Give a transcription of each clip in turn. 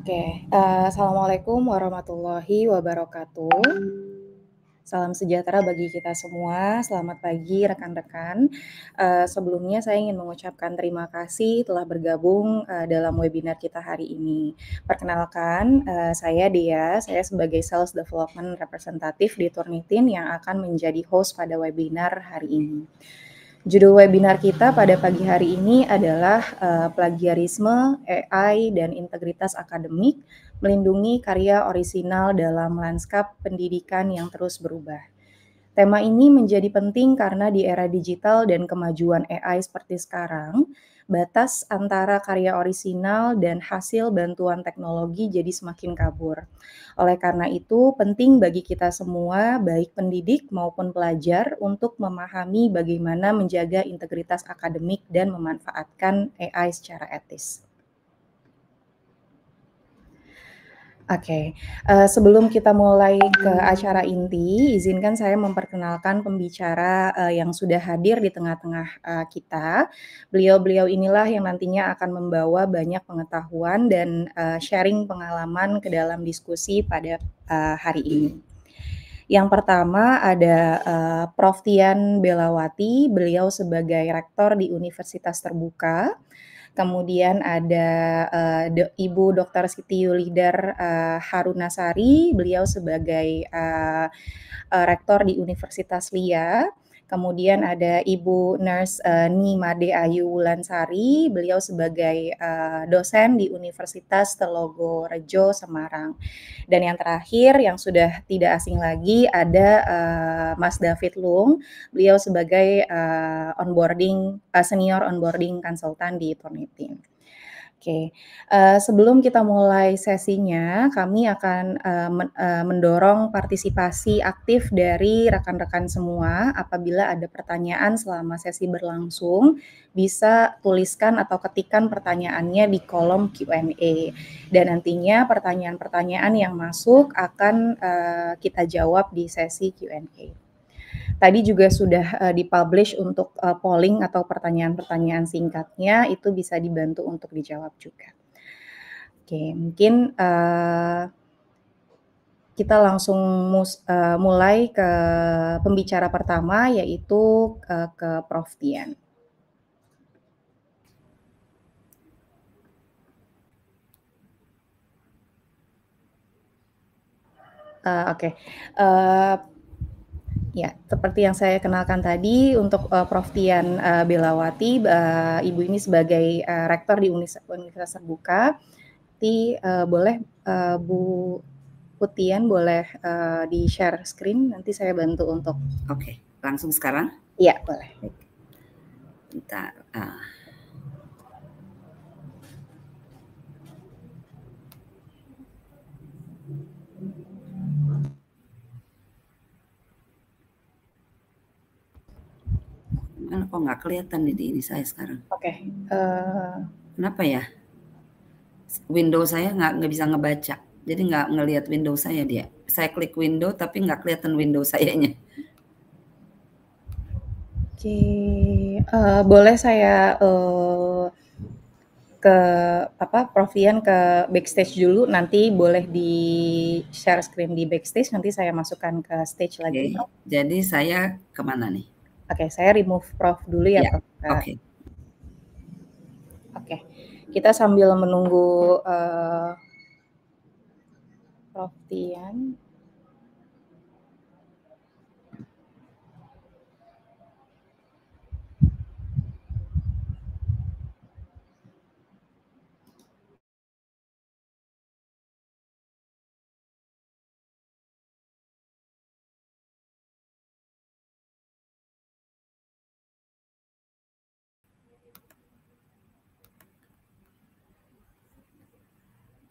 Oke, assalamualaikum warahmatullahi wabarakatuh. Salam sejahtera bagi kita semua. Selamat pagi rekan-rekan. Sebelumnya saya ingin mengucapkan terima kasih telah bergabung dalam webinar kita hari ini. Perkenalkan, saya Dea. Saya sebagai Sales Development Representative di Turnitin yang akan menjadi host pada webinar hari ini. Judul webinar kita pada pagi hari ini adalah plagiarisme, AI, dan integritas akademik, melindungi karya orisinal dalam lanskap pendidikan yang terus berubah. Tema ini menjadi penting karena di era digital dan kemajuan AI seperti sekarang, batas antara karya orisinal dan hasil bantuan teknologi jadi semakin kabur. Oleh karena itu, penting bagi kita semua, baik pendidik maupun pelajar, untuk memahami bagaimana menjaga integritas akademik dan memanfaatkan AI secara etis. Oke, sebelum kita mulai ke acara inti, izinkan saya memperkenalkan pembicara yang sudah hadir di tengah-tengah kita. Beliau-beliau inilah yang nantinya akan membawa banyak pengetahuan dan sharing pengalaman ke dalam diskusi pada hari ini. Yang pertama ada Prof. Tian Belawati, beliau sebagai rektor di Universitas Terbuka. Kemudian ada Ibu Dr. Siti Yulidar Harunasari, beliau sebagai rektor di Universitas LIA. Kemudian ada Ibu Nurse Nimade Ayu Wulansari, beliau sebagai dosen di Universitas Telogorejo Semarang. Dan yang terakhir yang sudah tidak asing lagi ada Mas David Lung, beliau sebagai senior onboarding konsultan di Turnitin. Oke, sebelum kita mulai sesinya, kami akan mendorong partisipasi aktif dari rekan-rekan semua. Apabila ada pertanyaan selama sesi berlangsung, bisa tuliskan atau ketikkan pertanyaannya di kolom Q&A. Dan nantinya pertanyaan-pertanyaan yang masuk akan kita jawab di sesi Q&A. Tadi juga sudah dipublish untuk polling atau pertanyaan-pertanyaan singkatnya, itu bisa dibantu untuk dijawab juga. Oke, mungkin kita langsung mulai ke pembicara pertama, yaitu ke Prof. Tian. Oke. Ya, seperti yang saya kenalkan tadi, untuk Prof. Tian Belawati, Ibu ini sebagai rektor di Universitas Terbuka. Nanti boleh Bu Tian boleh di-share screen, nanti saya bantu untuk. Oke, langsung sekarang? Iya, boleh. Bentar. Mana kok nggak kelihatan di ini saya sekarang? Oke. Kenapa ya? Windows saya nggak bisa ngebaca, jadi nggak ngelihat Windows saya dia. Saya klik window tapi nggak kelihatan Windows sayanya. Oke, boleh saya ke Prof. Tian ke backstage dulu, nanti boleh di share screen di backstage, nanti saya masukkan ke stage lagi. Oke, jadi saya kemana nih? Oke, saya remove Prof dulu ya, Prof. Oke. Oke, kita sambil menunggu Prof. Tian.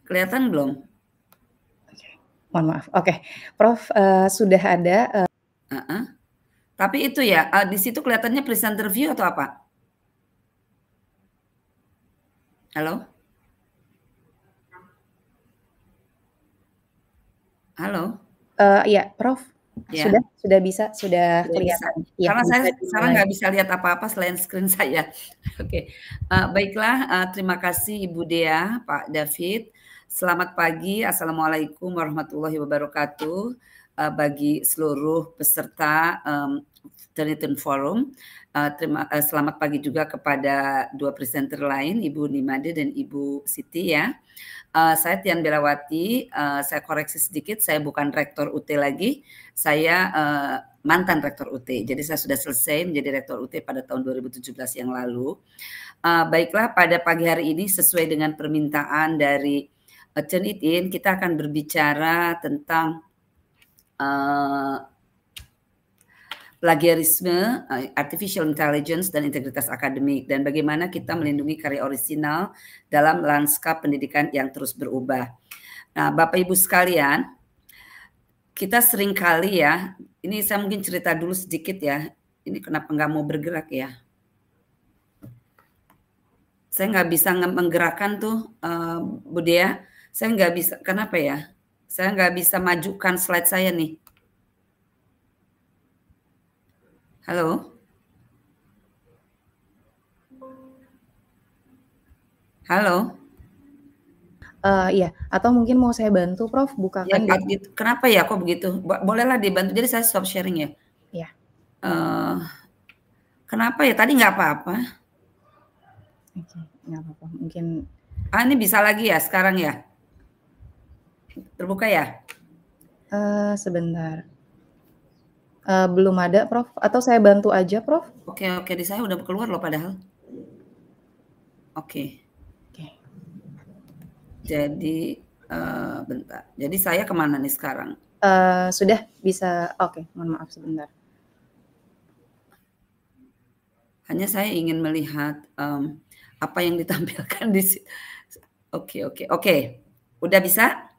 Kelihatan belum? Mohon maaf. Oke, Prof, sudah ada. Tapi itu ya, di situ kelihatannya presenter view atau apa? Halo? Halo? Ya, Prof. Ya. Sudah bisa, sudah kelihatan. Ya, karena saya sekarang nggak bisa lihat apa-apa selain screen saya. Oke, baiklah, terima kasih Ibu Dea, Pak David. Selamat pagi, Assalamualaikum warahmatullahi wabarakatuh. Bagi seluruh peserta Turnitin Forum, selamat pagi juga kepada dua presenter lain, Ibu Nimade dan Ibu Siti ya. Saya Tian Belawati, saya koreksi sedikit, saya bukan rektor UT lagi, saya mantan rektor UT. Jadi saya sudah selesai menjadi rektor UT pada tahun 2017 yang lalu. Baiklah, pada pagi hari ini sesuai dengan permintaan dari Turnitin, kita akan berbicara tentang plagiarisme, artificial intelligence, dan integritas akademik, dan bagaimana kita melindungi karya orisinal dalam lanskap pendidikan yang terus berubah. Nah, Bapak Ibu sekalian, kita sering kali ya, ini saya mungkin cerita dulu sedikit ya, ini kenapa nggak mau bergerak ya. Saya nggak bisa menggerakkan tuh, Bu Dea, saya nggak bisa, kenapa ya? Saya nggak bisa majukan slide saya nih. Halo? Halo? Iya, atau mungkin mau saya bantu Prof, bukakan Ya, gitu. Kenapa ya kok begitu? Bolehlah dibantu, jadi saya stop sharing ya? Iya. Kenapa ya? Tadi nggak apa-apa. Oke, nggak apa-apa, mungkin. Ini bisa lagi ya sekarang ya? Terbuka ya? Sebentar. Belum ada Prof, atau saya bantu aja Prof? Oke, di saya udah keluar loh padahal. Oke. Jadi bentar. Jadi saya kemana nih sekarang? Sudah bisa. Oke, mohon maaf sebentar. Hanya saya ingin melihat apa yang ditampilkan di sini. Oke. Udah bisa?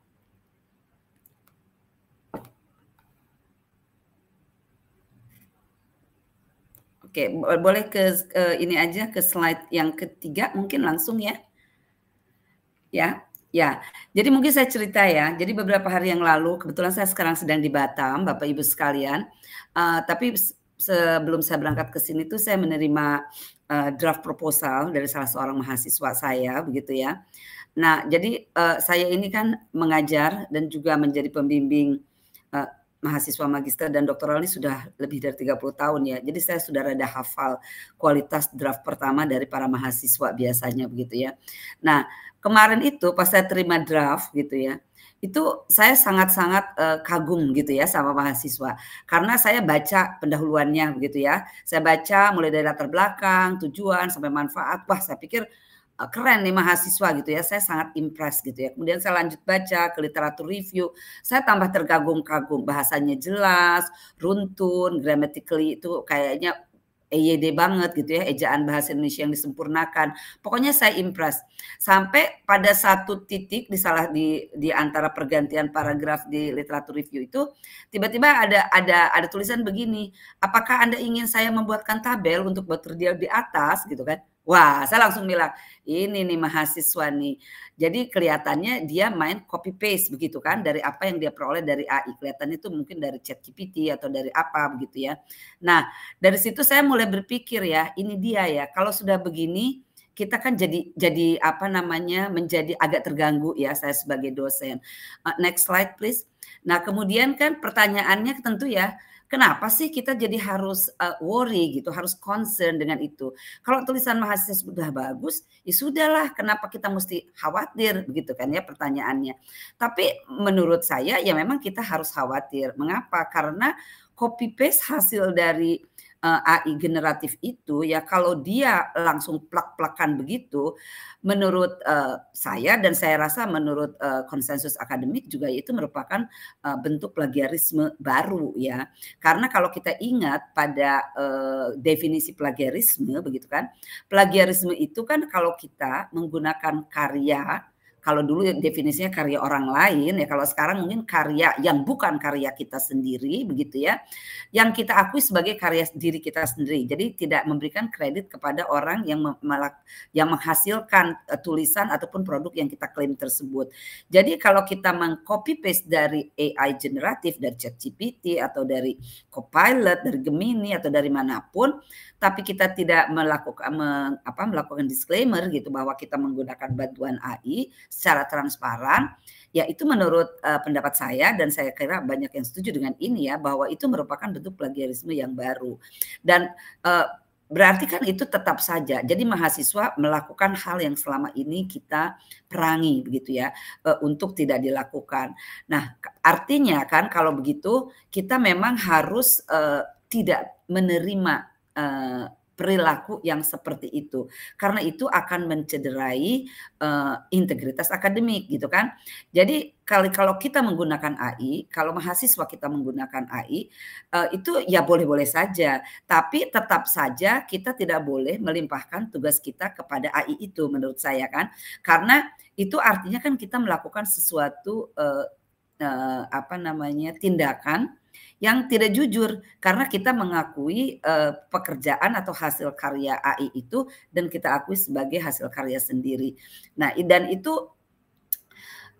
Oke, boleh ke ini aja, ke slide yang ketiga mungkin langsung ya. Ya. Jadi mungkin saya cerita ya. Jadi beberapa hari yang lalu, kebetulan saya sekarang sedang di Batam, Bapak Ibu sekalian. Tapi sebelum saya berangkat ke sini tuh saya menerima draft proposal dari salah seorang mahasiswa saya, begitu ya. Nah, jadi saya ini kan mengajar dan juga menjadi pembimbing mahasiswa magister dan doktoral ini sudah lebih dari 30 tahun ya. Jadi saya sudah rada hafal kualitas draft pertama dari para mahasiswa biasanya begitu ya. Nah, kemarin itu pas saya terima draft gitu ya, itu saya sangat-sangat kagum gitu ya sama mahasiswa. Karena saya baca pendahuluannya begitu ya. Saya baca mulai dari latar belakang, tujuan, sampai manfaat. Wah, saya pikir keren nih mahasiswa gitu ya, saya sangat impress gitu ya. Kemudian saya lanjut baca ke literatur review, saya tambah terkagum-kagum, bahasanya jelas, runtun, grammatically itu kayaknya EYD banget gitu ya, ejaan bahasa Indonesia yang disempurnakan. Pokoknya saya impress. Sampai pada satu titik di antara pergantian paragraf di literatur review itu, tiba-tiba ada tulisan begini, apakah Anda ingin saya membuatkan tabel untuk bekerja di atas gitu kan? Wah, saya langsung bilang, ini nih mahasiswa nih. Jadi kelihatannya dia main copy paste begitu kan dari apa yang dia peroleh dari AI. Kelihatannya itu mungkin dari ChatGPT atau dari apa begitu ya. Nah, dari situ saya mulai berpikir ya, ini dia ya. Kalau sudah begini, kita kan jadi apa namanya menjadi agak terganggu ya saya sebagai dosen. Next slide please. Nah, kemudian kan pertanyaannya tentu ya, kenapa sih kita jadi harus worry gitu, harus concern dengan itu? Kalau tulisan mahasiswa sudah bagus, ya sudahlah, kenapa kita mesti khawatir begitu kan ya pertanyaannya. Tapi menurut saya ya memang kita harus khawatir. Mengapa? Karena copy paste hasil dari AI generatif itu ya kalau dia langsung plak-plakan begitu, menurut saya dan saya rasa menurut konsensus akademik juga itu merupakan bentuk plagiarisme baru ya. Karena kalau kita ingat pada definisi plagiarisme begitu kan, plagiarisme itu kan kalau kita menggunakan karya, kalau dulu definisinya karya orang lain ya, kalau sekarang mungkin karya yang bukan karya kita sendiri begitu ya, yang kita akui sebagai karya diri kita sendiri. Jadi tidak memberikan kredit kepada orang yang menghasilkan tulisan ataupun produk yang kita klaim tersebut. Jadi kalau kita meng-copy paste dari AI generatif, dari ChatGPT atau dari Copilot, dari Gemini atau dari manapun, tapi kita tidak melakukan disclaimer gitu bahwa kita menggunakan bantuan AI, secara transparan, ya itu menurut pendapat saya dan saya kira banyak yang setuju dengan ini ya, bahwa itu merupakan bentuk plagiarisme yang baru. Dan berarti kan itu tetap saja. Jadi mahasiswa melakukan hal yang selama ini kita perangi begitu ya, untuk tidak dilakukan. Nah, artinya kan kalau begitu kita memang harus tidak menerima perilaku yang seperti itu. Karena itu akan mencederai integritas akademik gitu kan. Jadi kalau kita menggunakan AI, kalau mahasiswa kita menggunakan AI, itu ya boleh-boleh saja. Tapi tetap saja kita tidak boleh melimpahkan tugas kita kepada AI itu menurut saya kan. Karena itu artinya kan kita melakukan sesuatu tindakan yang tidak jujur karena kita mengakui pekerjaan atau hasil karya AI itu dan kita akui sebagai hasil karya sendiri. Nah, dan itu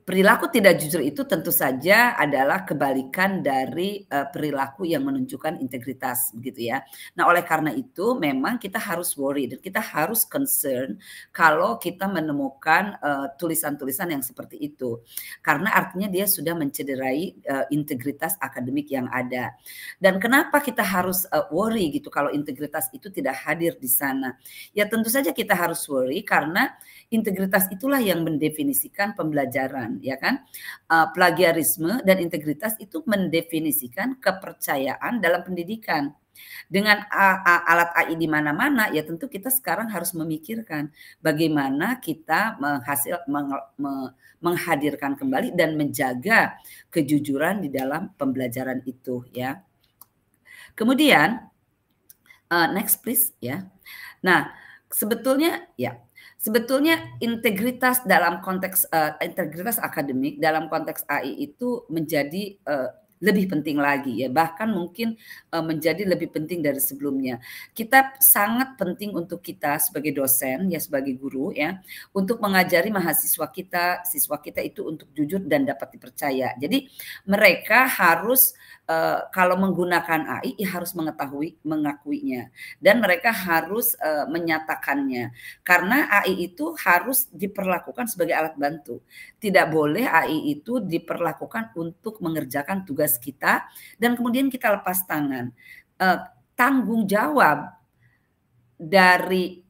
perilaku tidak jujur itu tentu saja adalah kebalikan dari perilaku yang menunjukkan integritas begitu ya. Nah, oleh karena itu memang kita harus worry dan kita harus concern kalau kita menemukan tulisan-tulisan yang seperti itu. Karena artinya dia sudah mencederai integritas akademik yang ada. Dan kenapa kita harus worry gitu kalau integritas itu tidak hadir di sana? Ya tentu saja kita harus worry karena integritas itulah yang mendefinisikan pembelajaran, ya kan? Plagiarisme dan integritas itu mendefinisikan kepercayaan dalam pendidikan. Dengan alat AI di mana-mana, ya tentu kita sekarang harus memikirkan bagaimana kita menghadirkan kembali dan menjaga kejujuran di dalam pembelajaran itu, ya. Kemudian, next please, ya. Nah, sebetulnya integritas dalam konteks integritas akademik dalam konteks AI itu menjadi lebih penting lagi ya, bahkan mungkin menjadi lebih penting dari sebelumnya. Kita sangat penting untuk kita sebagai dosen ya, sebagai guru ya, untuk mengajari mahasiswa kita, siswa kita itu untuk jujur dan dapat dipercaya. Jadi mereka harus kalau menggunakan AI harus mengakuinya dan mereka harus menyatakannya. Karena AI itu harus diperlakukan sebagai alat bantu. Tidak boleh AI itu diperlakukan untuk mengerjakan tugas kita dan kemudian kita lepas tangan. Tanggung jawab dari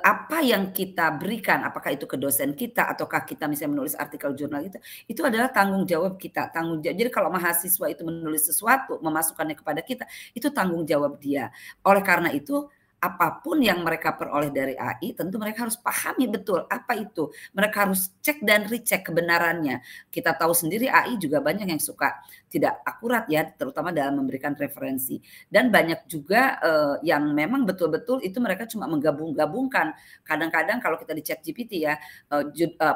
apa yang kita berikan, apakah itu ke dosen kita ataukah kita misalnya menulis artikel jurnal itu adalah tanggung jawab kita. Jadi kalau mahasiswa itu menulis sesuatu, memasukkannya kepada kita, itu tanggung jawab dia. Oleh karena itu, apapun yang mereka peroleh dari AI, tentu mereka harus pahami betul apa itu. Mereka harus cek dan recheck kebenarannya. Kita tahu sendiri AI juga banyak yang suka tidak akurat ya, terutama dalam memberikan referensi. Dan banyak juga yang memang betul-betul itu mereka cuma menggabung-gabungkan. Kadang-kadang kalau kita di ChatGPT ya,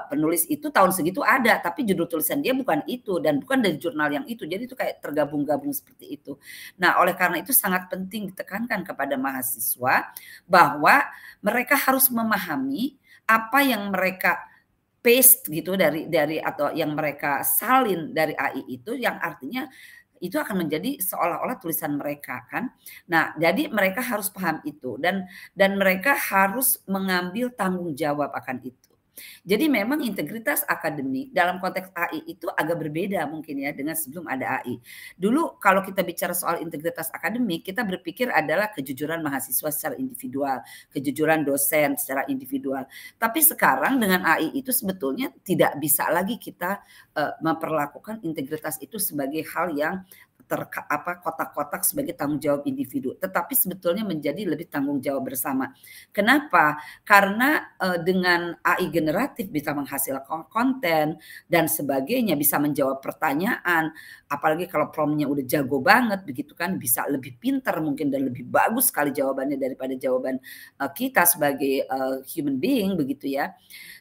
penulis itu tahun segitu ada, tapi judul tulisan dia bukan itu dan bukan dari jurnal yang itu. Jadi itu kayak tergabung-gabung seperti itu. Nah, oleh karena itu sangat penting ditekankan kepada mahasiswa bahwa mereka harus memahami apa yang mereka paste gitu dari atau yang mereka salin dari AI itu, yang artinya itu akan menjadi seolah-olah tulisan mereka kan. Nah, jadi mereka harus paham itu dan mereka harus mengambil tanggung jawab akan itu. Jadi memang integritas akademik dalam konteks AI itu agak berbeda mungkin ya dengan sebelum ada AI. Dulu kalau kita bicara soal integritas akademik, kita berpikir adalah kejujuran mahasiswa secara individual, kejujuran dosen secara individual. Tapi sekarang dengan AI itu sebetulnya tidak bisa lagi kita memperlakukan integritas itu sebagai hal yang kotak-kotak sebagai tanggung jawab individu, tetapi sebetulnya menjadi lebih tanggung jawab bersama. Kenapa? Karena dengan AI generatif bisa menghasilkan konten dan sebagainya, bisa menjawab pertanyaan, apalagi kalau prompt-nya udah jago banget begitu kan, bisa lebih pintar mungkin dan lebih bagus sekali jawabannya daripada jawaban kita sebagai human being begitu ya.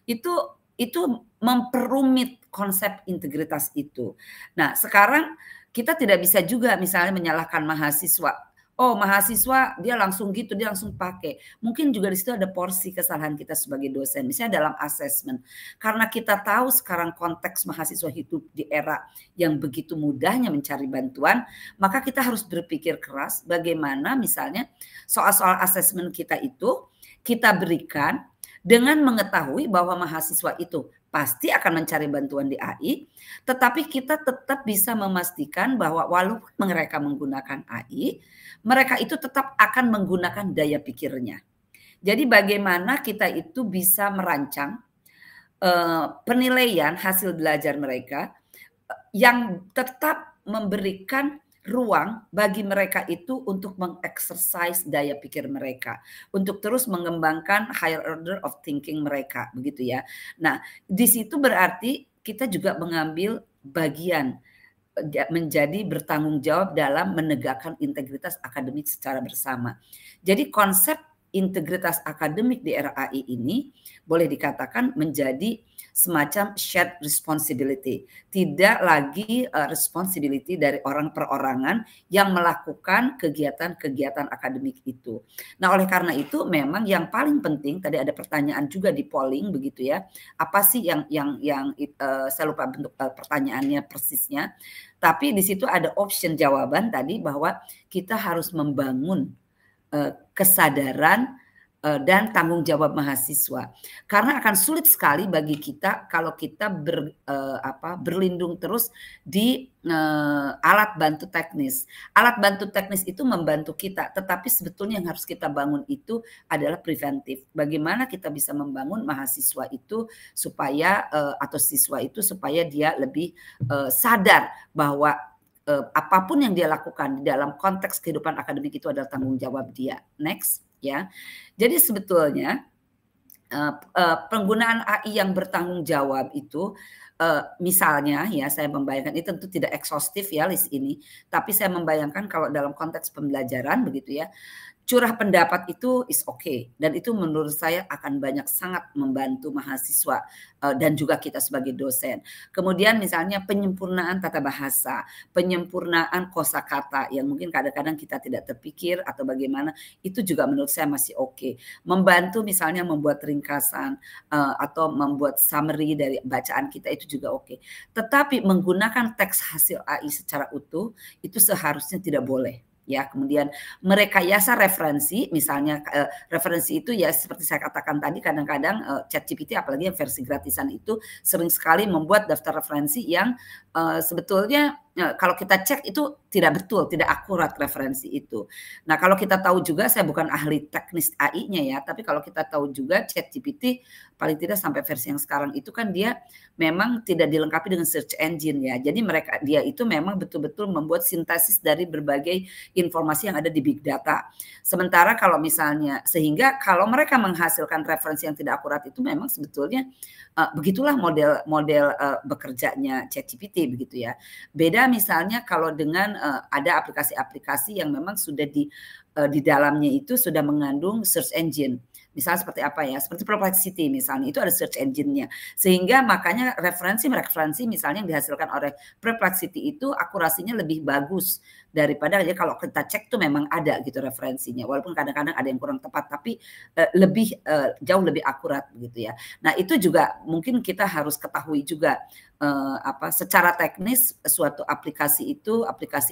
Itu memperumit konsep integritas itu. Nah, sekarang kita tidak bisa juga misalnya menyalahkan mahasiswa. Oh, mahasiswa dia langsung gitu, dia langsung pakai. Mungkin juga di situ ada porsi kesalahan kita sebagai dosen, misalnya dalam assessment. Karena kita tahu sekarang konteks mahasiswa hidup di era yang begitu mudahnya mencari bantuan, maka kita harus berpikir keras bagaimana misalnya soal-soal assessment kita itu kita berikan dengan mengetahui bahwa mahasiswa itu pasti akan mencari bantuan di AI, tetapi kita tetap bisa memastikan bahwa walaupun mereka menggunakan AI, mereka itu tetap akan menggunakan daya pikirnya. Jadi bagaimana kita itu bisa merancang penilaian hasil belajar mereka yang tetap memberikan ruang bagi mereka itu untuk mengeksersis daya pikir mereka, untuk terus mengembangkan higher order of thinking mereka, begitu ya. Nah, di situ berarti kita juga mengambil bagian menjadi bertanggung jawab dalam menegakkan integritas akademik secara bersama. Jadi konsep integritas akademik di era AI ini boleh dikatakan menjadi semacam shared responsibility. Tidak lagi responsibility dari orang perorangan yang melakukan kegiatan-kegiatan akademik itu. Nah, oleh karena itu memang yang paling penting, tadi ada pertanyaan juga di polling begitu ya. Apa sih yang saya lupa bentuk pertanyaannya persisnya. Tapi di situ ada option jawaban tadi bahwa kita harus membangun kesadaran dan tanggung jawab mahasiswa. Karena akan sulit sekali bagi kita kalau kita berlindung terus di alat bantu teknis. Alat bantu teknis itu membantu kita, tetapi sebetulnya yang harus kita bangun itu adalah preventif. Bagaimana kita bisa membangun mahasiswa itu supaya atau siswa itu supaya dia lebih sadar bahwa apapun yang dia lakukan di dalam konteks kehidupan akademik itu adalah tanggung jawab dia. Next. Ya, jadi sebetulnya penggunaan AI yang bertanggung jawab itu, misalnya ya saya membayangkan ini tentu tidak ekshaustif ya list ini, tapi saya membayangkan kalau dalam konteks pembelajaran begitu ya, curah pendapat itu is okay dan itu menurut saya akan banyak sangat membantu mahasiswa dan juga kita sebagai dosen. Kemudian misalnya penyempurnaan tata bahasa, penyempurnaan kosakata yang mungkin kadang-kadang kita tidak terpikir atau bagaimana, itu juga menurut saya masih oke. Membantu misalnya membuat ringkasan atau membuat summary dari bacaan kita itu juga oke. Tetapi menggunakan teks hasil AI secara utuh itu seharusnya tidak boleh. Ya, kemudian merekayasa referensi, misalnya referensi itu ya seperti saya katakan tadi kadang-kadang ChatGPT apalagi yang versi gratisan itu sering sekali membuat daftar referensi yang sebetulnya kalau kita cek itu tidak betul, tidak akurat referensi itu. Nah, kalau kita tahu juga, saya bukan ahli teknis AI-nya ya, tapi kalau kita tahu juga ChatGPT paling tidak sampai versi yang sekarang itu kan dia memang tidak dilengkapi dengan search engine ya. Jadi dia itu memang betul-betul membuat sintesis dari berbagai informasi yang ada di big data. Sementara kalau misalnya sehingga kalau mereka menghasilkan referensi yang tidak akurat itu memang sebetulnya begitulah model bekerjanya ChatGPT begitu ya. Beda misalnya kalau dengan ada aplikasi-aplikasi yang memang sudah di dalamnya itu sudah mengandung search engine. Misalnya seperti apa ya, seperti Perplexity misalnya, itu ada search engine-nya. Sehingga makanya referensi misalnya yang dihasilkan oleh Perplexity itu akurasinya lebih bagus daripada ya kalau kita cek tuh memang ada gitu referensinya. Walaupun kadang-kadang ada yang kurang tepat, tapi jauh lebih akurat begitu ya. Nah itu juga mungkin kita harus ketahui juga secara teknis suatu aplikasi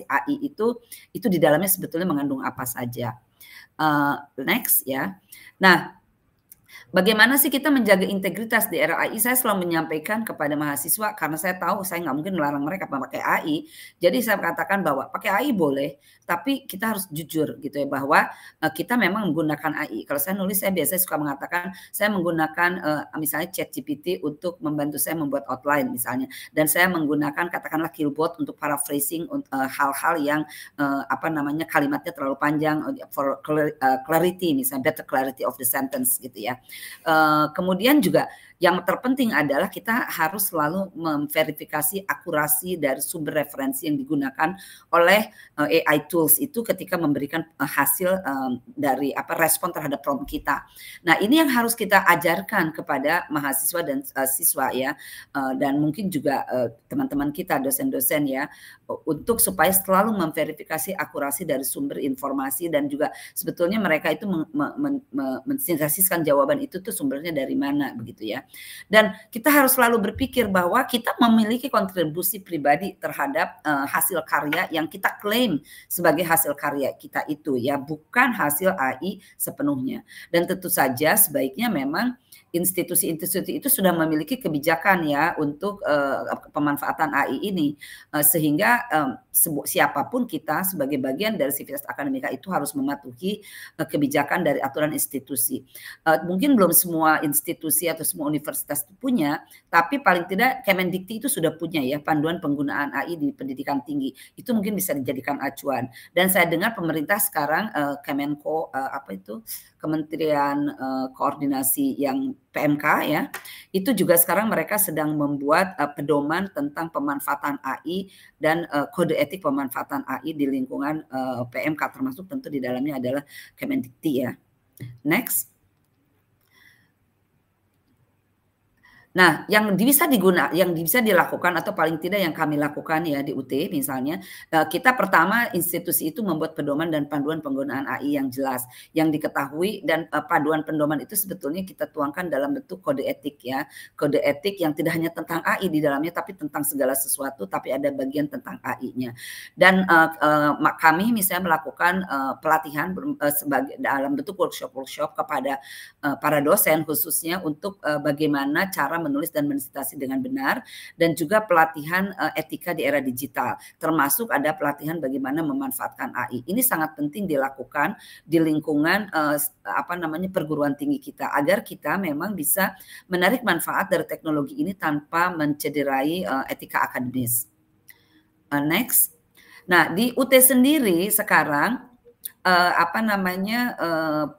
AI itu di dalamnya sebetulnya mengandung apa saja. Next ya. Nah, bagaimana sih kita menjaga integritas di era AI? Saya selalu menyampaikan kepada mahasiswa karena saya tahu saya nggak mungkin melarang mereka pakai AI. Jadi saya katakan bahwa pakai AI boleh, tapi kita harus jujur gitu ya bahwa kita memang menggunakan AI. Kalau saya nulis saya biasanya suka mengatakan saya menggunakan misalnya ChatGPT untuk membantu saya membuat outline misalnya, dan saya menggunakan katakanlah Killbot untuk paraphrasing hal-hal yang kalimatnya terlalu panjang for clarity misalnya better clarity of the sentence gitu ya. Kemudian juga yang terpenting adalah kita harus selalu memverifikasi akurasi dari sumber referensi yang digunakan oleh AI tools itu ketika memberikan hasil dari respon terhadap prompt kita. Nah, ini yang harus kita ajarkan kepada mahasiswa dan siswa ya, dan mungkin juga teman-teman kita dosen-dosen ya, untuk supaya selalu memverifikasi akurasi dari sumber informasi dan juga sebetulnya mereka itu mensintesiskan jawaban itu tuh sumbernya dari mana begitu ya. Dan kita harus selalu berpikir bahwa kita memiliki kontribusi pribadi terhadap hasil karya yang kita klaim sebagai hasil karya kita itu ya, bukan hasil AI sepenuhnya. Dan tentu saja sebaiknya memang institusi-institusi itu sudah memiliki kebijakan ya untuk pemanfaatan AI ini, sehingga siapapun kita sebagai bagian dari sivitas akademika itu harus mematuhi kebijakan dari aturan institusi. Mungkin belum semua institusi atau semua universitas itu punya, tapi paling tidak Kemendikti itu sudah punya ya panduan penggunaan AI di pendidikan tinggi. Itu mungkin bisa dijadikan acuan. Dan saya dengar pemerintah sekarang Kemenko Kementerian Koordinasi yang PMK ya, itu juga sekarang mereka sedang membuat pedoman tentang pemanfaatan AI dan kode etik pemanfaatan AI di lingkungan PMK, termasuk tentu di dalamnya adalah Kemendikti ya. Next. Nah, yang bisa dilakukan atau paling tidak yang kami lakukan ya di UT misalnya, kita pertama institusi itu membuat pedoman dan panduan penggunaan AI yang jelas, yang diketahui, dan panduan pedoman itu sebetulnya kita tuangkan dalam bentuk kode etik ya, kode etik yang tidak hanya tentang AI di dalamnya, tapi tentang segala sesuatu, tapi ada bagian tentang AI-nya. Dan kami misalnya melakukan pelatihan sebagai dalam bentuk workshop kepada para dosen khususnya untuk bagaimana cara menulis dan mensitasi dengan benar, dan juga pelatihan etika di era digital, termasuk ada pelatihan bagaimana memanfaatkan AI. Ini sangat penting dilakukan di lingkungan perguruan tinggi kita, agar kita memang bisa menarik manfaat dari teknologi ini tanpa mencederai etika akademis. Next. Nah, di UT sendiri sekarang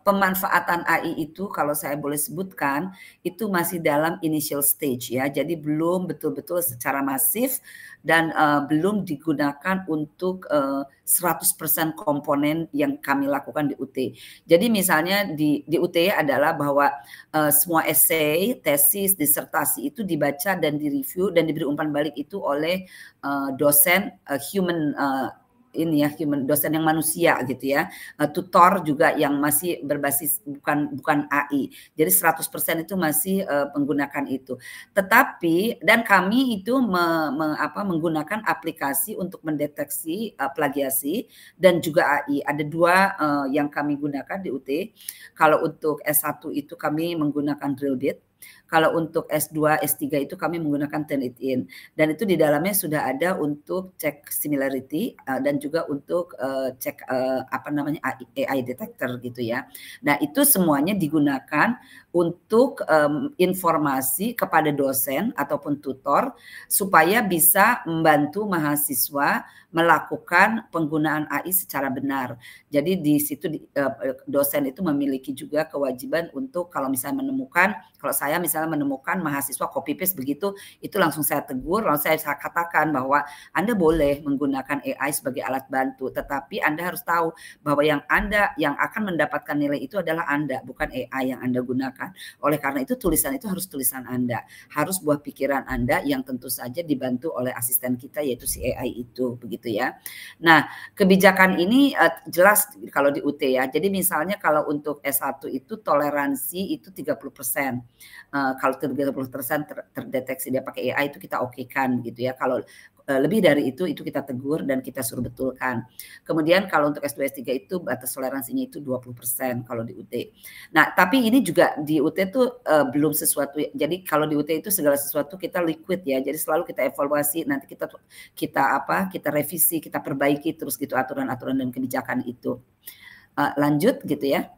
pemanfaatan AI itu kalau saya boleh sebutkan itu masih dalam initial stage ya, jadi belum betul-betul secara masif dan belum digunakan untuk 100% komponen yang kami lakukan di UT. Jadi misalnya di UT adalah bahwa semua essay, tesis, disertasi itu dibaca dan direview dan diberi umpan balik itu oleh dosen human dosen yang manusia gitu ya, tutor juga yang masih berbasis bukan AI. Jadi 100% itu masih menggunakan itu. Tetapi dan kami itu menggunakan aplikasi untuk mendeteksi plagiasi dan juga AI. Ada dua yang kami gunakan di UT. Kalau untuk S1 itu kami menggunakan Drillbit. Kalau untuk S2, S3 itu kami menggunakan Turnitin, dan itu di dalamnya sudah ada untuk cek similarity dan juga untuk cek AI detector gitu ya. Nah, itu semuanya digunakan untuk informasi kepada dosen ataupun tutor supaya bisa membantu mahasiswa melakukan penggunaan AI secara benar. Jadi di situ dosen itu memiliki juga kewajiban untuk kalau misalnya kalau saya misalnya menemukan mahasiswa copy paste begitu, itu langsung saya tegur, lalu saya katakan bahwa Anda boleh menggunakan AI sebagai alat bantu, tetapi Anda harus tahu bahwa yang akan mendapatkan nilai itu adalah Anda, bukan AI yang Anda gunakan. Oleh karena itu tulisan itu harus tulisan Anda, harus buah pikiran Anda yang tentu saja dibantu oleh asisten kita yaitu si AI itu, begitu ya. Nah, kebijakan ini jelas kalau di UT ya. Jadi misalnya kalau untuk S1 itu toleransi itu 30%. Kalau 30% terdeteksi dia pakai AI itu kita okekan gitu ya. Kalau lebih dari itu kita tegur dan kita suruh betulkan. Kemudian kalau untuk S2 S3 itu batas toleransinya itu 20% kalau di UT. Nah, tapi ini juga di UT itu belum sesuatu. Jadi kalau di UT itu segala sesuatu kita liquid ya. Jadi selalu kita evaluasi, nanti kita revisi, kita perbaiki terus gitu aturan-aturan dan kebijakan itu. Lanjut gitu ya.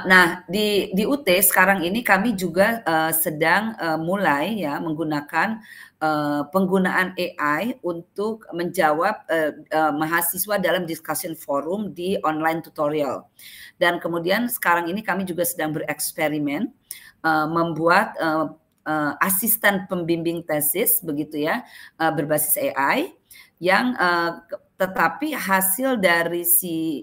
Nah, di UT sekarang ini kami juga sedang mulai ya menggunakan penggunaan AI untuk menjawab mahasiswa dalam discussion forum di online tutorial. Dan kemudian sekarang ini kami juga sedang bereksperimen membuat asisten pembimbing tesis begitu ya, berbasis AI yang tetapi hasil dari si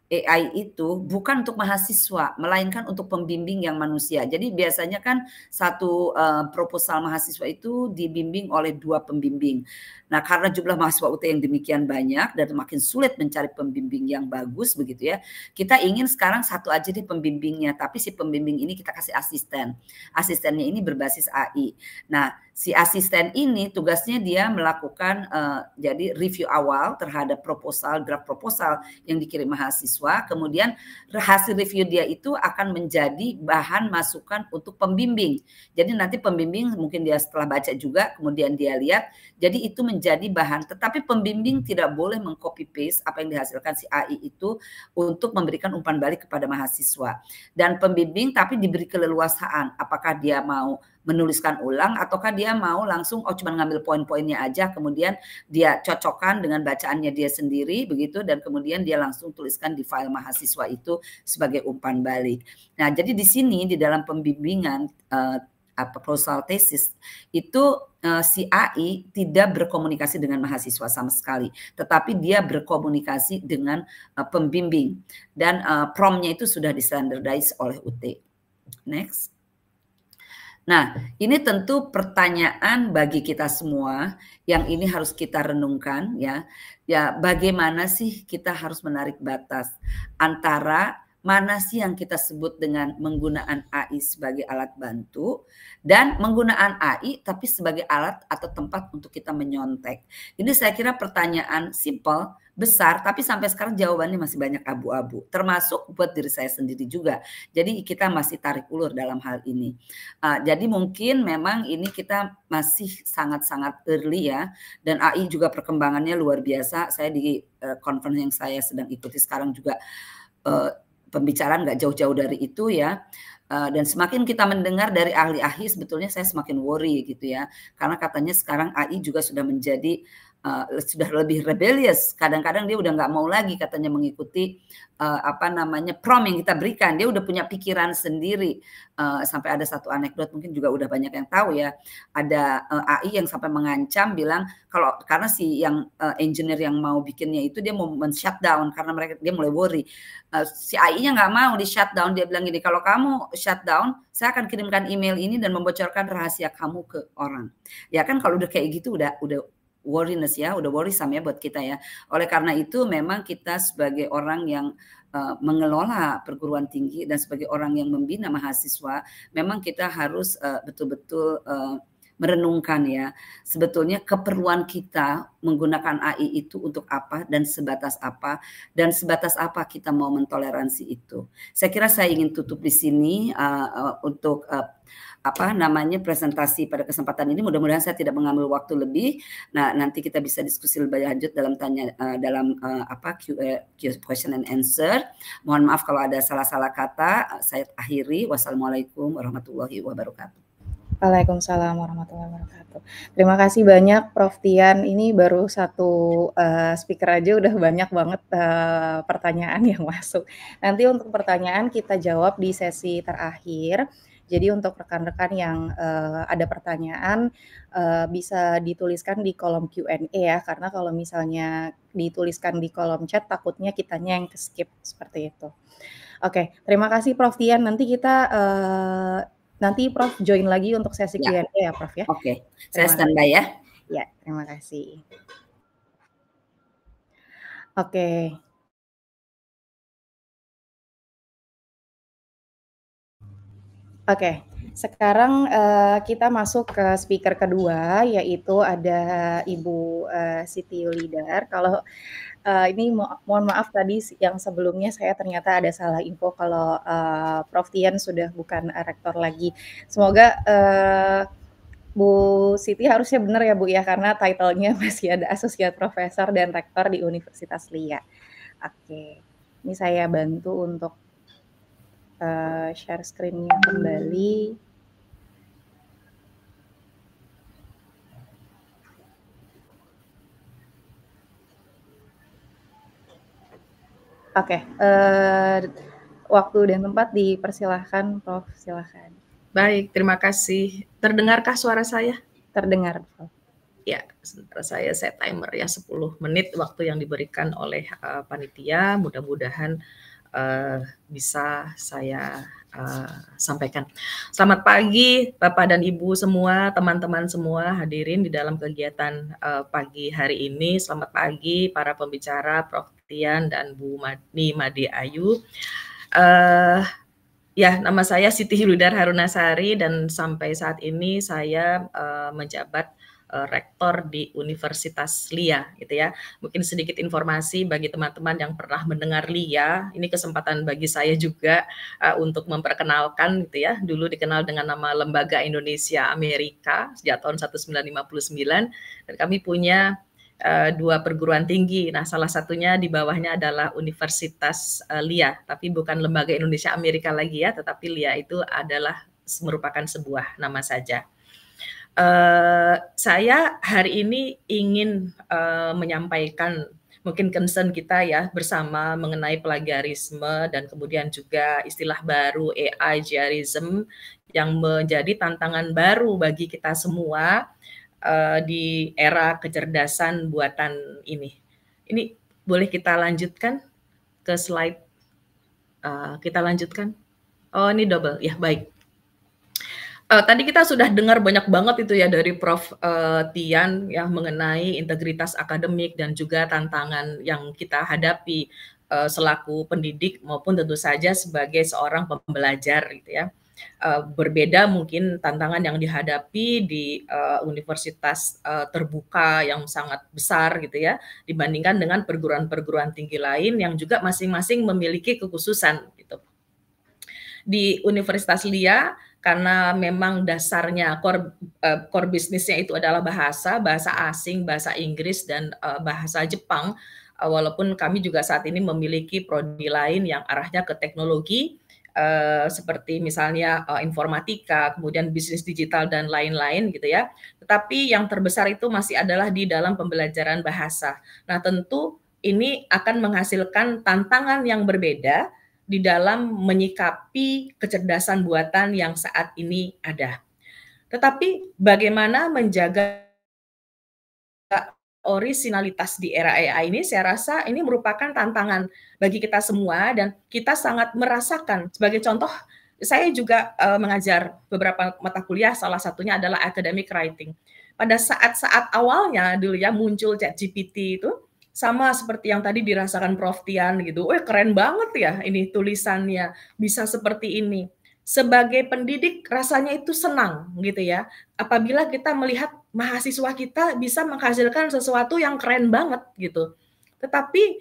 AI itu bukan untuk mahasiswa, melainkan untuk pembimbing yang manusia. Jadi biasanya kan satu proposal mahasiswa itu dibimbing oleh 2 pembimbing. Nah, karena jumlah mahasiswa UT yang demikian banyak dan makin sulit mencari pembimbing yang bagus begitu ya, kita ingin sekarang satu aja deh pembimbingnya, tapi si pembimbing ini kita kasih asisten. Asistennya ini berbasis AI. Nah, si asisten ini tugasnya dia melakukan jadi review awal terhadap proposal, draft proposal yang dikirim mahasiswa, kemudian hasil review dia itu akan menjadi bahan masukan untuk pembimbing. Jadi nanti pembimbing mungkin dia setelah baca juga, kemudian dia lihat, jadi itu menjadi bahan. Tetapi pembimbing tidak boleh mengcopy paste apa yang dihasilkan si AI itu untuk memberikan umpan balik kepada mahasiswa. Dan pembimbing tapi diberi keleluasaan, apakah dia mau menuliskan ulang ataukah dia mau langsung cuma ngambil poin-poinnya aja, kemudian dia cocokkan dengan bacaannya dia sendiri begitu, dan kemudian dia langsung tuliskan di file mahasiswa itu sebagai umpan balik. Nah, jadi di sini di dalam pembimbingan proposal tesis itu si AI tidak berkomunikasi dengan mahasiswa sama sekali, tetapi dia berkomunikasi dengan pembimbing, dan prompt-nya itu sudah distandardize oleh UT. Next. Nah, ini tentu pertanyaan bagi kita semua yang ini harus kita renungkan ya. Ya, bagaimana sih kita harus menarik batas antara mana sih yang kita sebut dengan menggunakan AI sebagai alat bantu dan menggunakan AI tapi sebagai alat atau tempat untuk kita menyontek. Ini saya kira pertanyaan simple, besar, tapi sampai sekarang jawabannya masih banyak abu-abu, termasuk buat diri saya sendiri juga. Jadi kita masih tarik ulur dalam hal ini. Jadi mungkin memang ini kita masih sangat-sangat early ya, dan AI juga perkembangannya luar biasa. Saya di conference yang saya sedang ikuti sekarang juga pembicaraan nggak jauh-jauh dari itu ya. Dan semakin kita mendengar dari ahli-ahli, sebetulnya saya semakin worry gitu ya, karena katanya sekarang AI juga sudah menjadi sudah lebih rebellious. Kadang-kadang dia udah nggak mau lagi katanya mengikuti prompt yang kita berikan. Dia udah punya pikiran sendiri. Sampai ada satu anekdot, mungkin juga udah banyak yang tahu ya. Ada AI yang sampai mengancam bilang karena si yang engineer yang mau bikinnya itu dia mau men-shutdown karena dia mulai worry. Si AI-nya nggak mau di shutdown. Dia bilang gini, kalau kamu shutdown, saya akan kirimkan email ini dan membocorkan rahasia kamu ke orang. Ya kan, kalau udah kayak gitu udah worriness ya, udah worrisome ya buat kita ya. Oleh karena itu memang kita sebagai orang yang mengelola perguruan tinggi dan sebagai orang yang membina mahasiswa, memang kita harus betul-betul merenungkan ya, sebetulnya keperluan kita menggunakan AI itu untuk apa dan sebatas apa kita mau mentoleransi itu. Saya kira saya ingin tutup di sini untuk presentasi pada kesempatan ini. Mudah-mudahan saya tidak mengambil waktu lebih. Nah, nanti kita bisa diskusi lebih lanjut dalam question and answer. Mohon maaf kalau ada salah-salah kata. Saya akhiri. Wassalamualaikum warahmatullahi wabarakatuh. Waalaikumsalam warahmatullahi wabarakatuh. Terima kasih banyak Prof. Tian. Ini baru satu speaker aja udah banyak banget pertanyaan yang masuk. Nanti untuk pertanyaan kita jawab di sesi terakhir. Jadi untuk rekan-rekan yang ada pertanyaan bisa dituliskan di kolom Q&A ya, karena kalau misalnya dituliskan di kolom chat takutnya kitanya yang ke-skip seperti itu. Oke, terima kasih Prof. Tian. Nanti kita nanti Prof join lagi untuk sesi Q&A ya Prof ya. Oke, saya standby ya. Ya, terima kasih. Oke. Oke, sekarang kita masuk ke speaker kedua, yaitu ada Ibu Siti Yulidar. Kalau ini mohon maaf tadi yang sebelumnya saya ternyata ada salah info kalau Prof. Tian sudah bukan rektor lagi. Semoga Bu Siti harusnya benar ya Bu ya, karena title-nya masih ada Associate Professor dan Rektor di Universitas LIA. Oke, ini saya bantu untuk share screen-nya kembali. Oke, waktu dan tempat dipersilahkan, Prof. Silahkan. Baik, terima kasih. Terdengarkah suara saya? Terdengar, Prof. Ya, sebentar saya set timer ya 10 menit waktu yang diberikan oleh panitia. Mudah-mudahan bisa saya sampaikan. Selamat pagi Bapak dan Ibu semua, teman-teman semua hadirin di dalam kegiatan pagi hari ini. Selamat pagi para pembicara, Prof. Tian dan Bu Made Ayu. Ya, nama saya Siti Hiludar Harunasari dan sampai saat ini saya menjabat rektor di Universitas LIA gitu ya. Mungkin sedikit informasi bagi teman-teman yang pernah mendengar LIA, ini kesempatan bagi saya juga untuk memperkenalkan gitu ya. Dulu dikenal dengan nama Lembaga Indonesia Amerika sejak tahun 1959 dan kami punya 2 perguruan tinggi. Nah, salah satunya di bawahnya adalah Universitas LIA, tapi bukan Lembaga Indonesia Amerika lagi ya, tetapi LIA itu adalah merupakan sebuah nama saja. Saya hari ini ingin menyampaikan mungkin concern kita ya bersama mengenai plagiarisme dan kemudian juga istilah baru AIGerism yang menjadi tantangan baru bagi kita semua di era kecerdasan buatan ini. Ini boleh kita lanjutkan ke slide. Kita lanjutkan. Oh, ini double. Ya, baik. Tadi kita sudah dengar banyak banget itu ya dari Prof. Tian ya mengenai integritas akademik dan juga tantangan yang kita hadapi selaku pendidik maupun tentu saja sebagai seorang pembelajar gitu ya. Berbeda mungkin tantangan yang dihadapi di universitas terbuka yang sangat besar gitu ya dibandingkan dengan perguruan-perguruan tinggi lain yang juga masing-masing memiliki kekhususan gitu. Di Universitas LIA karena memang dasarnya core bisnisnya itu adalah bahasa asing, bahasa Inggris dan bahasa Jepang. Walaupun kami juga saat ini memiliki prodi lain yang arahnya ke teknologi seperti misalnya informatika, kemudian bisnis digital dan lain-lain gitu ya. Tetapi yang terbesar itu masih adalah di dalam pembelajaran bahasa. Nah, tentu ini akan menghasilkan tantangan yang berbeda di dalam menyikapi kecerdasan buatan yang saat ini ada. Tetapi bagaimana menjaga orisinalitas di era AI ini, saya rasa ini merupakan tantangan bagi kita semua dan kita sangat merasakan. Sebagai contoh, saya juga mengajar beberapa mata kuliah, salah satunya adalah academic writing. Pada saat-saat awalnya dulu ya muncul ChatGPT itu, sama seperti yang tadi dirasakan Prof. Tian gitu. Keren banget ya ini tulisannya, bisa seperti ini. Sebagai pendidik rasanya itu senang gitu ya. Apabila kita melihat mahasiswa kita bisa menghasilkan sesuatu yang keren banget gitu. Tetapi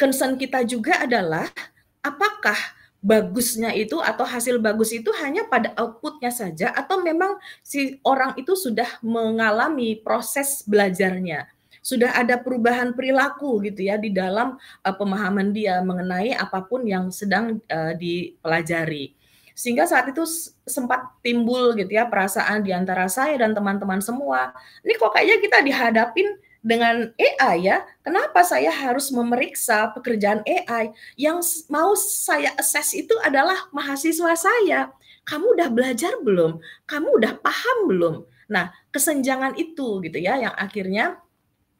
concern kita juga adalah apakah bagusnya itu atau hasil bagus itu hanya pada outputnya saja atau memang si orang itu sudah mengalami proses belajarnya. Sudah ada perubahan perilaku gitu ya di dalam pemahaman dia mengenai apapun yang sedang dipelajari. Sehingga saat itu sempat timbul gitu ya perasaan di antara saya dan teman-teman semua. Ini kok kayaknya kita dihadapin dengan AI ya. Kenapa saya harus memeriksa pekerjaan AI? Yang mau saya assess itu adalah mahasiswa saya. Kamu udah belajar belum? Kamu udah paham belum? Nah, kesenjangan itu gitu ya yang akhirnya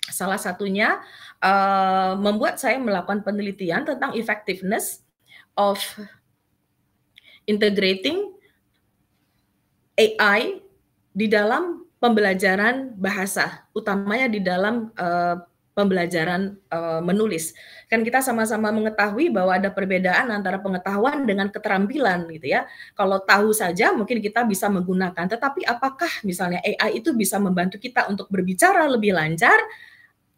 salah satunya membuat saya melakukan penelitian tentang effectiveness of integrating AI di dalam pembelajaran bahasa, utamanya di dalam pembelajaran menulis. Kan kita sama-sama mengetahui bahwa ada perbedaan antara pengetahuan dengan keterampilan gitu ya. Kalau tahu saja mungkin kita bisa menggunakan, tetapi apakah misalnya AI itu bisa membantu kita untuk berbicara lebih lancar?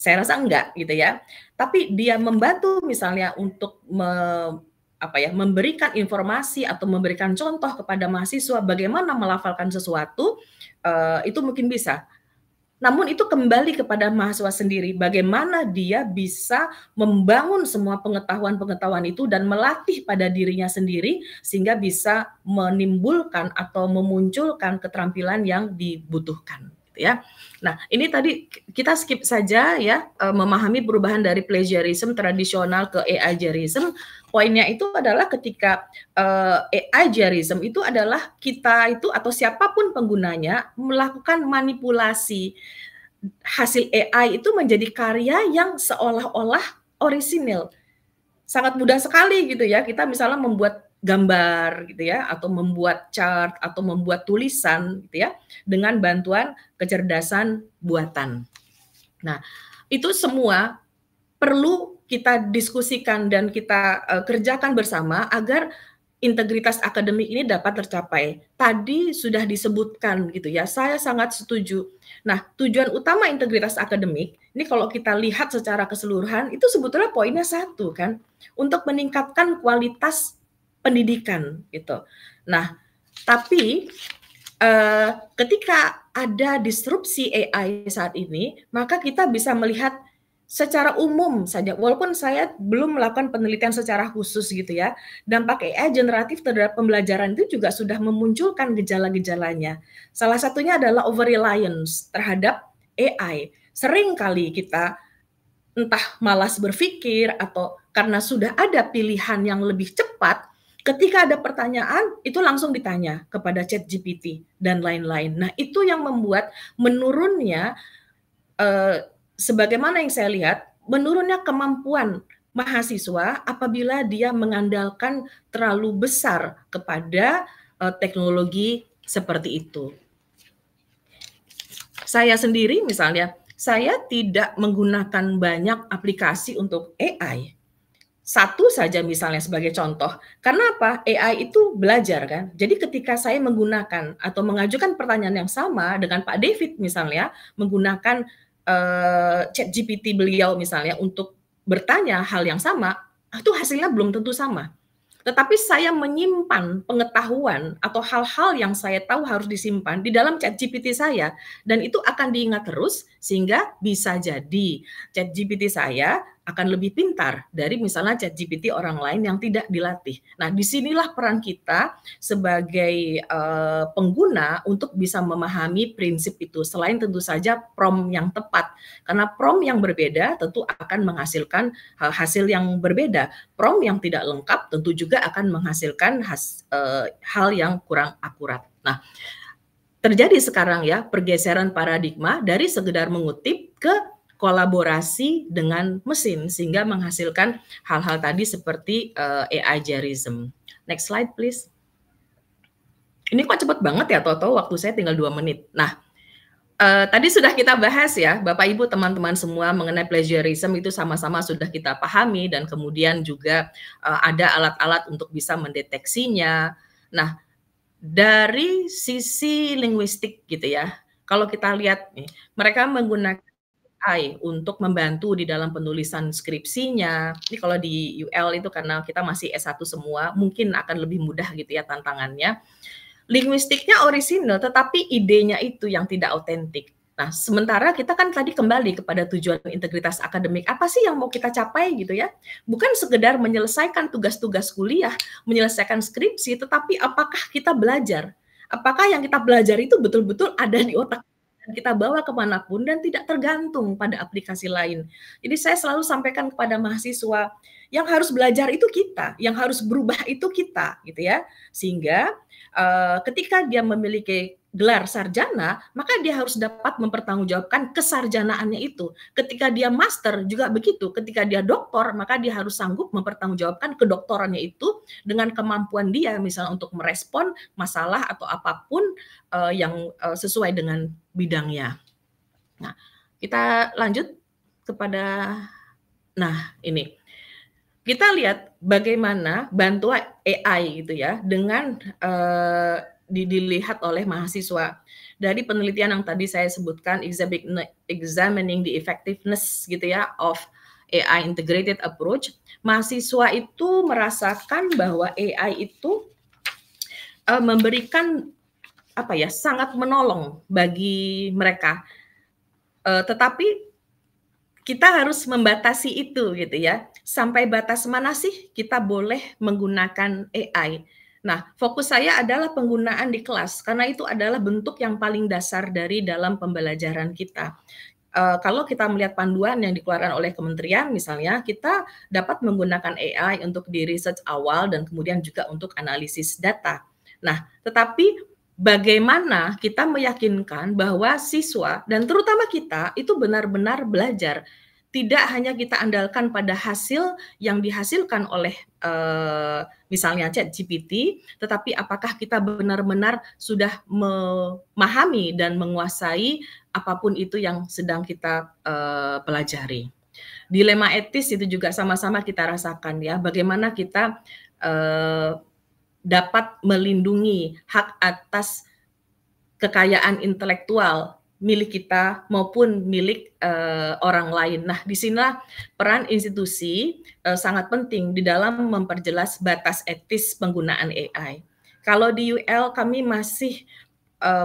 Saya rasa enggak gitu ya. Tapi dia membantu misalnya untuk memberikan informasi atau memberikan contoh kepada mahasiswa bagaimana melafalkan sesuatu, itu mungkin bisa. Namun itu kembali kepada mahasiswa sendiri, bagaimana dia bisa membangun semua pengetahuan-pengetahuan itu dan melatih pada dirinya sendiri sehingga bisa menimbulkan atau memunculkan keterampilan yang dibutuhkan. Ya. Nah, ini tadi kita skip saja ya, memahami perubahan dari plagiarism tradisional ke AIGerism. Poinnya itu adalah ketika AIGerism itu adalah kita itu atau siapapun penggunanya melakukan manipulasi hasil AI itu menjadi karya yang seolah-olah orisinil. Sangat mudah sekali gitu ya, kita misalnya membuat gambar gitu ya, atau membuat chart, atau membuat tulisan gitu ya, dengan bantuan kecerdasan buatan. Nah, itu semua perlu kita diskusikan dan kita kerjakan bersama agar integritas akademik ini dapat tercapai. Tadi sudah disebutkan gitu ya, saya sangat setuju. Nah, tujuan utama integritas akademik, ini kalau kita lihat secara keseluruhan, itu sebetulnya poinnya satu kan, untuk meningkatkan kualitas pendidikan gitu. Nah, tapi ketika ada disrupsi AI saat ini, maka kita bisa melihat secara umum saja, walaupun saya belum melakukan penelitian secara khusus gitu ya, dampak AI generatif terhadap pembelajaran itu juga sudah memunculkan gejala-gejalanya. Salah satunya adalah over reliance terhadap AI. Sering kali kita entah malas berpikir atau karena sudah ada pilihan yang lebih cepat, ketika ada pertanyaan itu langsung ditanya kepada ChatGPT dan lain-lain. Nah, itu yang membuat menurunnya sebagaimana yang saya lihat, menurunnya kemampuan mahasiswa apabila dia mengandalkan terlalu besar kepada teknologi seperti itu. Saya sendiri misalnya, saya tidak menggunakan banyak aplikasi untuk AI. Satu saja misalnya sebagai contoh. Karena apa? AI itu belajar kan. Jadi ketika saya menggunakan atau mengajukan pertanyaan yang sama dengan Pak David misalnya, menggunakan ChatGPT beliau misalnya untuk bertanya hal yang sama, itu hasilnya belum tentu sama. Tetapi saya menyimpan pengetahuan atau hal-hal yang saya tahu harus disimpan di dalam ChatGPT saya, dan itu akan diingat terus sehingga bisa jadi ChatGPT saya akan lebih pintar dari misalnya ChatGPT orang lain yang tidak dilatih. Nah, disinilah peran kita sebagai pengguna untuk bisa memahami prinsip itu, selain tentu saja prompt yang tepat. Karena prompt yang berbeda tentu akan menghasilkan hasil yang berbeda. Prompt yang tidak lengkap tentu juga akan menghasilkan hal yang kurang akurat. Nah, terjadi sekarang ya pergeseran paradigma dari sekedar mengutip ke kolaborasi dengan mesin sehingga menghasilkan hal-hal tadi seperti AI-gerism. Next slide please. Ini kok cepet banget ya, Toto, waktu saya tinggal 2 menit. Nah, tadi sudah kita bahas ya, Bapak Ibu teman-teman semua, mengenai plagiarism itu sama-sama sudah kita pahami, dan kemudian juga ada alat-alat untuk bisa mendeteksinya. Nah, dari sisi linguistik gitu ya, kalau kita lihat nih, mereka menggunakan AI untuk membantu di dalam penulisan skripsinya. Ini kalau di UL itu karena kita masih S1 semua, mungkin akan lebih mudah gitu ya tantangannya. Linguistiknya orisinal, tetapi idenya itu yang tidak otentik. Nah, sementara kita kan tadi kembali kepada tujuan integritas akademik. Apa sih yang mau kita capai gitu ya? Bukan sekedar menyelesaikan tugas-tugas kuliah, menyelesaikan skripsi, tetapi apakah kita belajar? Apakah yang kita belajar itu betul-betul ada di otak dan kita bawa kemanapun dan tidak tergantung pada aplikasi lain. Jadi saya selalu sampaikan kepada mahasiswa, yang harus belajar itu kita, yang harus berubah itu kita, gitu ya. Sehingga ketika dia memiliki gelar sarjana, maka dia harus dapat mempertanggungjawabkan kesarjanaannya itu. Ketika dia master juga begitu, ketika dia doktor, maka dia harus sanggup mempertanggungjawabkan kedoktorannya itu dengan kemampuan dia, misalnya untuk merespon masalah atau apapun yang sesuai dengan bidangnya. Nah, kita lanjut kepada, nah ini. Kita lihat bagaimana bantuan AI gitu ya, dengan dilihat oleh mahasiswa. Dari penelitian yang tadi saya sebutkan, examining the effectiveness gitu ya of AI integrated approach, mahasiswa itu merasakan bahwa AI itu memberikan apa ya, sangat menolong bagi mereka. Tetapi kita harus membatasi itu gitu ya. Sampai batas mana sih kita boleh menggunakan AI? Nah, fokus saya adalah penggunaan di kelas, karena itu adalah bentuk yang paling dasar dari dalam pembelajaran kita. Kalau kita melihat panduan yang dikeluarkan oleh kementerian misalnya, kita dapat menggunakan AI untuk di research awal dan kemudian juga untuk analisis data. Nah, tetapi bagaimana kita meyakinkan bahwa siswa dan terutama kita itu benar-benar belajar. Tidak hanya kita andalkan pada hasil yang dihasilkan oleh misalnya ChatGPT, tetapi apakah kita benar-benar sudah memahami dan menguasai apapun itu yang sedang kita pelajari. Dilema etis itu juga sama-sama kita rasakan ya, bagaimana kita dapat melindungi hak atas kekayaan intelektual milik kita maupun milik orang lain. Nah, disinilah peran institusi sangat penting di dalam memperjelas batas etis penggunaan AI. Kalau di UL kami masih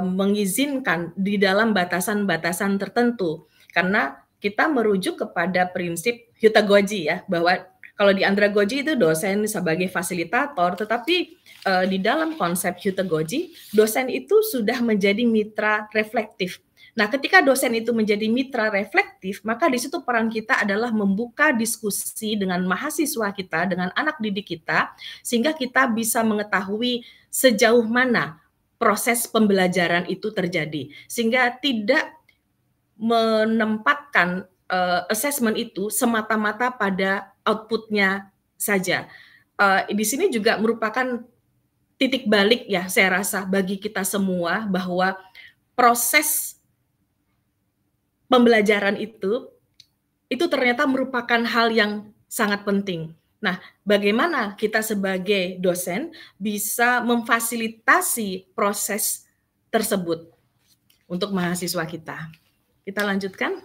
mengizinkan di dalam batasan-batasan tertentu, karena kita merujuk kepada prinsip Hyutagoji ya, bahwa kalau di Andragogy itu dosen sebagai fasilitator, tetapi di dalam konsep Hyutagogy, dosen itu sudah menjadi mitra reflektif. Nah, ketika dosen itu menjadi mitra reflektif, maka di situ peran kita adalah membuka diskusi dengan mahasiswa kita, dengan anak didik kita, sehingga kita bisa mengetahui sejauh mana proses pembelajaran itu terjadi, sehingga tidak menempatkan assessment itu semata-mata pada outputnya saja. Di sini juga merupakan titik balik ya, saya rasa bagi kita semua, bahwa proses pembelajaran itu ternyata merupakan hal yang sangat penting. Nah, bagaimana kita sebagai dosen bisa memfasilitasi proses tersebut untuk mahasiswa kita. Kita lanjutkan.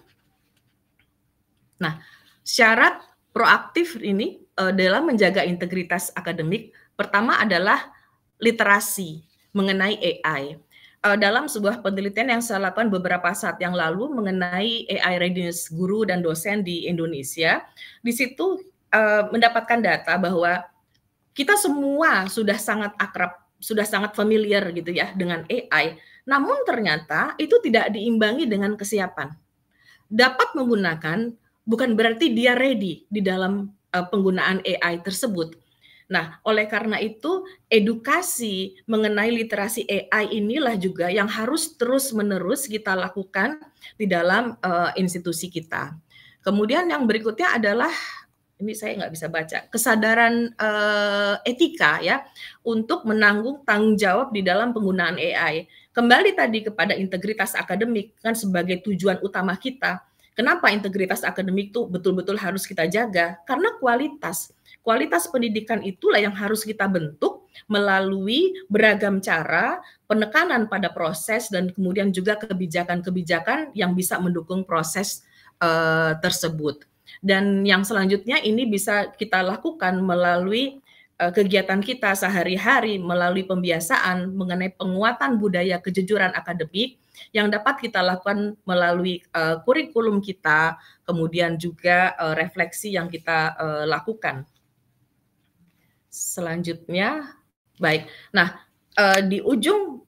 Nah, syarat proaktif ini dalam menjaga integritas akademik, pertama adalah literasi mengenai AI. Dalam sebuah penelitian yang saya lakukan beberapa saat yang lalu mengenai AI readiness guru dan dosen di Indonesia, di situ mendapatkan data bahwa kita semua sudah sangat akrab, sudah sangat familiar gitu ya dengan AI, namun ternyata itu tidak diimbangi dengan kesiapan. Dapat menggunakan bukan berarti dia ready di dalam penggunaan AI tersebut. Nah, oleh karena itu, edukasi mengenai literasi AI inilah juga yang harus terus-menerus kita lakukan di dalam institusi kita. Kemudian yang berikutnya adalah, ini saya nggak bisa baca, kesadaran etika ya, untuk menanggung tanggung jawab di dalam penggunaan AI. Kembali tadi kepada integritas akademik, kan sebagai tujuan utama kita. Kenapa integritas akademik itu betul-betul harus kita jaga? Karena kualitas pendidikan itulah yang harus kita bentuk melalui beragam cara, penekanan pada proses, dan kemudian juga kebijakan-kebijakan yang bisa mendukung proses tersebut. Dan yang selanjutnya ini bisa kita lakukan melalui kegiatan kita sehari-hari, melalui pembiasaan mengenai penguatan budaya kejujuran akademik yang dapat kita lakukan melalui kurikulum kita, kemudian juga refleksi yang kita lakukan. Selanjutnya, baik. Nah, di ujung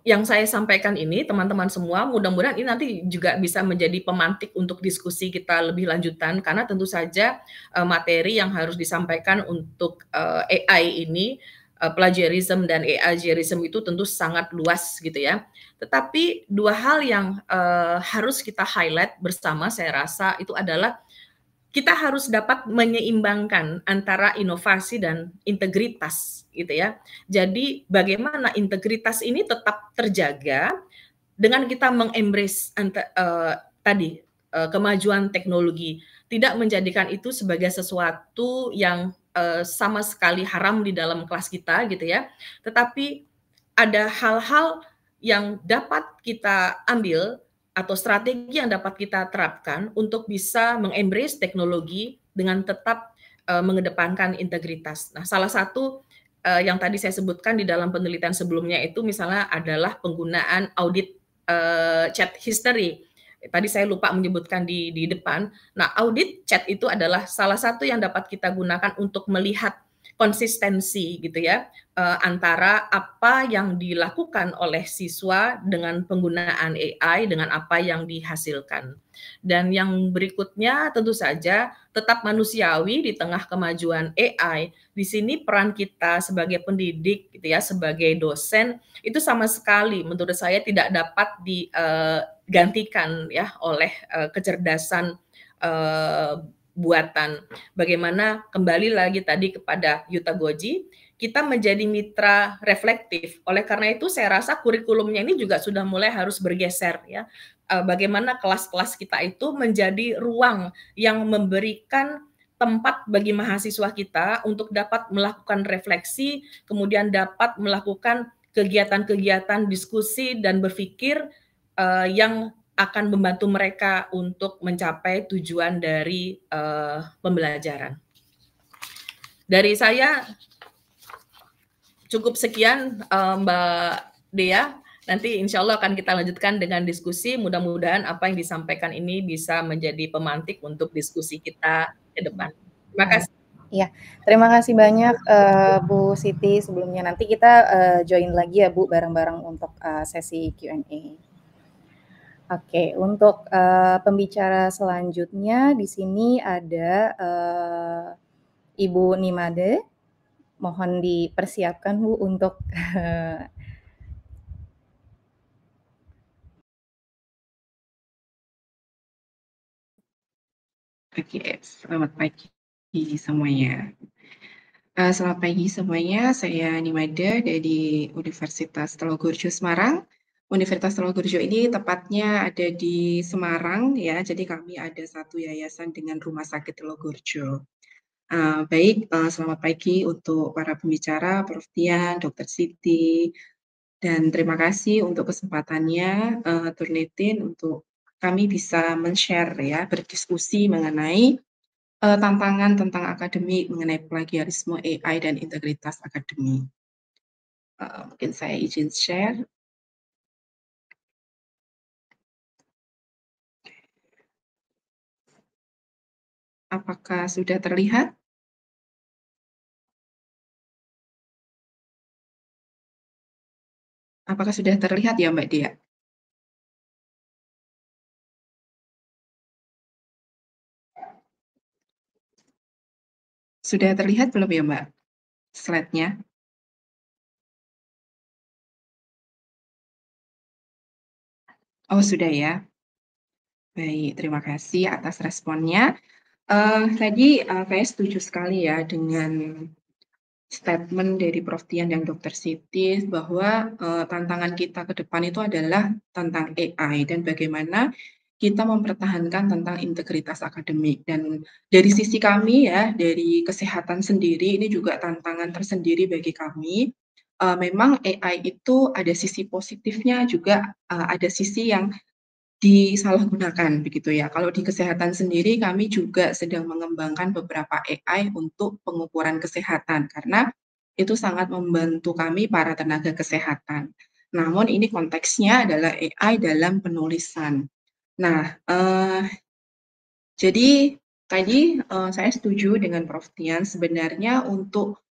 yang saya sampaikan ini, teman-teman semua, mudah-mudahan ini nanti juga bisa menjadi pemantik untuk diskusi kita lebih lanjutan, karena tentu saja materi yang harus disampaikan untuk AI ini, plagiarism dan AI-gerism itu tentu sangat luas gitu ya. Tetapi dua hal yang harus kita highlight bersama, saya rasa itu adalah kita harus dapat menyeimbangkan antara inovasi dan integritas gitu ya. Jadi bagaimana integritas ini tetap terjaga dengan kita mengembrace tadi kemajuan teknologi, tidak menjadikan itu sebagai sesuatu yang sama sekali haram di dalam kelas kita gitu ya. Tetapi ada hal-hal yang dapat kita ambil atau strategi yang dapat kita terapkan untuk bisa mengembrace teknologi dengan tetap mengedepankan integritas. Nah, salah satu yang tadi saya sebutkan di dalam penelitian sebelumnya itu misalnya adalah penggunaan audit chat history. Tadi saya lupa menyebutkan di depan. Nah, audit chat itu adalah salah satu yang dapat kita gunakan untuk melihat konsistensi gitu ya, antara apa yang dilakukan oleh siswa dengan penggunaan AI dengan apa yang dihasilkan. Dan yang berikutnya tentu saja tetap manusiawi di tengah kemajuan AI. Di sini peran kita sebagai pendidik gitu ya, sebagai dosen itu sama sekali menurut saya tidak dapat digantikan ya oleh kecerdasan buatan. Bagaimana kembali lagi tadi kepada Yuta Goji, kita menjadi mitra reflektif. Oleh karena itu saya rasa kurikulumnya ini juga sudah mulai harus bergeser ya. Bagaimana kelas-kelas kita itu menjadi ruang yang memberikan tempat bagi mahasiswa kita untuk dapat melakukan refleksi, kemudian dapat melakukan kegiatan-kegiatan diskusi dan berpikir yang akan membantu mereka untuk mencapai tujuan dari pembelajaran. Dari saya cukup sekian Mbak Dea. Nanti insya Allah akan kita lanjutkan dengan diskusi. Mudah-mudahan apa yang disampaikan ini bisa menjadi pemantik untuk diskusi kita ke depan. Terima kasih. Iya, terima kasih banyak Bu Siti. Sebelumnya nanti kita join lagi ya Bu bareng-bareng untuk sesi Q&A. Oke, untuk pembicara selanjutnya di sini ada Ibu Nimade. Mohon dipersiapkan Bu untuk Oke, selamat pagi semuanya. Selamat pagi semuanya, saya Nimade dari Universitas Telogorjo Semarang. Universitas Telogorjo ini tepatnya ada di Semarang ya, jadi kami ada satu yayasan dengan Rumah Sakit Telogorjo. Baik, selamat pagi untuk para pembicara, Prof. Dian, Dr. Siti, dan terima kasih untuk kesempatannya, Turnitin, untuk kami bisa men-share ya, berdiskusi mengenai tantangan tentang akademik mengenai plagiarisme AI dan integritas akademik. Mungkin saya izin share. Apakah sudah terlihat? Apakah sudah terlihat ya Mbak Dia? Sudah terlihat belum ya Mbak slide-nya? Oh sudah ya. Baik, terima kasih atas responnya. Tadi saya setuju sekali ya dengan statement dari Prof. Dian dan Dr. Siti bahwa tantangan kita ke depan itu adalah tentang AI dan bagaimana kita mempertahankan tentang integritas akademik. Dan dari sisi kami ya, dari kesehatan sendiri, ini juga tantangan tersendiri bagi kami. Memang AI itu ada sisi positifnya, juga ada sisi yang disalahgunakan begitu ya. Kalau di kesehatan sendiri kami juga sedang mengembangkan beberapa AI untuk pengukuran kesehatan karena itu sangat membantu kami para tenaga kesehatan. Namun ini konteksnya adalah AI dalam penulisan. Nah, jadi tadi saya setuju dengan Prof. Tian sebenarnya untuk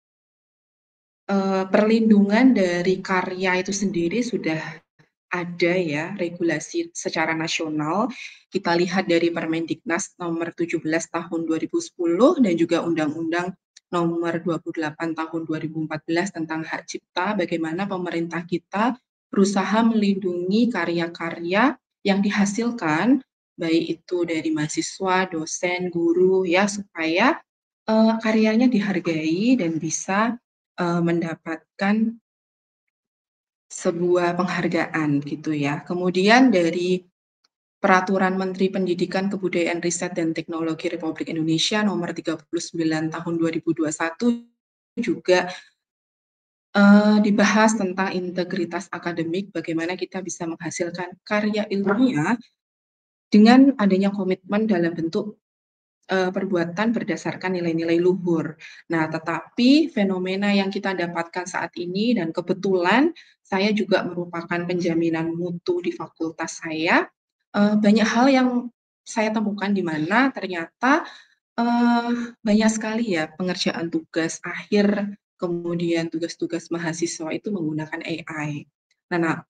perlindungan dari karya itu sendiri sudah ada ya regulasi secara nasional. Kita lihat dari Permendiknas nomor 17 tahun 2010 dan juga Undang-Undang nomor 28 tahun 2014 tentang hak cipta, bagaimana pemerintah kita berusaha melindungi karya-karya yang dihasilkan, baik itu dari mahasiswa, dosen, guru, ya supaya karyanya dihargai dan bisa mendapatkan sebuah penghargaan gitu ya. Kemudian dari Peraturan Menteri Pendidikan, Kebudayaan, Riset, dan Teknologi Republik Indonesia nomor 39 tahun 2021 juga dibahas tentang integritas akademik, bagaimana kita bisa menghasilkan karya ilmiah dengan adanya komitmen dalam bentuk perbuatan berdasarkan nilai-nilai luhur. Nah, tetapi fenomena yang kita dapatkan saat ini dan kebetulan saya juga merupakan penjaminan mutu di fakultas saya, banyak hal yang saya temukan di mana ternyata Banyak sekali ya pengerjaan tugas akhir, kemudian tugas-tugas mahasiswa itu menggunakan AI.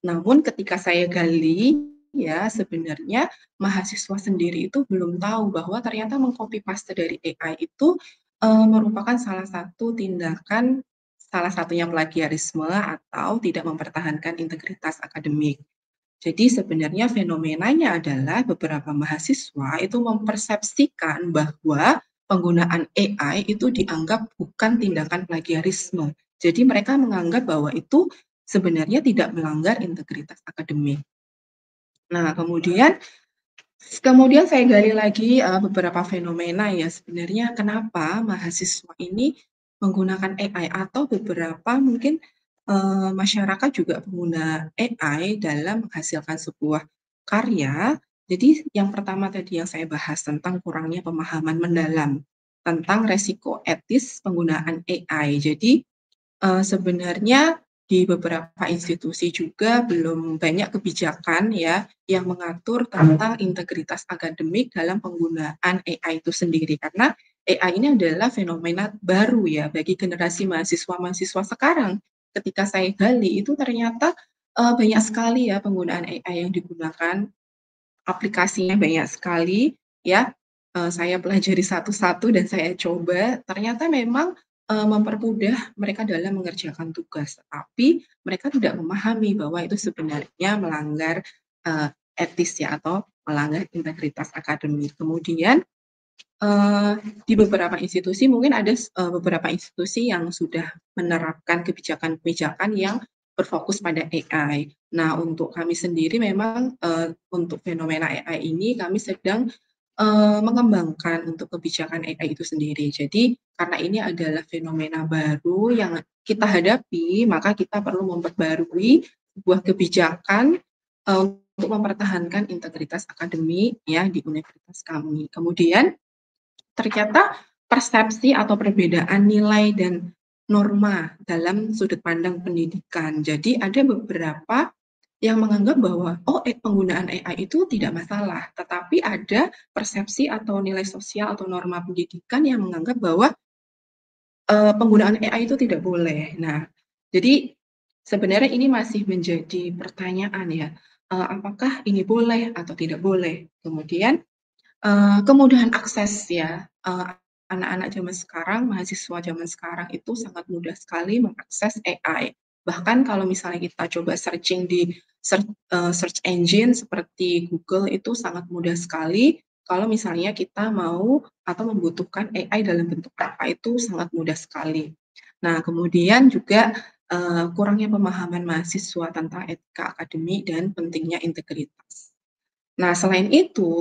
Namun ketika saya gali, ya sebenarnya mahasiswa sendiri itu belum tahu bahwa ternyata meng-copy paste dari AI itu, merupakan salah satu tindakan, salah satunya plagiarisme atau tidak mempertahankan integritas akademik. Jadi sebenarnya fenomenanya adalah beberapa mahasiswa itu mempersepsikan bahwa penggunaan AI itu dianggap bukan tindakan plagiarisme. Jadi mereka menganggap bahwa itu sebenarnya tidak melanggar integritas akademik. Nah, kemudian saya gali lagi beberapa fenomena ya sebenarnya kenapa mahasiswa ini menggunakan AI atau beberapa mungkin masyarakat juga pengguna AI dalam menghasilkan sebuah karya. Jadi yang pertama tadi yang saya bahas tentang kurangnya pemahaman mendalam tentang resiko etis penggunaan AI. Jadi sebenarnya di beberapa institusi juga belum banyak kebijakan ya, yang mengatur tentang integritas akademik dalam penggunaan AI itu sendiri. Karena AI ini adalah fenomena baru ya bagi generasi mahasiswa-mahasiswa sekarang. Ketika saya gali itu ternyata, banyak sekali ya penggunaan AI yang digunakan, aplikasinya banyak sekali ya, saya pelajari satu-satu dan saya coba, ternyata memang, mempermudah mereka dalam mengerjakan tugas, tapi mereka tidak memahami bahwa itu sebenarnya melanggar, etis ya atau melanggar integritas akademik. Kemudian, eee, di beberapa institusi mungkin ada beberapa institusi yang sudah menerapkan kebijakan-kebijakan yang berfokus pada AI. Nah, untuk kami sendiri memang, untuk fenomena AI ini kami sedang, mengembangkan untuk kebijakan AI itu sendiri. Jadi, karena ini adalah fenomena baru yang kita hadapi, maka kita perlu memperbarui sebuah kebijakan, untuk mempertahankan integritas akademik ya di universitas kami. Kemudian ternyata persepsi atau perbedaan nilai dan norma dalam sudut pandang pendidikan. Jadi ada beberapa yang menganggap bahwa, oh penggunaan AI itu tidak masalah, tetapi ada persepsi atau nilai sosial atau norma pendidikan yang menganggap bahwa, penggunaan AI itu tidak boleh. Nah, jadi sebenarnya ini masih menjadi pertanyaan ya, apakah ini boleh atau tidak boleh? Kemudian kemudahan akses ya, anak-anak zaman sekarang, mahasiswa zaman sekarang itu sangat mudah sekali mengakses AI. Bahkan kalau misalnya kita coba searching di search engine seperti Google itu sangat mudah sekali, kalau misalnya kita mau atau membutuhkan AI dalam bentuk apa itu sangat mudah sekali. Nah, kemudian juga, kurangnya pemahaman mahasiswa tentang etika akademik dan pentingnya integritas. Nah, selain itu,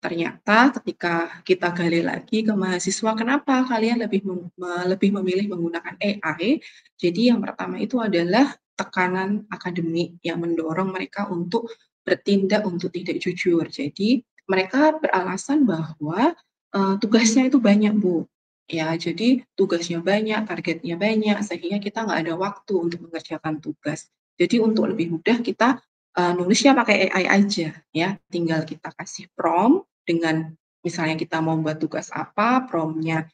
ternyata ketika kita gali lagi ke mahasiswa, kenapa kalian lebih memilih menggunakan AI? Jadi yang pertama itu adalah tekanan akademik yang mendorong mereka untuk bertindak untuk tidak jujur. Jadi mereka beralasan bahwa, tugasnya itu banyak, Bu. Ya, jadi tugasnya banyak, targetnya banyak, sehingga kita nggak ada waktu untuk mengerjakan tugas. Jadi untuk lebih mudah kita nulisnya pakai AI aja ya, tinggal kita kasih prompt dengan misalnya kita mau buat tugas apa, prompt-nya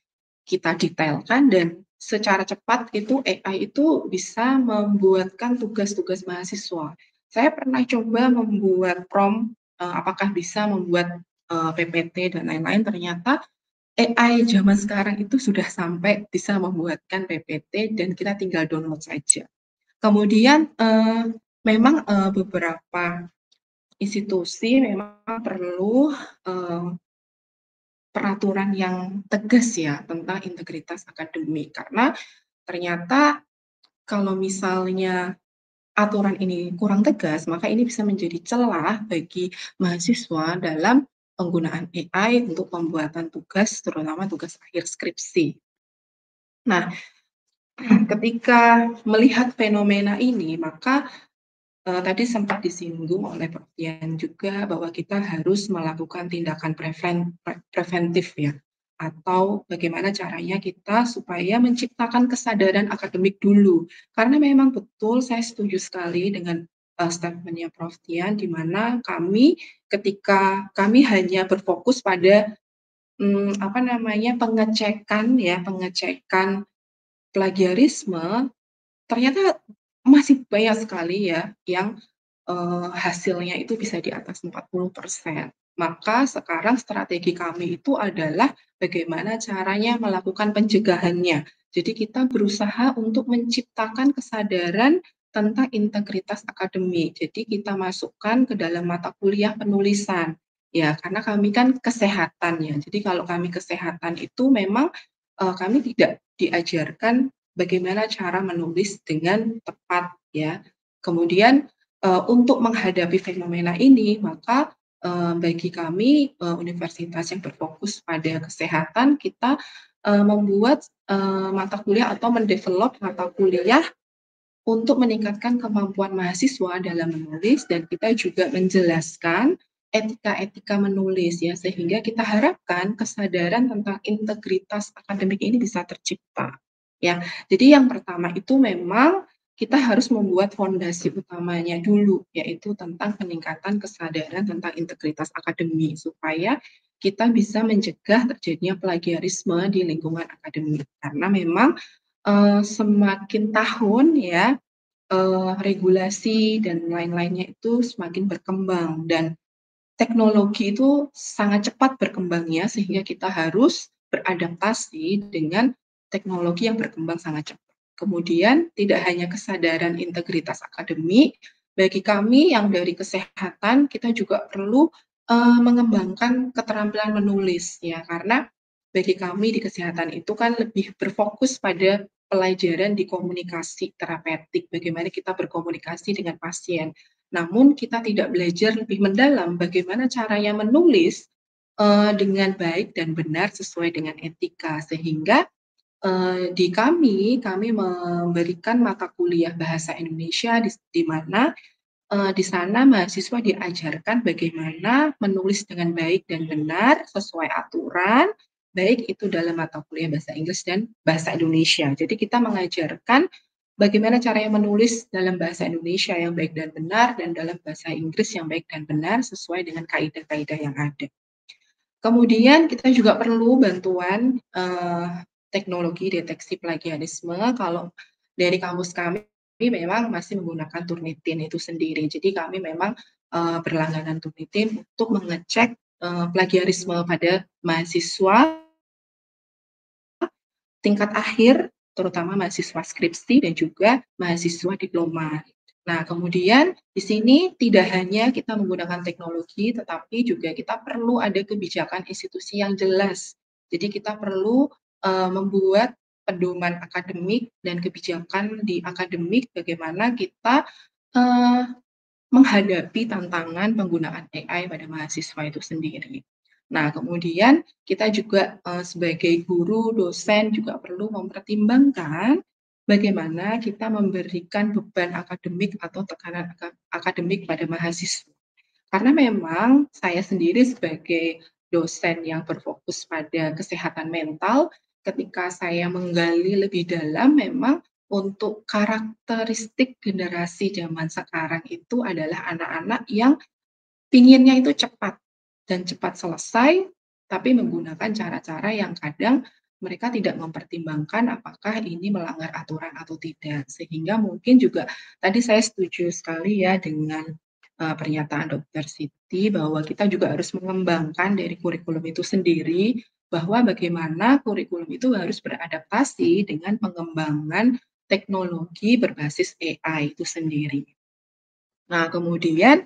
kita detailkan dan secara cepat itu AI itu bisa membuatkan tugas-tugas mahasiswa. Saya pernah coba membuat prompt, apakah bisa membuat, PPT dan lain-lain, ternyata AI zaman sekarang itu sudah sampai bisa membuatkan PPT dan kita tinggal download saja. Kemudian, memang, beberapa institusi memang perlu, peraturan yang tegas ya tentang integritas akademik, karena ternyata kalau misalnya aturan ini kurang tegas, maka ini bisa menjadi celah bagi mahasiswa dalam penggunaan AI untuk pembuatan tugas, terutama tugas akhir skripsi. Nah, ketika melihat fenomena ini, maka tadi sempat disinggung oleh Prof. Dian juga bahwa kita harus melakukan tindakan preventif ya, atau bagaimana caranya kita supaya menciptakan kesadaran akademik dulu. Karena memang betul saya setuju sekali dengan, statement-nya Prof. Dian, di mana ketika kami hanya berfokus pada pengecekan plagiarisme, ternyata masih banyak sekali ya yang, hasilnya itu bisa di atas 40%. Maka sekarang strategi kami itu adalah bagaimana caranya melakukan pencegahannya. Jadi kita berusaha untuk menciptakan kesadaran tentang integritas akademik. Jadi kita masukkan ke dalam mata kuliah penulisan. Ya, karena kami kan kesehatan ya. Jadi kalau kami kesehatan itu memang, kami tidak diajarkan bagaimana cara menulis dengan tepat ya. Kemudian, untuk menghadapi fenomena ini maka, bagi kami, universitas yang berfokus pada kesehatan kita, membuat, mata kuliah atau mendevelop mata kuliah untuk meningkatkan kemampuan mahasiswa dalam menulis dan kita juga menjelaskan etika-etika menulis ya, sehingga kita harapkan kesadaran tentang integritas akademik ini bisa tercipta, ya. Jadi yang pertama itu memang kita harus membuat fondasi utamanya dulu, yaitu tentang peningkatan kesadaran tentang integritas akademik, supaya kita bisa mencegah terjadinya plagiarisme di lingkungan akademik. Karena memang, semakin tahun ya, regulasi dan lain-lainnya itu semakin berkembang dan teknologi itu sangat cepat berkembangnya sehingga kita harus beradaptasi dengan teknologi yang berkembang sangat cepat. Kemudian tidak hanya kesadaran integritas akademik, bagi kami yang dari kesehatan kita juga perlu, mengembangkan keterampilan menulis ya, karena bagi kami di kesehatan itu kan lebih berfokus pada pelajaran di komunikasi terapeutik, bagaimana kita berkomunikasi dengan pasien. Namun kita tidak belajar lebih mendalam bagaimana caranya menulis, dengan baik dan benar sesuai dengan etika. Sehingga, kami memberikan mata kuliah bahasa Indonesia di mana, di sana mahasiswa diajarkan bagaimana menulis dengan baik dan benar sesuai aturan, baik itu dalam mata kuliah bahasa Inggris dan bahasa Indonesia. Jadi kita mengajarkan bagaimana caranya menulis dalam bahasa Indonesia yang baik dan benar dan dalam bahasa Inggris yang baik dan benar sesuai dengan kaidah-kaidah yang ada. Kemudian kita juga perlu bantuan, teknologi deteksi plagiarisme. Kalau dari kampus kami memang masih menggunakan Turnitin itu sendiri. Jadi kami memang, berlangganan Turnitin untuk mengecek, plagiarisme pada mahasiswa tingkat akhir, terutama mahasiswa skripsi dan juga mahasiswa diploma. Nah, kemudian di sini tidak hanya kita menggunakan teknologi, tetapi juga kita perlu ada kebijakan institusi yang jelas. Jadi kita perlu, membuat pedoman akademik dan kebijakan di akademik bagaimana kita, eee, menghadapi tantangan penggunaan AI pada mahasiswa itu sendiri. Nah, kemudian kita juga, sebagai guru, dosen juga perlu mempertimbangkan bagaimana kita memberikan beban akademik atau tekanan akademik pada mahasiswa. Karena memang saya sendiri sebagai dosen yang berfokus pada kesehatan mental, ketika saya menggali lebih dalam memang untuk karakteristik generasi zaman sekarang itu adalah anak-anak yang pinginnya itu cepat dan cepat selesai, tapi menggunakan cara-cara yang kadang mereka tidak mempertimbangkan apakah ini melanggar aturan atau tidak. Sehingga mungkin juga tadi saya setuju sekali ya dengan, pernyataan Dokter Siti bahwa kita juga harus mengembangkan dari kurikulum itu sendiri, bahwa bagaimana kurikulum itu harus beradaptasi dengan pengembangan teknologi berbasis AI itu sendiri. Nah, kemudian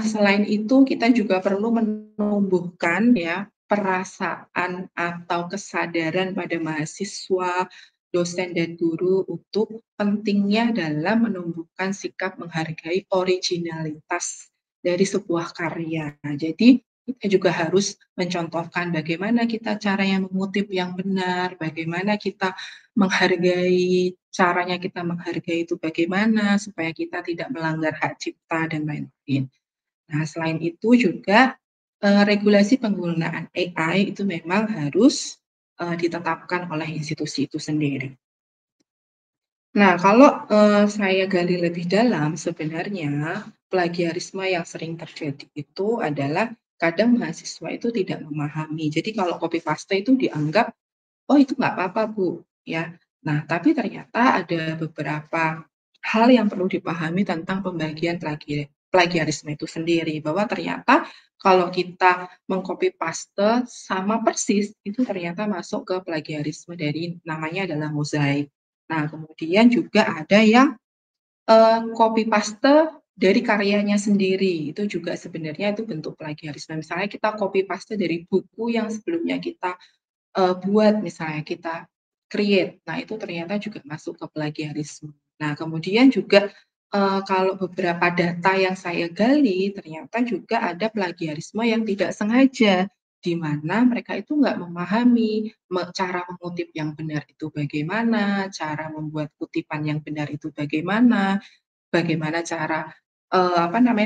selain itu kita juga perlu menumbuhkan ya, perasaan atau kesadaran pada mahasiswa, dosen dan guru untuk pentingnya dalam menumbuhkan sikap menghargai originalitas dari sebuah karya. Jadi kita juga harus mencontohkan bagaimana kita caranya mengutip yang benar, bagaimana kita menghargai, caranya kita menghargai itu bagaimana supaya kita tidak melanggar hak cipta dan lain-lain. Nah, selain itu juga, regulasi penggunaan AI itu memang harus, ditetapkan oleh institusi itu sendiri. Nah, kalau, saya gali lebih dalam sebenarnya plagiarisme yang sering terjadi itu adalah kadang mahasiswa itu tidak memahami. Jadi kalau copy paste itu dianggap, "Oh itu nggak apa-apa Bu," ya. Nah, tapi ternyata ada beberapa hal yang perlu dipahami tentang pembagian plagiarisme itu sendiri, bahwa ternyata kalau kita meng-copy paste sama persis, itu ternyata masuk ke plagiarisme dari namanya adalah mozaik. Nah, kemudian juga ada yang copy paste dari karyanya sendiri, itu juga sebenarnya itu bentuk plagiarisme. Misalnya kita copy paste dari buku yang sebelumnya kita buat, misalnya kita create. Nah, itu ternyata juga masuk ke plagiarisme. Nah, kemudian juga, kalau beberapa data yang saya gali, ternyata juga ada plagiarisme yang tidak sengaja, di mana mereka itu nggak memahami cara mengutip yang benar itu bagaimana, cara membuat kutipan yang benar itu bagaimana, bagaimana cara,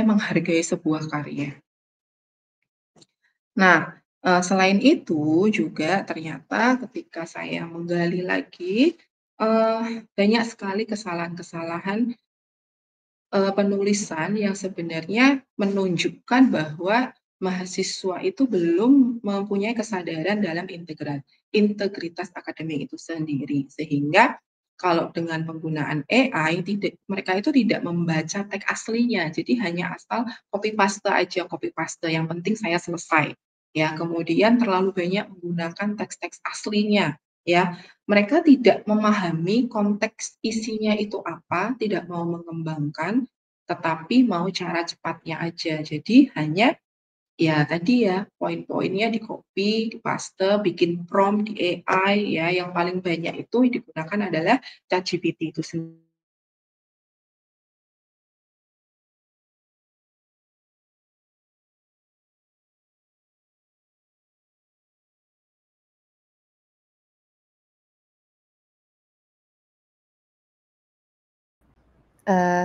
menghargai sebuah karya. Nah, selain itu juga ternyata ketika saya menggali lagi, banyak sekali kesalahan-kesalahan, penulisan yang sebenarnya menunjukkan bahwa mahasiswa itu belum mempunyai kesadaran dalam integritas akademik itu sendiri. Sehingga kalau dengan penggunaan AI mereka itu tidak membaca teks aslinya, jadi hanya asal copy paste aja, copy paste, yang penting saya selesai. Ya, kemudian terlalu banyak menggunakan teks-teks aslinya, ya. Mereka tidak memahami konteks isinya itu apa, tidak mau mengembangkan, tetapi mau cara cepatnya aja. Jadi hanya, ya tadi ya, poin-poinnya di-copy, di-paste, bikin prompt di AI ya, yang paling banyak itu digunakan adalah ChatGPT itu sendiri.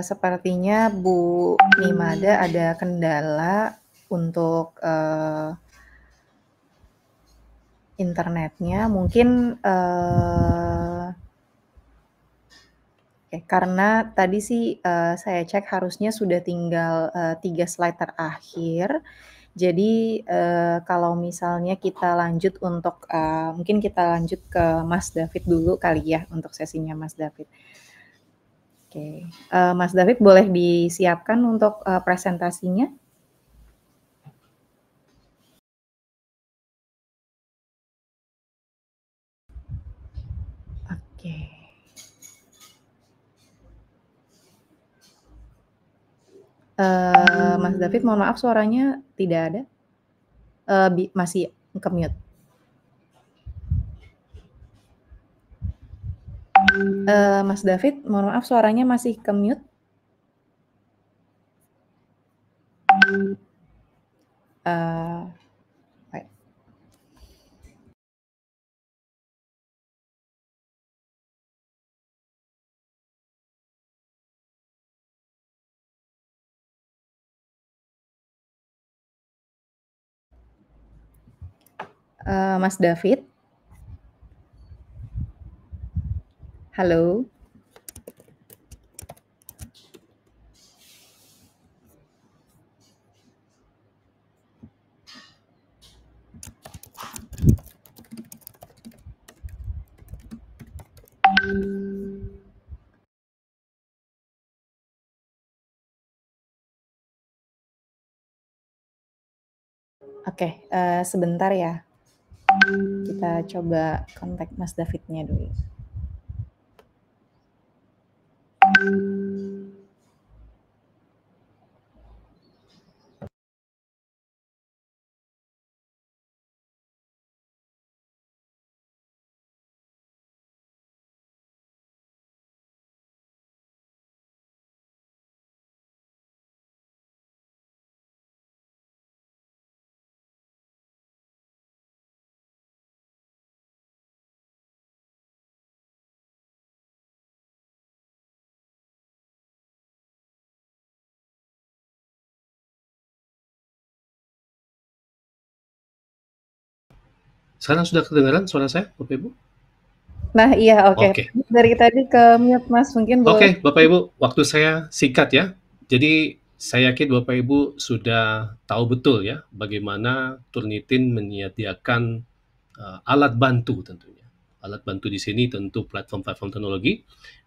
Sepertinya Bu Nimada ada kendala untuk internetnya. Mungkin karena tadi sih saya cek harusnya sudah tinggal 3 slide terakhir. Jadi kalau misalnya kita lanjut untuk mungkin kita lanjut ke Mas David dulu kali ya untuk sesinya Mas David. Oke, Mas David boleh disiapkan untuk presentasinya? Oke. Mas David, mohon maaf suaranya tidak ada. Masih ke-mute. Mas David, mohon maaf suaranya masih ke-mute. Baik. Mas David? Halo? Oke, sebentar ya. Kita coba kontak Mas Davidnya dulu. Sekarang sudah kedengaran suara saya, Bapak Ibu? Nah, iya, oke. Oke. Dari tadi ke-mute, Mas, mungkin boleh. Oke, Bapak Ibu, waktu saya singkat ya. Jadi Saya yakin Bapak Ibu sudah tahu betul ya bagaimana Turnitin menyediakan alat bantu tentunya. Alat bantu di sini tentu platform-platform teknologi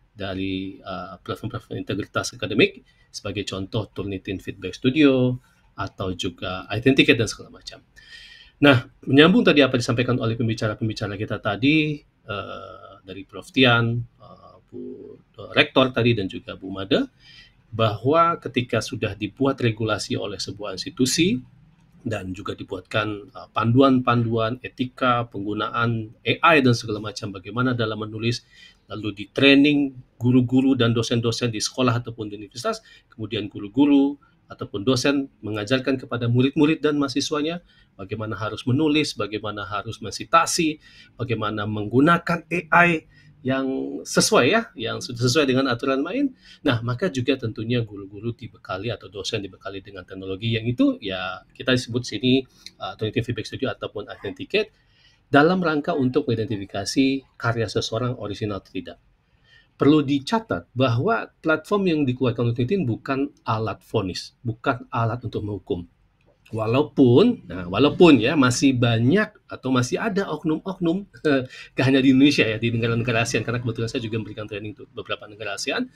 dari platform-platform integritas akademik, sebagai contoh Turnitin Feedback Studio atau juga Authenticate dan segala macam. Nah, menyambung tadi apa disampaikan oleh pembicara-pembicara kita tadi, dari Prof. Tian, Bu Rektor tadi dan juga Bu Mada, bahwa ketika sudah dibuat regulasi oleh sebuah institusi dan juga dibuatkan panduan-panduan etika penggunaan AI dan segala macam bagaimana dalam menulis, lalu di training guru-guru dan dosen-dosen di sekolah ataupun di universitas, kemudian guru-guru ataupun dosen mengajarkan kepada murid-murid dan mahasiswanya bagaimana harus menulis, bagaimana harus mensitasi, bagaimana menggunakan AI yang sesuai ya, yang sudah sesuai dengan aturan main. Nah, maka juga tentunya guru-guru dibekali atau dosen dibekali dengan teknologi yang itu ya kita sebut sini Turnitin Feedback Studio ataupun Authenticate dalam rangka untuk mengidentifikasi karya seseorang original atau tidak. Perlu dicatat bahwa platform yang dikeluarkan Turnitin bukan alat vonis, bukan alat untuk menghukum. Walaupun ya masih banyak atau masih ada oknum-oknum, gak hanya di Indonesia ya, di negara-negara ASEAN, karena kebetulan saya juga memberikan training untuk beberapa negara ASEAN,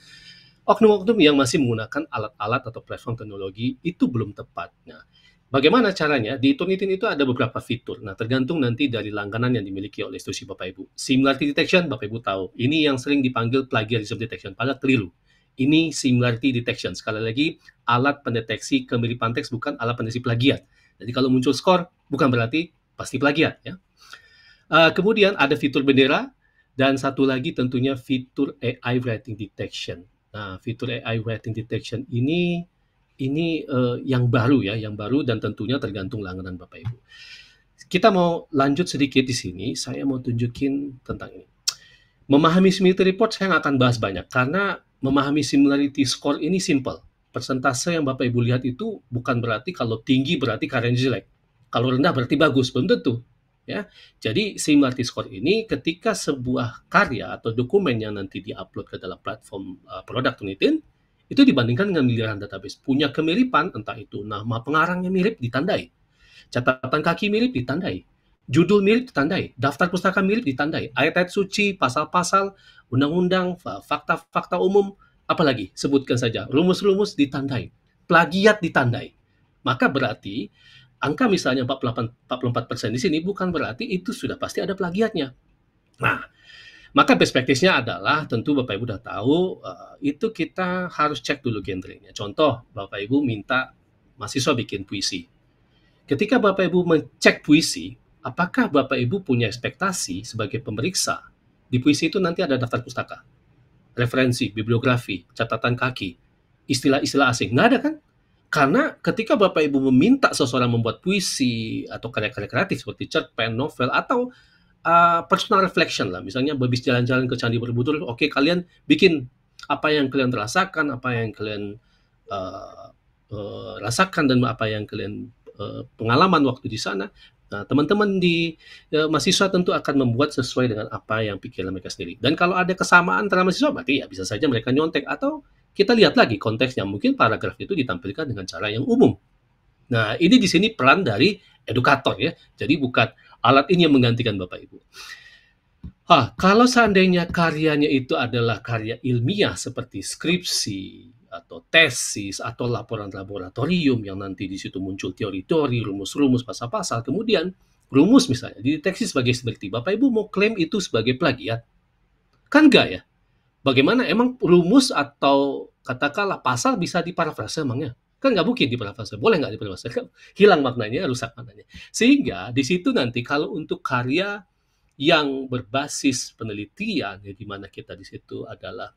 oknum-oknum yang masih menggunakan alat-alat atau platform teknologi itu belum tepat. Nah, bagaimana caranya? Di Turnitin itu ada beberapa fitur. Nah, tergantung nanti dari langganan yang dimiliki oleh institusi Bapak Ibu. Similarity detection, Bapak Ibu tahu, ini yang sering dipanggil plagiarism detection, padahal keliru. Ini similarity detection. Sekali lagi, alat pendeteksi kemiripan teks, bukan alat pendeteksi plagiat. Jadi kalau muncul skor, bukan berarti pasti plagiat ya. Kemudian ada fitur bendera, dan satu lagi tentunya fitur AI writing detection. Nah, fitur AI writing detection ini yang baru ya, yang baru dan tentunya tergantung langganan Bapak Ibu. Kita mau lanjut sedikit di sini, saya mau tunjukin tentang ini. Memahami similarity report saya nggak akan bahas banyak, karena memahami similarity score ini simple. Persentase yang Bapak Ibu lihat itu bukan berarti kalau tinggi berarti karyanya jelek. Kalau rendah berarti bagus, belum tentu. Ya, jadi similarity score ini ketika sebuah karya atau dokumen yang nanti diupload ke dalam platform produk Turnitin, itu dibandingkan dengan miliaran database. Punya kemiripan, entah itu nama pengarangnya mirip, ditandai. Catatan kaki mirip, ditandai. Judul mirip, ditandai. Daftar pustaka mirip, ditandai. Ayat-ayat suci, pasal-pasal, undang-undang, fakta-fakta umum, apalagi sebutkan saja. Rumus-rumus ditandai. Plagiat ditandai. Maka berarti angka misalnya 44% di sini bukan berarti itu sudah pasti ada plagiatnya. Nah, maka best practice-nya adalah tentu Bapak Ibu sudah tahu itu kita harus cek dulu genrenya. Contoh, Bapak Ibu minta mahasiswa bikin puisi. Ketika Bapak Ibu mencek puisi, apakah Bapak Ibu punya ekspektasi sebagai pemeriksa di puisi itu nanti ada daftar pustaka, referensi, bibliografi, catatan kaki, istilah-istilah asing? Nggak ada kan? Karena ketika Bapak Ibu meminta seseorang membuat puisi atau karya-karya kreatif seperti cerpen, novel, atau personal reflection lah, misalnya habis jalan-jalan ke Candi Borobudur, oke, kalian bikin apa yang kalian rasakan, apa yang kalian rasakan dan apa yang kalian pengalaman waktu di sana. Nah, teman-teman di mahasiswa tentu akan membuat sesuai dengan apa yang pikiran mereka sendiri. Dan kalau ada kesamaan antara mahasiswa, berarti ya bisa saja mereka nyontek, atau kita lihat lagi konteksnya, mungkin paragraf itu ditampilkan dengan cara yang umum. Nah, ini di sini peran dari edukator ya. Jadi bukan alat ini yang menggantikan Bapak Ibu. Kalau seandainya karyanya itu adalah karya ilmiah seperti skripsi atau tesis atau laporan laboratorium yang nanti di situ muncul teori-teori, rumus-rumus, pasal-pasal, kemudian rumus misalnya dideteksi sebagai seperti, Bapak Ibu mau klaim itu sebagai plagiat? Kan enggak ya? Bagaimana emang rumus atau katakanlah pasal bisa diparafrase emangnya? Kan nggak mungkin diparafrase. Boleh nggak diparafrase? Hilang maknanya, rusak maknanya. Sehingga di situ nanti kalau untuk karya yang berbasis penelitian, ya, di mana kita di situ adalah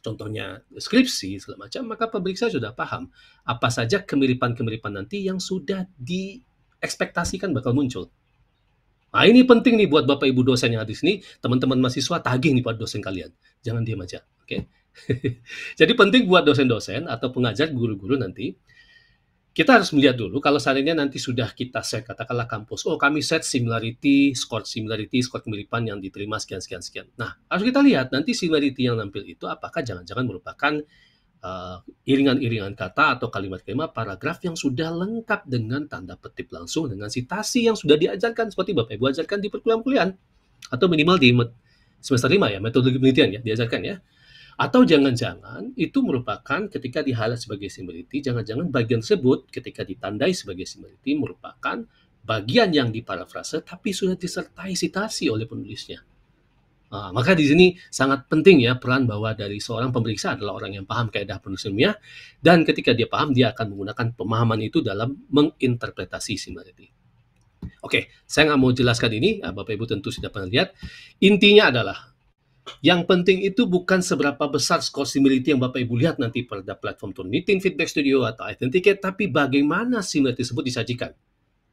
contohnya skripsi segala macam, maka pemeriksa sudah paham apa saja kemiripan-kemiripan nanti yang sudah diekspektasikan bakal muncul. Nah, ini penting nih buat Bapak Ibu dosen yang ada di sini, teman-teman mahasiswa, tagih nih buat dosen kalian. Jangan diam aja, oke? Jadi penting buat dosen-dosen atau pengajar, guru-guru nanti, kita harus melihat dulu kalau seandainya nanti sudah kita set, katakanlah kampus, kami set similarity, skor kemiripan yang diterima sekian. Nah, harus kita lihat nanti similarity yang nampil itu apakah jangan-jangan merupakan iringan-iringan kata atau kalimat-kalimat paragraf yang sudah lengkap dengan tanda petik langsung dengan sitasi yang sudah diajarkan seperti Bapak Ibu ajarkan di perkuliahan atau minimal di semester 5 ya, metodologi penelitian ya diajarkan ya. Atau jangan-jangan itu merupakan ketika di-highlight sebagai similarity, jangan-jangan bagian tersebut ketika ditandai sebagai similarity merupakan bagian yang diparafrase tapi sudah disertai sitasi oleh penulisnya. Maka di sini sangat penting ya peran bahwa dari seorang pemeriksa adalah orang yang paham kaidah penulis ilmiah, dan ketika dia paham dia akan menggunakan pemahaman itu dalam menginterpretasi similarity. Oke, saya nggak mau jelaskan ini, Bapak Ibu tentu sudah pernah lihat. Intinya adalah yang penting itu bukan seberapa besar skor similarity yang Bapak Ibu lihat nanti pada platform Turnitin, Feedback Studio atau Authenticate, tapi bagaimana similarity tersebut disajikan.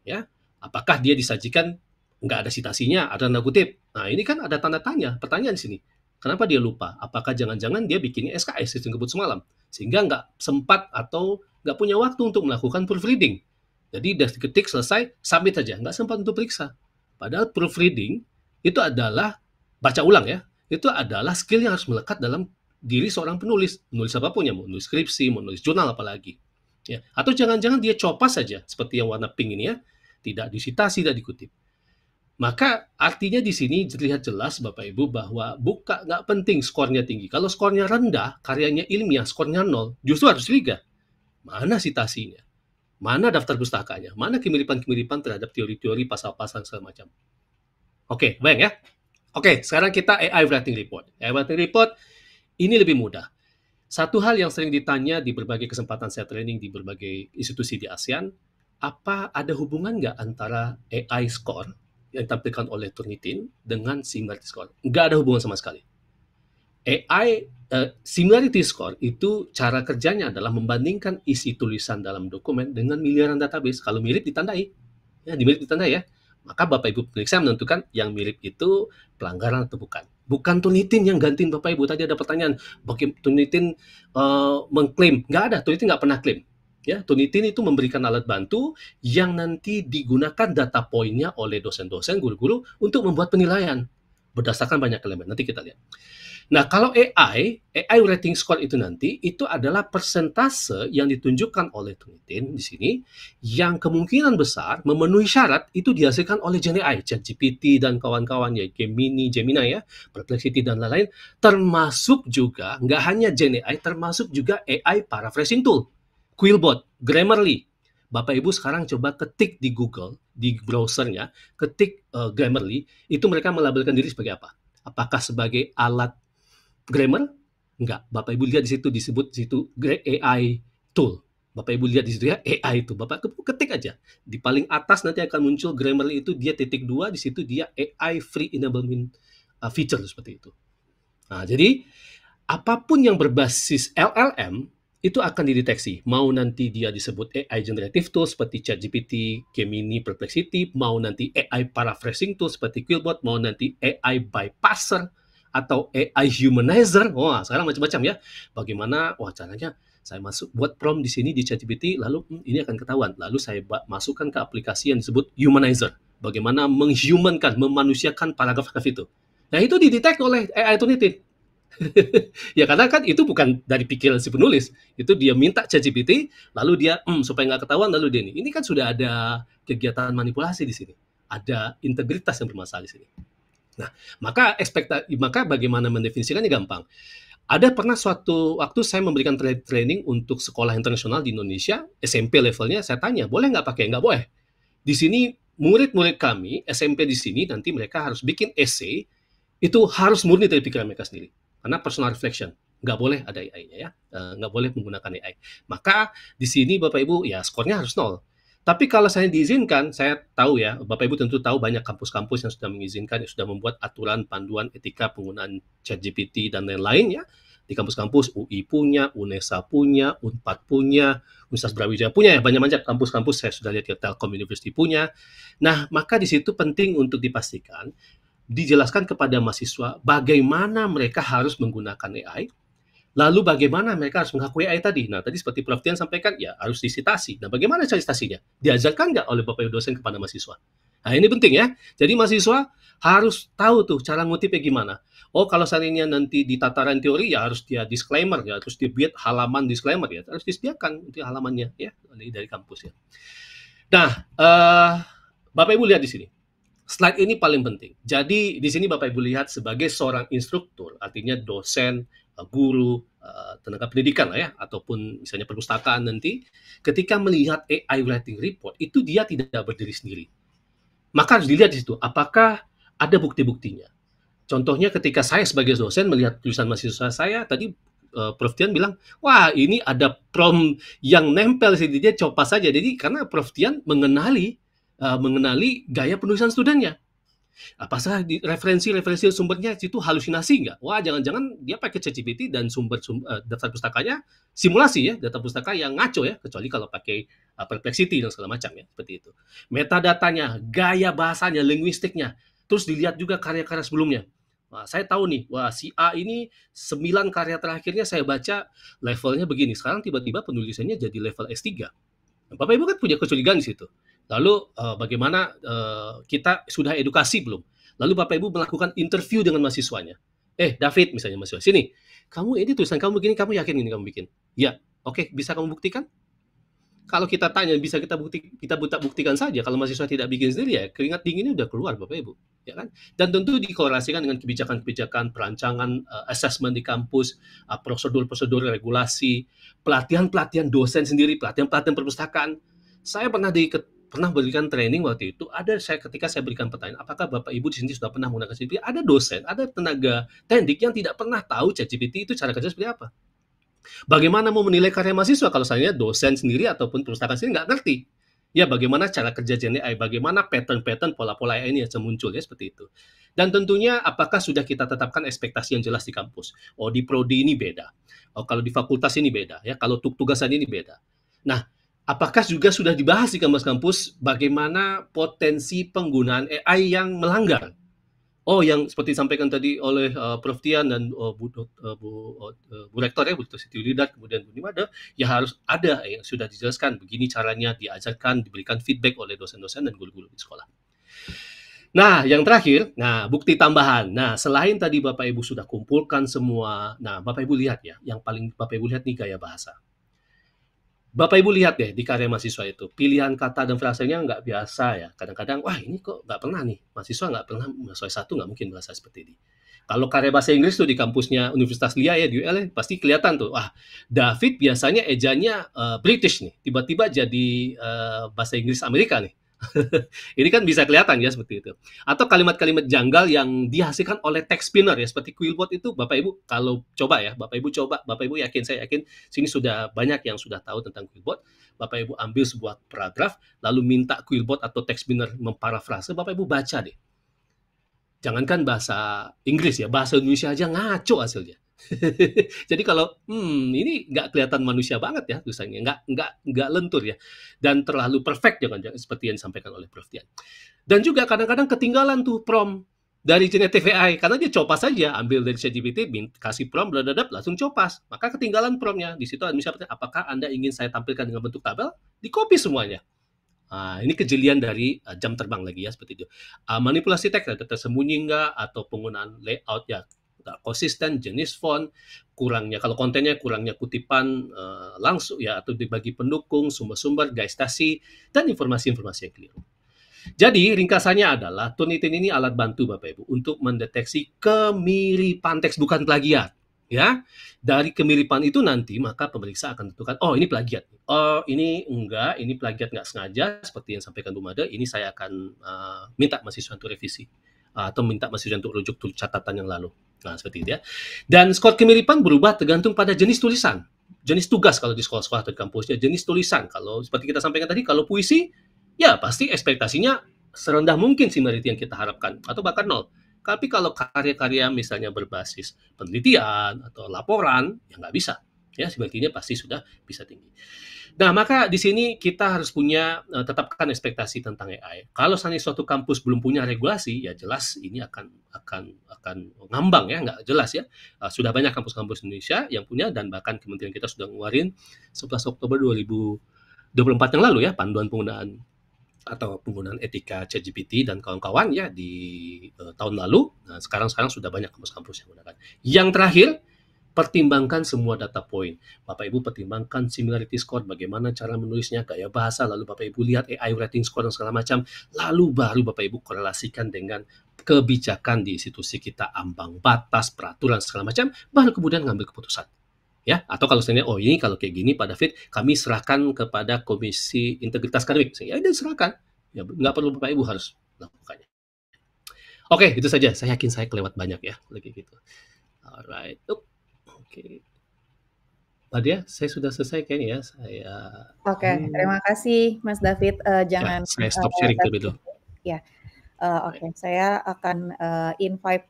Ya, apakah dia disajikan nggak ada sitasinya, ada tanda kutip. Nah, ini kan ada tanda tanya, pertanyaan di sini. Kenapa dia lupa? Apakah jangan-jangan dia bikinnya SKS, sistem kebut semalam, sehingga nggak sempat atau nggak punya waktu untuk melakukan proofreading. Jadi udah ketik selesai, submit saja, nggak sempat untuk periksa. Padahal proofreading itu adalah baca ulang ya, itu adalah skill yang harus melekat dalam diri seorang penulis apapun ya, mau nulis skripsi, mau nulis jurnal apalagi. Ya, atau jangan-jangan dia copas saja, seperti yang warna pink ini ya, tidak disitasi, tidak dikutip. Maka artinya di sini terlihat jelas Bapak Ibu bahwa nggak penting skornya tinggi. Kalau skornya rendah, karyanya ilmiah, skornya 0, justru harus curiga. Mana sitasinya? Mana daftar pustakanya? Mana kemiripan-kemiripan terhadap teori-teori pasal-pasal segala macam? Oke, baik ya. Oke, sekarang kita AI Writing Report. AI Writing Report ini lebih mudah. Satu hal yang sering ditanya di berbagai kesempatan saya training di berbagai institusi di ASEAN, apa ada hubungan nggak antara AI score yang ditampilkan oleh Turnitin dengan similarity score? Nggak ada hubungan sama sekali. AI similarity score itu cara kerjanya adalah membandingkan isi tulisan dalam dokumen dengan miliaran database. Kalau mirip ditandai, ya mirip ditandai ya. Maka Bapak Ibu periksa menentukan yang mirip itu pelanggaran atau bukan. Bukan Turnitin yang gantiin Bapak Ibu. Tadi ada pertanyaan, bagaimana Turnitin mengklaim? Nggak ada, Turnitin nggak pernah klaim. Ya, Turnitin itu memberikan alat bantu yang nanti digunakan data poinnya oleh dosen-dosen, guru-guru untuk membuat penilaian berdasarkan banyak elemen. Nanti kita lihat. Nah, kalau AI rating score itu nanti itu adalah persentase yang ditunjukkan oleh Turnitin di sini yang kemungkinan besar memenuhi syarat itu dihasilkan oleh GenAI, ChatGPT dan kawan-kawan ya, Gemini ya, Perplexity dan lain-lain, termasuk juga nggak hanya GenAI, termasuk juga AI paraphrasing tool. Quillbot, Grammarly. Bapak Ibu sekarang coba ketik di Google, di browsernya, ketik Grammarly, itu mereka melabelkan diri sebagai apa? Apakah sebagai alat grammar? Enggak. Bapak Ibu lihat di situ disebut di situ AI tool. Bapak Ibu lihat di situ ya AI itu. Bapak ketik aja. Di paling atas nanti akan muncul Grammarly itu dia .2, di situ dia AI free enablement feature seperti itu. Nah, jadi apapun yang berbasis LLM itu akan dideteksi. Mau nanti dia disebut AI generative tool seperti ChatGPT, Gemini, Perplexity, mau nanti AI paraphrasing tool seperti Quillbot, mau nanti AI bypasser atau AI humanizer. Wah, sekarang macam-macam ya. Bagaimana caranya saya masuk buat prompt di sini di ChatGPT, lalu ini akan ketahuan. Lalu saya masukkan ke aplikasi yang disebut humanizer. Bagaimana menghumankan, memanusiakan paragraf itu. Nah, itu didetek oleh AI Turnitin. Ya karena kan itu bukan dari pikiran si penulis, itu dia minta ChatGPT, lalu dia supaya nggak ketahuan, lalu dia ini kan sudah ada kegiatan manipulasi di sini, ada integritas yang bermasalah di sini. Nah, maka bagaimana mendefinisikannya gampang. Ada pernah suatu waktu saya memberikan training untuk sekolah internasional di Indonesia, SMP levelnya, saya tanya, boleh nggak pakai? Nggak boleh. Di sini murid-murid kami SMP di sini nanti mereka harus bikin essay, itu harus murni dari pikiran mereka sendiri. Karena personal reflection, nggak boleh ada AI-nya ya, nggak boleh menggunakan AI. Maka di sini Bapak Ibu ya skornya harus 0. Tapi kalau saya diizinkan, saya tahu ya, Bapak Ibu tentu tahu banyak kampus-kampus yang sudah mengizinkan, yang sudah membuat aturan panduan etika penggunaan ChatGPT dan lain-lain ya. Di kampus-kampus UI punya, UNESA punya, UNPAD punya, Universitas Brawijaya punya ya, banyak-banyak kampus-kampus saya sudah lihat ya, Telkom University punya. Nah, maka di situ penting untuk dipastikan dijelaskan kepada mahasiswa bagaimana mereka harus menggunakan AI, lalu bagaimana mereka harus mengakui AI tadi. Nah, tadi seperti Prof. Tian sampaikan, ya harus disitasi. Nah, bagaimana cara sitasinya? Diajarkan nggak oleh Bapak Ibu dosen kepada mahasiswa? Nah, ini penting ya. Jadi mahasiswa harus tahu tuh cara ngutipnya gimana. Oh, kalau seandainya nanti di tataran teori ya harus dia disclaimer ya, terus dibuat halaman disclaimer ya, harus disediakan itu halamannya ya dari kampus ya. Nah, Bapak Ibu lihat di sini. Slide ini paling penting. Jadi di sini Bapak Ibu lihat sebagai seorang instruktur, artinya dosen, guru, tenaga pendidikan lah ya, ataupun misalnya perpustakaan nanti, ketika melihat AI writing report itu dia tidak berdiri sendiri. Maka harus dilihat di situ, apakah ada bukti-buktinya. Contohnya ketika saya sebagai dosen melihat tulisan mahasiswa saya, tadi Prof. Tian bilang, wah ini ada prompt yang nempel di sini, dia copas saja. Jadi karena Prof. Tian mengenali gaya penulisan studennya. Apakah di referensi sumbernya itu halusinasi nggak? Wah, jangan-jangan dia pakai ChatGPT dan sumber daftar pustakanya simulasi ya, data pustaka yang ngaco ya, kecuali kalau pakai Perplexity dan segala macam ya, seperti itu. Metadatanya, gaya bahasanya, linguistiknya, terus dilihat juga karya-karya sebelumnya. Wah, saya tahu nih, wah si A ini 9 karya terakhirnya saya baca levelnya begini. Sekarang tiba-tiba penulisannya jadi level S3. Bapak Ibu kan punya kecurigaan di situ. Lalu bagaimana kita sudah edukasi belum? Lalu Bapak Ibu melakukan interview dengan mahasiswanya. David misalnya mahasiswa, sini. Kamu ini tulisan kamu begini, kamu yakin ini kamu bikin? Ya, oke, bisa kamu buktikan? Kalau kita tanya, bisa kita buktikan saja. Kalau mahasiswa tidak bikin sendiri ya, keringat dinginnya udah keluar Bapak Ibu, ya kan? Dan tentu dikorelasikan dengan kebijakan-kebijakan perancangan assessment di kampus, prosedur-prosedur regulasi, pelatihan-pelatihan dosen sendiri, pelatihan-pelatihan perpustakaan. Saya pernah berikan training waktu itu. Ketika saya berikan pertanyaan, apakah Bapak Ibu di sini sudah pernah menggunakan ChatGPT? Ada dosen, ada tenaga teknik yang tidak pernah tahu ChatGPT itu cara kerja seperti apa. Bagaimana mau menilai karya mahasiswa kalau saya dosen sendiri ataupun perpustakaan sendiri nggak ngerti? Ya, bagaimana cara kerja Gen AI, bagaimana pattern-pattern pola-pola AI ini yang muncul ya seperti itu. Dan tentunya apakah sudah kita tetapkan ekspektasi yang jelas di kampus? Oh, di prodi ini beda. Oh, kalau di fakultas ini beda ya, kalau tugasan ini beda. Nah, apakah juga sudah dibahas di kampus-kampus bagaimana potensi penggunaan AI yang melanggar? Oh, yang seperti disampaikan tadi oleh Prof. Tian dan Bu Rektor ya, Bu Siti Lidat, kemudian Bu Nimade, ya harus ada yang sudah dijelaskan, begini caranya diajarkan, diberikan feedback oleh dosen-dosen dan guru-guru di sekolah. Nah, yang terakhir, bukti tambahan. Nah, selain tadi Bapak Ibu sudah kumpulkan semua, nah Bapak Ibu lihat ya, yang paling Bapak Ibu lihat nih gaya bahasa. Bapak Ibu lihat deh di karya mahasiswa itu, pilihan kata dan frasanya nggak biasa ya. Kadang-kadang, wah ini kok nggak pernah nih, mahasiswa nggak pernah, mahasiswa S1 nggak mungkin bahasa seperti ini. Kalau karya bahasa Inggris tuh di kampusnya Universitas Lia ya, di UL pasti kelihatan tuh, wah David biasanya ejanya British nih, tiba-tiba jadi bahasa Inggris Amerika nih. Ini kan bisa kelihatan ya seperti itu. Atau kalimat-kalimat janggal yang dihasilkan oleh text spinner ya, seperti Quillbot itu Bapak Ibu kalau coba ya, Bapak Ibu yakin, saya yakin sini sudah banyak yang sudah tahu tentang Quillbot. Bapak Ibu ambil sebuah paragraf lalu minta Quillbot atau text spinner memparafrase, Bapak Ibu baca deh. Jangankan bahasa Inggris ya, bahasa Indonesia aja ngaco hasilnya. Jadi kalau ini nggak kelihatan manusia banget ya tulisannya, nggak lentur ya, dan terlalu perfect jangan seperti yang disampaikan oleh Prof. Tian. Dan juga kadang-kadang ketinggalan tuh prompt dari generative AI karena dia copas saja, ambil dari ChatGPT, kasih prompt, langsung copas, maka ketinggalan promptnya. Di situ misalnya apakah Anda ingin saya tampilkan dengan bentuk tabel? Di copy semuanya. Ini kejelian dari jam terbang lagi ya seperti itu. Manipulasi teks ada tersembunyi nggak, atau penggunaan layout ya konsisten, jenis font, kurangnya kalau kontennya kurangnya kutipan langsung ya, atau dibagi pendukung, sumber-sumber, guide stasi, dan informasi-informasi yang keliru. Jadi ringkasannya adalah Turnitin ini alat bantu Bapak Ibu untuk mendeteksi kemiripan teks, bukan plagiat. Ya, dari kemiripan itu nanti maka pemeriksa akan tentukan, oh ini plagiat, oh ini enggak, ini plagiat nggak sengaja, seperti yang sampaikan Bu Made, ini saya akan minta mahasiswa untuk revisi atau minta mahasiswa untuk rujuk catatan yang lalu. Nah, seperti itu ya. Dan skor kemiripan berubah tergantung pada jenis tulisan, jenis tugas kalau di sekolah-sekolah atau kampusnya, jenis tulisan. Kalau seperti kita sampaikan tadi, kalau puisi, ya pasti ekspektasinya serendah mungkin similarity yang kita harapkan, atau bahkan 0. Tapi kalau karya-karya misalnya berbasis penelitian atau laporan, ya nggak bisa. Ya, similarity-nya pasti sudah bisa tinggi. Nah, maka di sini kita harus punya tetapkan ekspektasi tentang AI. Kalau seandainya suatu kampus belum punya regulasi, ya jelas ini akan ngambang ya, nggak jelas ya. Sudah banyak kampus-kampus Indonesia yang punya, dan bahkan kementerian kita sudah ngeluarin 11 Oktober 2024 yang lalu ya, panduan penggunaan atau penggunaan etika ChatGPT dan kawan-kawan ya di tahun lalu. Nah, sekarang sudah banyak kampus-kampus yang menggunakan. Yang terakhir, pertimbangkan semua data point. Bapak Ibu pertimbangkan similarity score, bagaimana cara menulisnya, gaya bahasa, lalu Bapak Ibu lihat AI rating score dan segala macam, lalu baru Bapak Ibu korelasikan dengan kebijakan di institusi kita, ambang batas, peraturan segala macam, baru kemudian ngambil keputusan. Ya, atau kalau seandainya, oh ini kalau kayak gini Pak David, kami serahkan kepada Komisi Integritas Akademik. Ya, serahkan. Ya, nggak perlu Bapak Ibu harus melakukannya. Oke, itu saja. Saya yakin saya kelewat banyak ya, lagi gitu. Alright. Oke. Mbak Dia, saya sudah selesai kayaknya ya. Saya. Oke, terima kasih Mas David. Jangan. Ya, saya stop sharing terlebih dulu. Ya, oke. Saya akan invite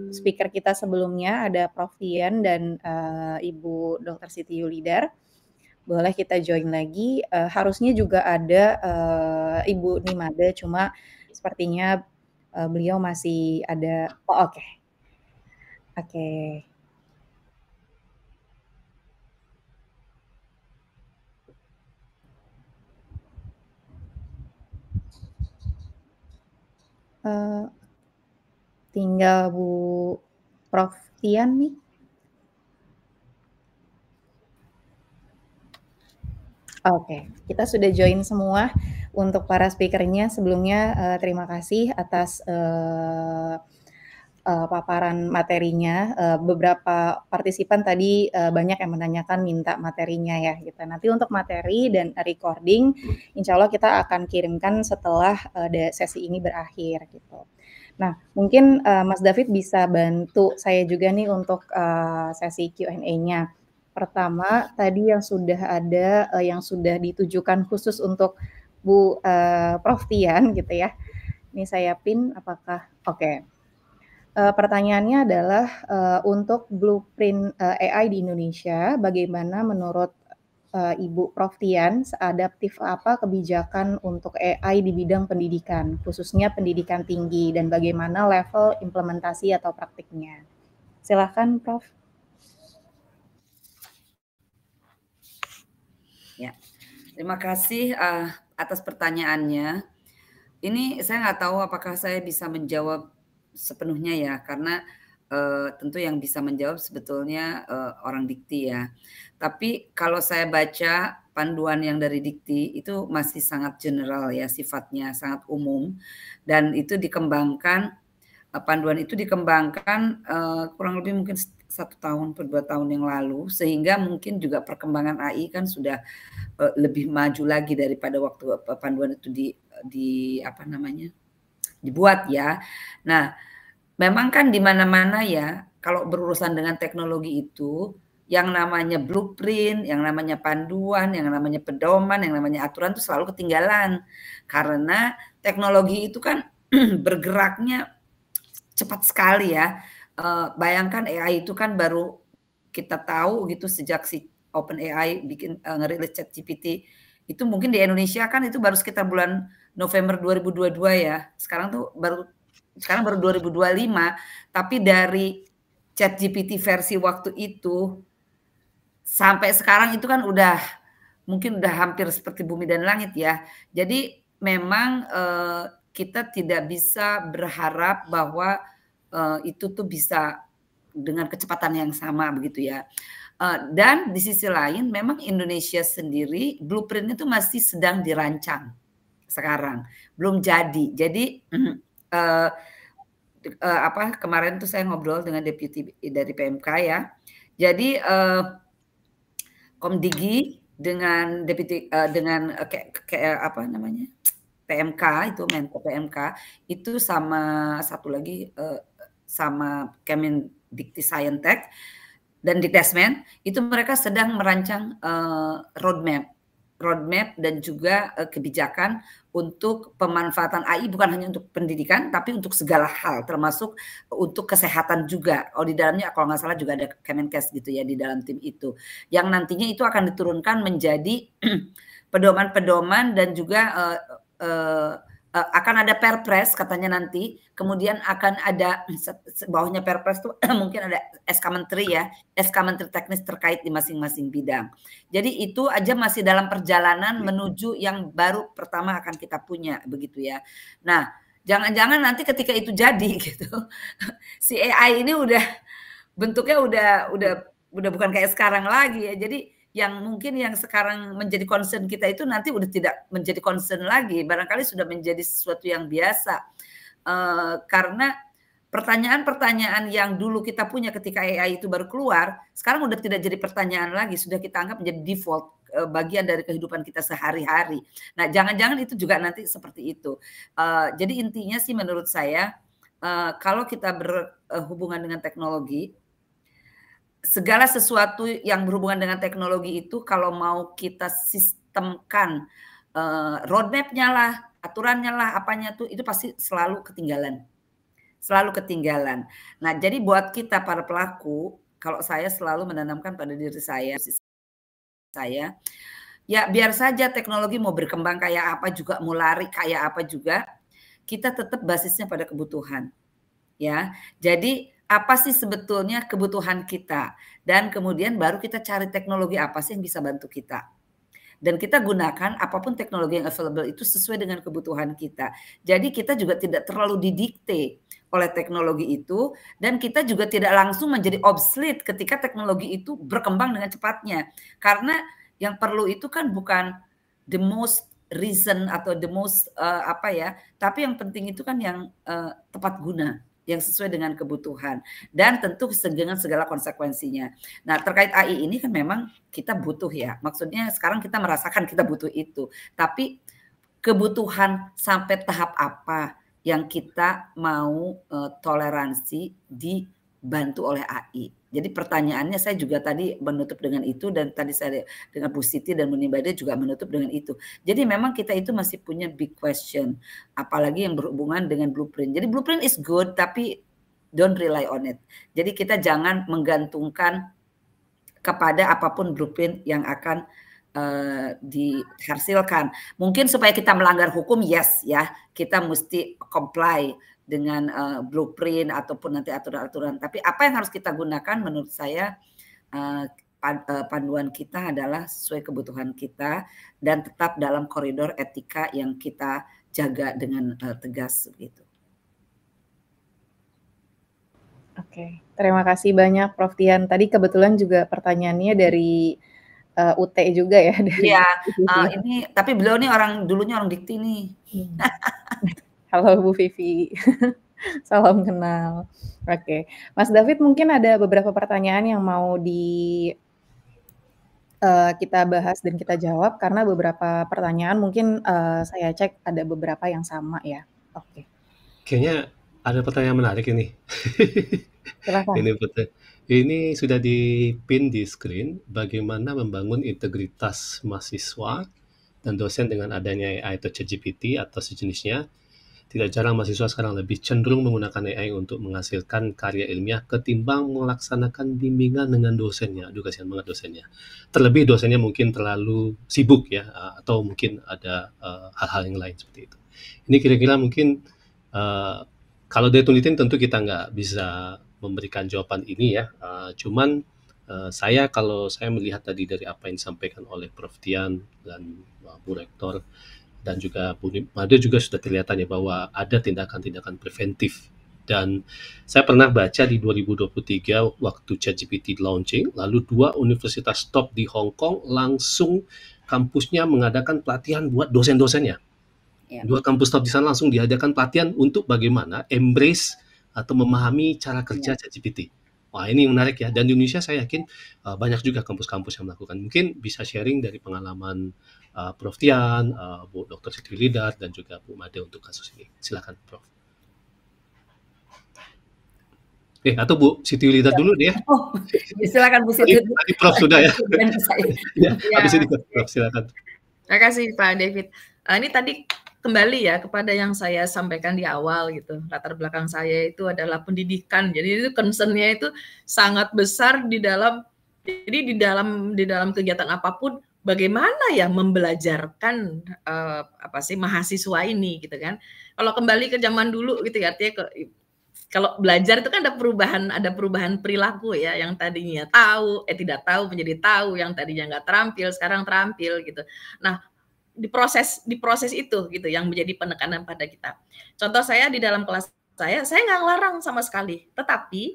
speaker kita sebelumnya, ada Prof. Dian dan Ibu Dr. Siti Yulidar. Boleh kita join lagi. Harusnya juga ada Ibu Nimade, cuma sepertinya beliau masih ada. Oh, oke. Oke. Tinggal Bu Prof. Tian nih. Oke, kita sudah join semua untuk para speakernya. Sebelumnya terima kasih atas paparan materinya. Beberapa partisipan tadi banyak yang menanyakan minta materinya ya gitu. Nanti untuk materi dan recording, insya Allah kita akan kirimkan setelah sesi ini berakhir gitu. Nah, mungkin Mas David bisa bantu saya juga nih untuk sesi Q&A-nya. Pertama, tadi yang sudah ada, yang sudah ditujukan khusus untuk Bu Prof. Tian gitu ya. Ini saya pin, apakah oke. Pertanyaannya adalah untuk blueprint AI di Indonesia, bagaimana menurut Ibu Prof. Tian, seadaptif apa kebijakan untuk AI di bidang pendidikan, khususnya pendidikan tinggi, dan bagaimana level implementasi atau praktiknya? Silakan, Prof. Ya, terima kasih atas pertanyaannya. Ini saya nggak tahu apakah saya bisa menjawab sepenuhnya ya, karena tentu yang bisa menjawab sebetulnya orang dikti ya. Tapi kalau saya baca panduan yang dari dikti itu masih sangat general ya, sifatnya sangat umum, dan itu dikembangkan, panduan itu dikembangkan kurang lebih mungkin 1 tahun atau 2 tahun yang lalu, sehingga mungkin juga perkembangan AI kan sudah lebih maju lagi daripada waktu panduan itu dibuat ya. Nah, memang kan di mana-mana ya, kalau berurusan dengan teknologi itu, yang namanya blueprint, yang namanya panduan, yang namanya pedoman, yang namanya aturan itu selalu ketinggalan. Karena teknologi itu kan bergeraknya cepat sekali ya. Bayangkan AI itu kan baru kita tahu gitu sejak si OpenAI bikin ngerilis ChatGPT. Itu mungkin di Indonesia kan itu baru sekitar bulan November 2022 ya. Sekarang baru 2025, tapi dari ChatGPT versi waktu itu sampai sekarang itu kan mungkin udah hampir seperti bumi dan langit ya. Jadi memang kita tidak bisa berharap bahwa itu tuh bisa dengan kecepatan yang sama begitu ya. Dan di sisi lain memang Indonesia sendiri blueprint itu masih sedang dirancang sekarang, belum jadi. Jadi kemarin tuh saya ngobrol dengan deputi dari PMK ya. Jadi Komdigi dengan deputi dengan PMK itu Menko PMK itu sama satu lagi sama Kemendikti-Saintek dan Dikdesmen itu mereka sedang merancang roadmap dan juga kebijakan untuk pemanfaatan AI bukan hanya untuk pendidikan tapi untuk segala hal termasuk untuk kesehatan juga. Oh di dalamnya kalau nggak salah juga ada Kemenkes gitu ya di dalam tim itu yang nantinya itu akan diturunkan menjadi pedoman-pedoman dan juga akan ada perpres katanya nanti, kemudian akan ada bawahnya perpres tuh mungkin ada SK Menteri ya, SK Menteri teknis terkait di masing-masing bidang. Jadi itu aja masih dalam perjalanan menuju yang baru pertama akan kita punya begitu ya. Nah, jangan-jangan nanti ketika itu jadi gitu, si AI ini udah bentuknya udah bukan kayak sekarang lagi ya. Jadi yang mungkin yang sekarang menjadi concern kita itu nanti udah tidak menjadi concern lagi, barangkali sudah menjadi sesuatu yang biasa. Karena pertanyaan-pertanyaan yang dulu kita punya ketika AI itu baru keluar, sekarang udah tidak jadi pertanyaan lagi, sudah kita anggap menjadi default bagian dari kehidupan kita sehari-hari. Nah, jangan-jangan itu juga nanti seperti itu. Jadi intinya sih menurut saya, kalau kita berhubungan dengan teknologi, segala sesuatu yang berhubungan dengan teknologi itu kalau mau kita sistemkan roadmap-nya lah, aturannya lah, apanya tuh itu pasti selalu ketinggalan. Selalu ketinggalan. Nah, jadi buat kita para pelaku, kalau saya selalu menanamkan pada diri saya, ya biar saja teknologi mau berkembang kayak apa juga, mau lari kayak apa juga, kita tetap basisnya pada kebutuhan. Ya. Jadi apa sih sebetulnya kebutuhan kita, dan kemudian baru kita cari teknologi apa sih yang bisa bantu kita. Dan kita gunakan apapun teknologi yang available itu sesuai dengan kebutuhan kita. Jadi kita juga tidak terlalu didikte oleh teknologi itu, dan kita juga tidak langsung menjadi obsolete ketika teknologi itu berkembang dengan cepatnya. Karena yang perlu itu kan bukan the most reason atau the most tapi yang penting itu kan yang tepat guna, yang sesuai dengan kebutuhan, dan tentu dengan segala konsekuensinya. Nah, terkait AI ini kan memang kita butuh ya, maksudnya sekarang kita merasakan kita butuh itu, tapi kebutuhan sampai tahap apa yang kita mau toleransi dibantu oleh AI. Jadi pertanyaannya saya juga tadi menutup dengan itu, dan tadi saya dengan Bu Siti dan Bu Nimade juga menutup dengan itu. Jadi memang kita itu masih punya big question, apalagi yang berhubungan dengan blueprint. Jadi blueprint is good, tapi don't rely on it. Jadi kita jangan menggantungkan kepada apapun blueprint yang akan dihasilkan. Mungkin supaya kita melanggar hukum, yes ya, kita mesti comply dengan blueprint ataupun nanti aturan-aturan. Tapi apa yang harus kita gunakan menurut saya panduan kita adalah sesuai kebutuhan kita dan tetap dalam koridor etika yang kita jaga dengan tegas gitu. Oke, terima kasih banyak Prof. Tian. Tadi kebetulan juga pertanyaannya dari UT juga ya. Iya, ini tapi beliau nih dulunya orang dikti nih. Halo Bu Vivi. Salam kenal. Oke, Mas David mungkin ada beberapa pertanyaan yang mau kita bahas dan kita jawab, karena beberapa pertanyaan mungkin saya cek ada beberapa yang sama ya. Oke. Kayaknya ada pertanyaan menarik ini. Silakan. Ini sudah dipin di screen, bagaimana membangun integritas mahasiswa dan dosen dengan adanya AI atau ChatGPT atau sejenisnya. Tidak jarang mahasiswa sekarang lebih cenderung menggunakan AI untuk menghasilkan karya ilmiah ketimbang melaksanakan bimbingan dengan dosennya. Aduh, kasihan banget dosennya. Terlebih dosennya mungkin terlalu sibuk ya, atau mungkin ada hal-hal yang lain seperti itu. Ini kira-kira mungkin kalau dari penelitian tentu kita nggak bisa memberikan jawaban ini ya. Cuman kalau saya melihat tadi dari apa yang disampaikan oleh Prof. Tian dan Bu Rektor, dan juga Bu Nimade juga sudah kelihatan ya bahwa ada tindakan-tindakan preventif. Dan saya pernah baca di 2023 waktu ChatGPT launching, lalu 2 universitas top di Hong Kong langsung kampusnya mengadakan pelatihan buat dosen-dosennya. 2 kampus top di sana langsung diadakan pelatihan untuk bagaimana embrace atau memahami cara kerja ChatGPT. Wah, ini menarik ya. Dan di Indonesia saya yakin banyak juga kampus-kampus yang melakukan. Mungkin bisa sharing dari pengalaman Prof. Tian, Bu Dr. Siti Lidar, dan juga Bu Made untuk kasus ini. Silakan, Prof. Atau Bu Siti Lidar dulu deh ya. Oh, silakan Bu Siti. Tadi Prof sudah ya. Habis ini Prof, silakan. Terima kasih Pak David. Ini tadi kembali ya kepada yang saya sampaikan di awal gitu. Latar belakang saya itu adalah pendidikan. Jadi itu concern-nya itu sangat besar di dalam kegiatan apapun bagaimana ya membelajarkan mahasiswa ini gitu kan. Kalau kembali ke zaman dulu gitu ya, artinya kalau belajar itu kan ada perubahan perilaku ya, yang tadinya tidak tahu menjadi tahu, yang tadinya nggak terampil sekarang terampil gitu. Nah, di proses itu gitu yang menjadi penekanan pada kita. Contoh saya di dalam kelas saya nggak ngelarang sama sekali, tetapi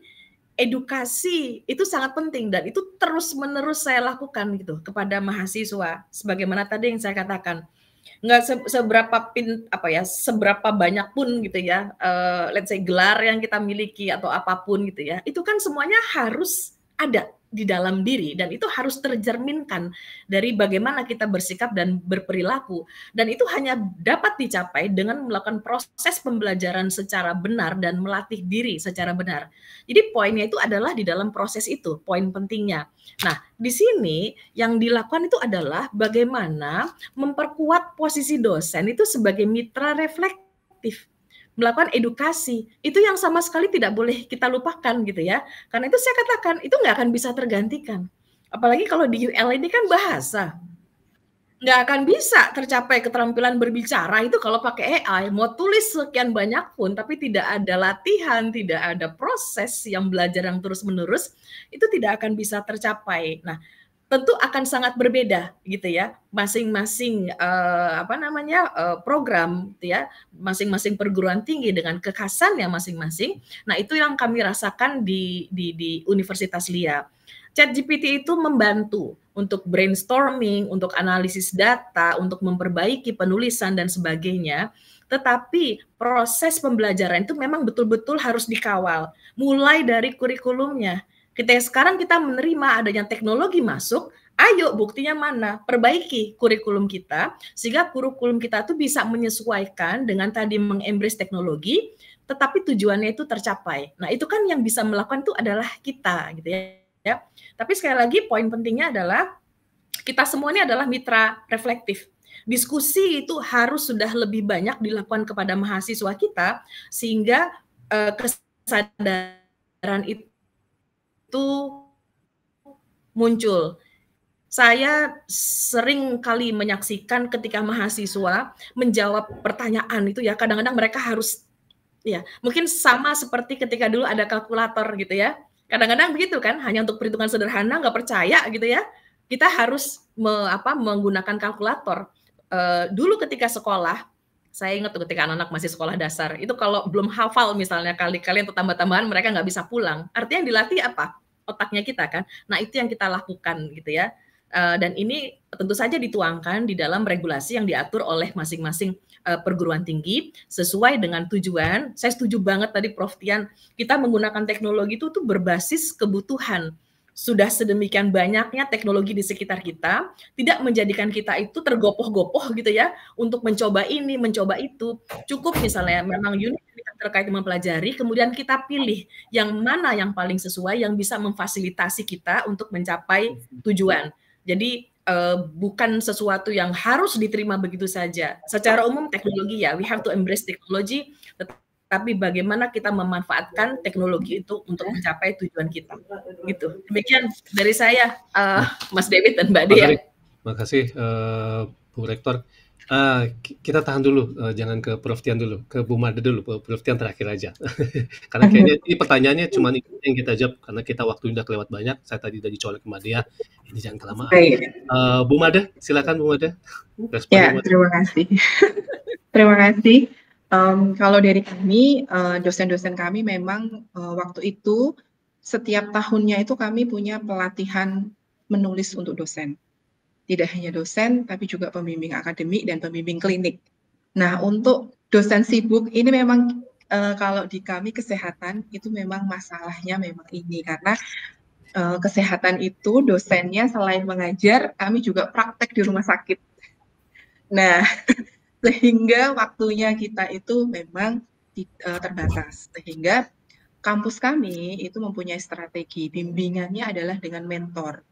edukasi itu sangat penting dan itu terus-menerus saya lakukan gitu kepada mahasiswa. Sebagaimana tadi yang saya katakan, nggak seberapa banyak pun gitu ya, let's say gelar yang kita miliki atau apapun gitu ya, itu kan semuanya harus ada di dalam diri dan itu harus tercerminkan dari bagaimana kita bersikap dan berperilaku, dan itu hanya dapat dicapai dengan melakukan proses pembelajaran secara benar dan melatih diri secara benar. Jadi poinnya itu adalah di dalam proses itu, poin pentingnya. Nah, di sini yang dilakukan itu adalah bagaimana memperkuat posisi dosen itu sebagai mitra reflektif, melakukan edukasi. Itu yang sama sekali tidak boleh kita lupakan gitu ya. Karena itu saya katakan, itu nggak akan bisa tergantikan. Apalagi kalau di UL ini kan bahasa. Nggak akan bisa tercapai keterampilan berbicara itu kalau pakai AI. Mau tulis sekian banyak pun, tapi tidak ada latihan, tidak ada proses yang belajar yang terus-menerus, itu tidak akan bisa tercapai. Nah, tentu akan sangat berbeda gitu ya, masing-masing program gitu ya, masing-masing perguruan tinggi dengan kekhasannya masing-masing. Nah, itu yang kami rasakan di Universitas LIA. ChatGPT itu membantu untuk brainstorming, untuk analisis data, untuk memperbaiki penulisan dan sebagainya. Tetapi proses pembelajaran itu memang betul-betul harus dikawal, mulai dari kurikulumnya. Sekarang kita menerima adanya teknologi masuk, ayo buktinya mana? Perbaiki kurikulum kita, sehingga kurikulum kita tuh bisa menyesuaikan dengan tadi mengembrace teknologi, tetapi tujuannya itu tercapai. Nah, itu kan yang bisa melakukan itu adalah kita, gitu ya. Tapi sekali lagi poin pentingnya adalah kita semua ini adalah mitra reflektif. Diskusi itu harus sudah lebih banyak dilakukan kepada mahasiswa kita, sehingga kesadaran itu muncul. Saya sering kali menyaksikan ketika mahasiswa menjawab pertanyaan itu ya, kadang-kadang mereka harus ya, mungkin sama seperti ketika dulu ada kalkulator gitu ya. Kadang-kadang begitu kan, hanya untuk perhitungan sederhana nggak percaya gitu ya. Kita harus menggunakan kalkulator. Dulu ketika sekolah, saya ingat tuh ketika anak-anak masih sekolah dasar, itu kalau belum hafal misalnya kali-kali atau tambah-tambahan mereka nggak bisa pulang. Artinya yang dilatih apa? Otaknya kita kan. Nah, itu yang kita lakukan gitu ya. Dan ini tentu saja dituangkan di dalam regulasi yang diatur oleh masing-masing perguruan tinggi sesuai dengan tujuan. Saya setuju banget tadi Prof. Tian, kita menggunakan teknologi itu tuh berbasis kebutuhan. Sudah sedemikian banyaknya teknologi di sekitar kita, tidak menjadikan kita itu tergopoh-gopoh gitu ya, untuk mencoba ini, mencoba itu. Cukup misalnya memang unit terkait mempelajari, kemudian kita pilih yang mana yang paling sesuai, yang bisa memfasilitasi kita untuk mencapai tujuan. Jadi bukan sesuatu yang harus diterima begitu saja. Secara umum teknologi ya, we have to embrace technology, tapi bagaimana kita memanfaatkan teknologi itu untuk mencapai tujuan kita. Gitu. Demikian dari saya, Mas David dan Mbak Dea. Makasih, Bu Rektor. Kita tahan dulu, jangan ke Prof. Tian dulu, ke Bu Made dulu, Prof. Tian terakhir aja. Karena kayaknya ini pertanyaannya cuma itu yang kita jawab, karena kita waktu udah kelewat banyak. Saya tadi udah dicolek ke Mbak Dea, ini jangan kelamaan. Bu Made, silakan Bu Made. Ya, terima kasih. Terima kasih. Kalau dari kami, dosen-dosen kami memang waktu itu setiap tahunnya itu kami punya pelatihan menulis untuk dosen. Tidak hanya dosen, tapi juga pembimbing akademik dan pembimbing klinik. Nah, untuk dosen sibuk ini memang kalau di kami kesehatan itu memang masalahnya memang ini, karena kesehatan itu dosennya selain mengajar, kami juga praktek di rumah sakit. Nah, sehingga waktunya kita itu memang terbatas. Sehingga kampus kami itu mempunyai strategi, bimbingannya adalah dengan mentor.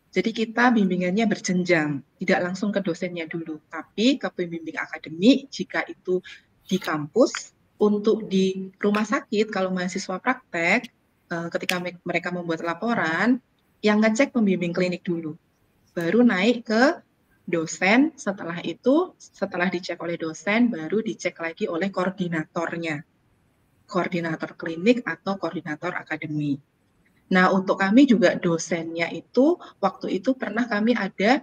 Jadi kita bimbingannya berjenjang, tidak langsung ke dosennya dulu, tapi ke pembimbing akademik jika itu di kampus. Untuk di rumah sakit, kalau mahasiswa praktek, ketika mereka membuat laporan, yang ngecek pembimbing klinik dulu. baru naik ke dosen, setelah itu, setelah dicek oleh dosen, baru dicek lagi oleh koordinatornya, koordinator klinik atau koordinator akademi. Nah, untuk kami juga dosennya itu, waktu itu pernah kami ada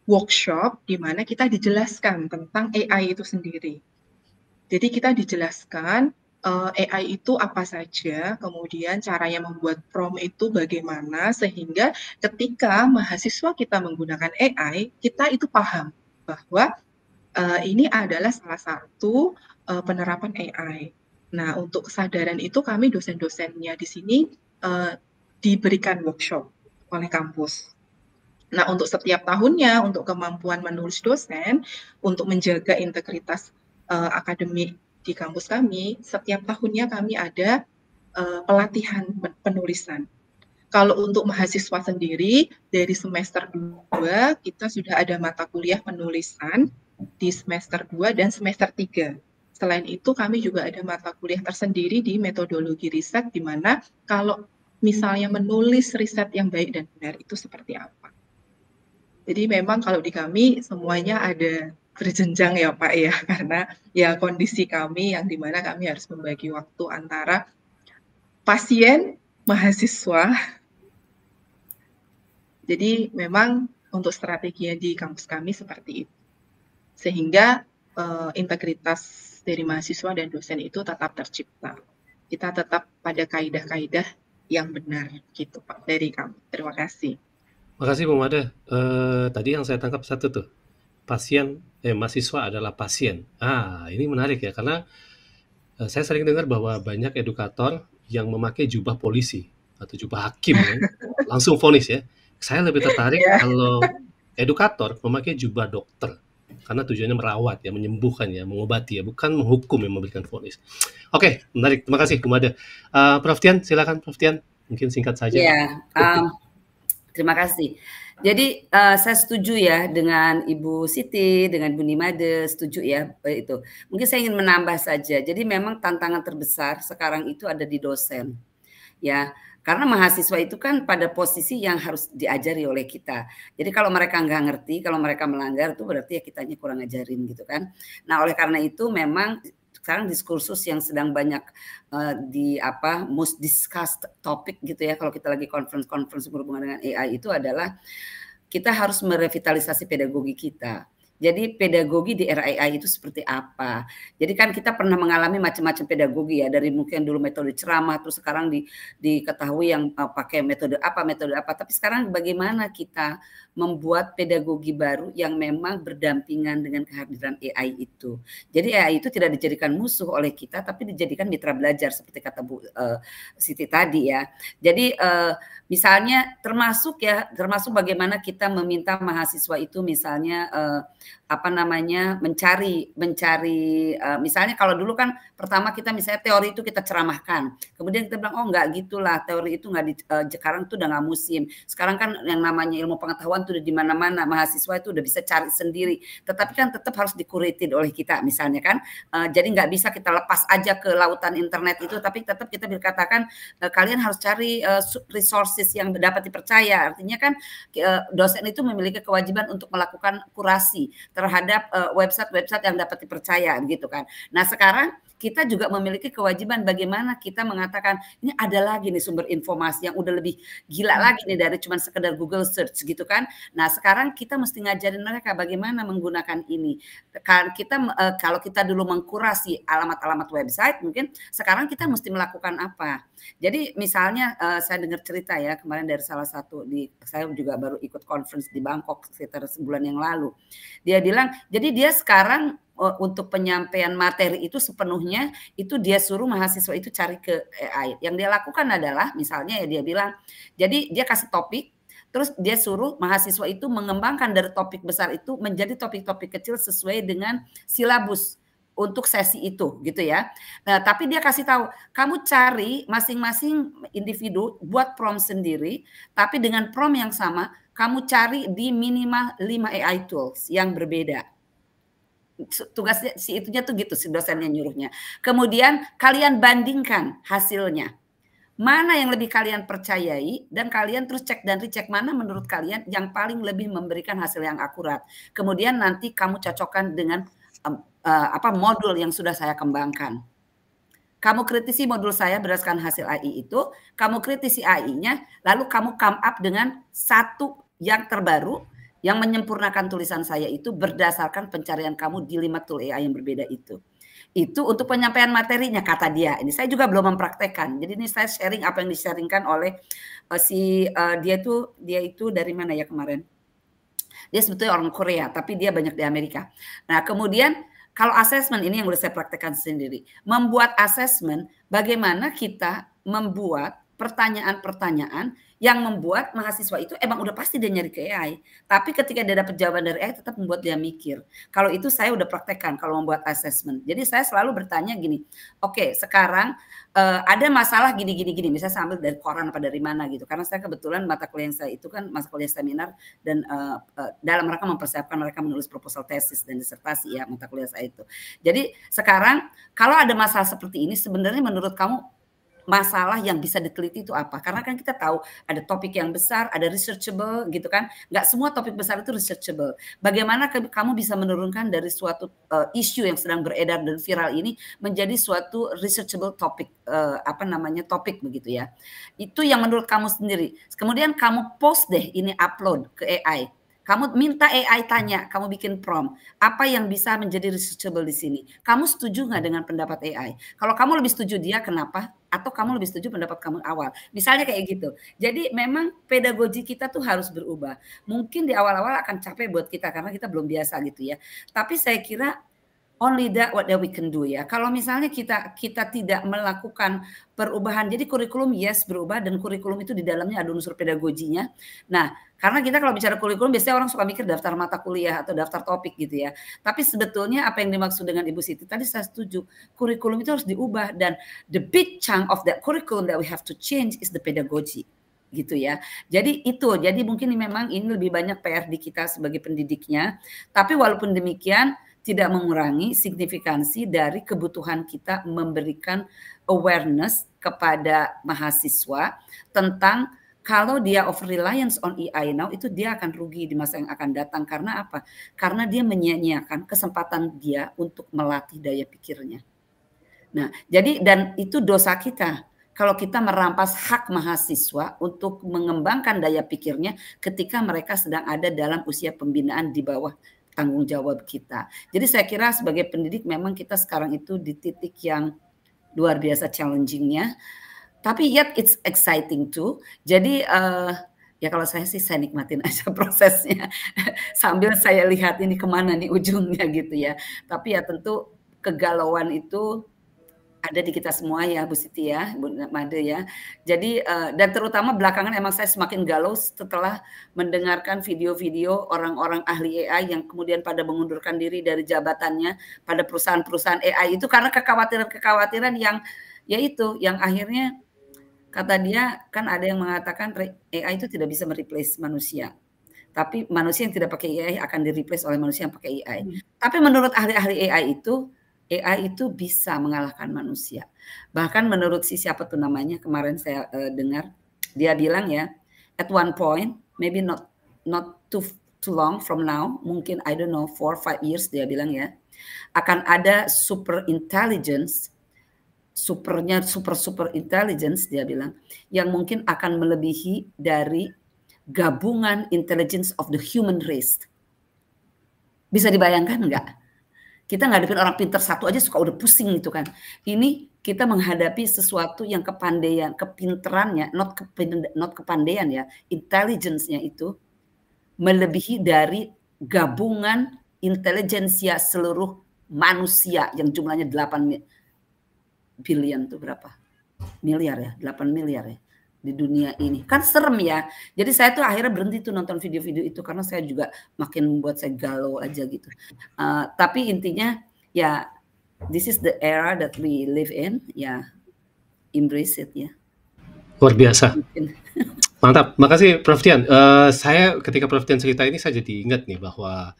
workshop di mana kita dijelaskan tentang AI itu sendiri. Jadi kita dijelaskan AI itu apa saja, kemudian caranya membuat prompt itu bagaimana, sehingga ketika mahasiswa kita menggunakan AI, kita itu paham bahwa ini adalah salah satu penerapan AI. Nah, untuk kesadaran itu kami dosen-dosennya di sini diberikan workshop oleh kampus. Nah, untuk setiap tahunnya, untuk kemampuan menulis dosen, untuk menjaga integritas akademik di kampus kami, setiap tahunnya kami ada pelatihan penulisan. Kalau untuk mahasiswa sendiri, dari semester 2, kita sudah ada mata kuliah penulisan di semester 2 dan semester 3. Selain itu, kami juga ada mata kuliah tersendiri di metodologi riset, di mana kalau misalnya menulis riset yang baik dan benar itu seperti apa. Jadi memang kalau di kami semuanya ada berjenjang ya Pak ya, karena ya kondisi kami yang dimana kami harus membagi waktu antara pasien, mahasiswa. Jadi memang untuk strateginya di kampus kami seperti itu. Sehingga integritas dari mahasiswa dan dosen itu tetap tercipta. Kita tetap pada kaidah-kaidah yang benar gitu Pak dari kami. Terima kasih. Makasih Bu Mada. Tadi yang saya tangkap satu tuh, mahasiswa adalah pasien. Ini menarik ya, karena saya sering dengar bahwa banyak edukator yang memakai jubah polisi atau jubah hakim ya, langsung vonis ya. Saya lebih tertarik kalau edukator memakai jubah dokter, karena tujuannya merawat ya, menyembuhkan ya, mengobati ya, bukan menghukum yang memberikan vonis. Oke, menarik. Terima kasih Bu Mada. Prof Tian, silakan Prof Tian, mungkin singkat saja. Ya, terima kasih. Jadi saya setuju ya dengan Ibu Siti, dengan Bu Nimade, setuju ya itu. Mungkin saya ingin menambah saja. Jadi memang tantangan terbesar sekarang itu ada di dosen. Ya, karena mahasiswa itu kan pada posisi yang harus diajari oleh kita. Jadi kalau mereka nggak ngerti, kalau mereka melanggar itu berarti ya kitanya kurang ngajarin gitu kan. Nah, oleh karena itu memang sekarang diskursus yang sedang banyak most discussed topic gitu ya, kalau kita lagi conference berhubungan dengan AI itu adalah kita harus merevitalisasi pedagogi kita. Jadi pedagogi di era AI itu seperti apa? Jadi kan kita pernah mengalami macam-macam pedagogi ya, dari mungkin dulu metode ceramah, terus sekarang diketahui yang pakai metode apa. Tapi sekarang bagaimana kita membuat pedagogi baru yang memang berdampingan dengan kehadiran AI itu. Jadi AI itu tidak dijadikan musuh oleh kita, tapi dijadikan mitra belajar seperti kata Bu Siti tadi ya. Jadi misalnya termasuk bagaimana kita meminta mahasiswa itu misalnya mencari misalnya kalau dulu kan pertama kita misalnya teori itu kita ceramahkan, kemudian kita bilang oh enggak gitulah, teori itu enggak sekarang itu udah nggak musim, sekarang kan yang namanya ilmu pengetahuan itu udah di mana-mana, mahasiswa itu udah bisa cari sendiri, tetapi kan tetap harus dicurated oleh kita misalnya kan, jadi nggak bisa kita lepas aja ke lautan internet itu, tapi tetap kita berkatakan kalian harus cari resources yang dapat dipercaya, artinya kan dosen itu memiliki kewajiban untuk melakukan kurasi terhadap website-website yang dapat dipercaya gitu kan. Nah sekarang kita juga memiliki kewajiban bagaimana kita mengatakan ini ada lagi nih sumber informasi yang udah lebih gila lagi nih dari cuma sekedar Google search gitu kan. Nah sekarang kita mesti ngajarin mereka bagaimana menggunakan ini. Kan kita kalau kita dulu mengkurasi alamat-alamat website, mungkin sekarang kita mesti melakukan apa. Jadi misalnya saya dengar cerita ya kemarin dari salah satu saya juga baru ikut conference di Bangkok sekitar sebulan yang lalu. Dia bilang jadi dia sekarang untuk penyampaian materi itu sepenuhnya itu dia suruh mahasiswa itu cari ke AI. Yang dia lakukan adalah misalnya ya dia bilang, jadi dia kasih topik, terus dia suruh mahasiswa itu mengembangkan dari topik besar itu menjadi topik-topik kecil sesuai dengan silabus untuk sesi itu gitu ya. Nah, tapi dia kasih tahu, kamu cari masing-masing individu buat prompt sendiri, tapi dengan prompt yang sama, kamu cari di minimal 5 AI tools yang berbeda. Tugasnya si dosennya nyuruhnya. Kemudian kalian bandingkan hasilnya. mana yang lebih kalian percayai, dan kalian terus cek dan recheck mana menurut kalian yang paling lebih memberikan hasil yang akurat. Kemudian nanti kamu cocokkan dengan modul yang sudah saya kembangkan. Kamu kritisi modul saya berdasarkan hasil AI itu, kamu kritisi AI-nya, lalu kamu come up dengan satu yang terbaru yang menyempurnakan tulisan saya itu berdasarkan pencarian kamu di 5 tool AI yang berbeda itu. Itu untuk penyampaian materinya, kata dia. Ini saya juga belum mempraktekkan. Jadi ini saya sharing apa yang di-sharingkan oleh dia itu dari mana ya kemarin? Dia sebetulnya orang Korea, tapi dia banyak di Amerika. Nah, kemudian kalau assessment ini yang udah saya praktekkan sendiri. Membuat assessment, bagaimana kita membuat pertanyaan-pertanyaan yang membuat mahasiswa itu emang udah pasti dia nyari ke AI. Tapi ketika dia dapat jawaban dari AI tetap membuat dia mikir. Kalau itu saya udah praktekkan kalau membuat assessment. Jadi saya selalu bertanya gini, oke, sekarang ada masalah gini. Misalnya saya ambil dari koran apa dari mana gitu. Karena saya kebetulan mata kuliah saya itu kan mata kuliah seminar dan dalam rangka mempersiapkan mereka menulis proposal tesis dan disertasi ya mata kuliah saya itu. Jadi sekarang kalau ada masalah seperti ini sebenarnya menurut kamu masalah yang bisa diteliti itu apa? Karena kan kita tahu ada topik yang besar, ada researchable gitu kan. Nggak semua topik besar itu researchable. Bagaimana kamu bisa menurunkan dari suatu isu yang sedang beredar dan viral ini menjadi suatu researchable topik, topik begitu ya. Itu yang menurut kamu sendiri. Kemudian kamu post deh ini upload ke AI. Kamu minta AI tanya, kamu bikin prompt, apa yang bisa menjadi researchable di sini? Kamu setuju nggak dengan pendapat AI? Kalau kamu lebih setuju dia, kenapa? Atau kamu lebih setuju pendapat kamu awal? Misalnya kayak gitu. Jadi memang pedagogi kita tuh harus berubah. Mungkin di awal-awal akan capek buat kita karena kita belum biasa gitu ya. Tapi saya kira only that what we can do ya. Kalau misalnya kita tidak melakukan perubahan, jadi kurikulum yes berubah dan kurikulum itu di dalamnya ada unsur pedagoginya. Nah, karena kita kalau bicara kurikulum biasanya orang suka mikir daftar mata kuliah atau daftar topik gitu ya. Tapi sebetulnya apa yang dimaksud dengan Ibu Siti tadi saya setuju. Kurikulum itu harus diubah dan the big chunk of that curriculum that we have to change is the pedagogy. Gitu ya. Jadi mungkin memang ini lebih banyak PR di kita sebagai pendidiknya. Tapi walaupun demikian tidak mengurangi signifikansi dari kebutuhan kita memberikan awareness kepada mahasiswa tentang kalau dia over reliance on AI now itu dia akan rugi di masa yang akan datang. Karena apa? Karena dia menyia-nyiakan kesempatan dia untuk melatih daya pikirnya. Nah, jadi dan itu dosa kita. Kalau kita merampas hak mahasiswa untuk mengembangkan daya pikirnya ketika mereka sedang ada dalam usia pembinaan di bawah tanggung jawab kita. Jadi saya kira sebagai pendidik memang kita sekarang itu di titik yang luar biasa challenging-nya. Tapi yet it's exciting too. Jadi ya kalau saya sih saya nikmatin aja prosesnya. Sambil saya lihat ini kemana nih ujungnya gitu ya. Tapi ya tentu kegalauan itu ada di kita semua ya Bu Siti ya, Bu Made ya. Jadi dan terutama belakangan emang saya semakin galau setelah mendengarkan video-video orang-orang ahli AI yang kemudian pada mengundurkan diri dari jabatannya pada perusahaan-perusahaan AI itu karena kekhawatiran-kekhawatiran yang yaitu yang akhirnya kata dia kan ada yang mengatakan AI itu tidak bisa mereplace manusia. Tapi manusia yang tidak pakai AI akan di-replace oleh manusia yang pakai AI. Tapi menurut ahli-ahli AI itu bisa mengalahkan manusia. Bahkan menurut siapa tuh namanya kemarin saya dengar dia bilang ya, at one point maybe not too long from now, mungkin I don't know 4-5 years dia bilang ya, akan ada super intelligence, super intelligence dia bilang yang mungkin akan melebihi dari gabungan intelligence of the human race. Bisa dibayangkan enggak? Kita ngadepin orang pintar satu aja suka udah pusing gitu kan. Ini kita menghadapi sesuatu yang kepandaian, kepinterannya, not kepandaian ya, intelligence-nya itu melebihi dari gabungan intelijensia seluruh manusia yang jumlahnya 8 billion tuh berapa? Miliar ya, 8 miliar ya di dunia ini. Kan serem ya. Jadi saya tuh akhirnya berhenti tuh nonton video-video itu karena saya juga makin membuat saya galau aja gitu. Tapi intinya ya this is the era that we live in, ya embrace it ya. Luar biasa. Mantap. Makasih Prof Dian. Saya ketika Prof Dian cerita ini saya jadi ingat nih bahwa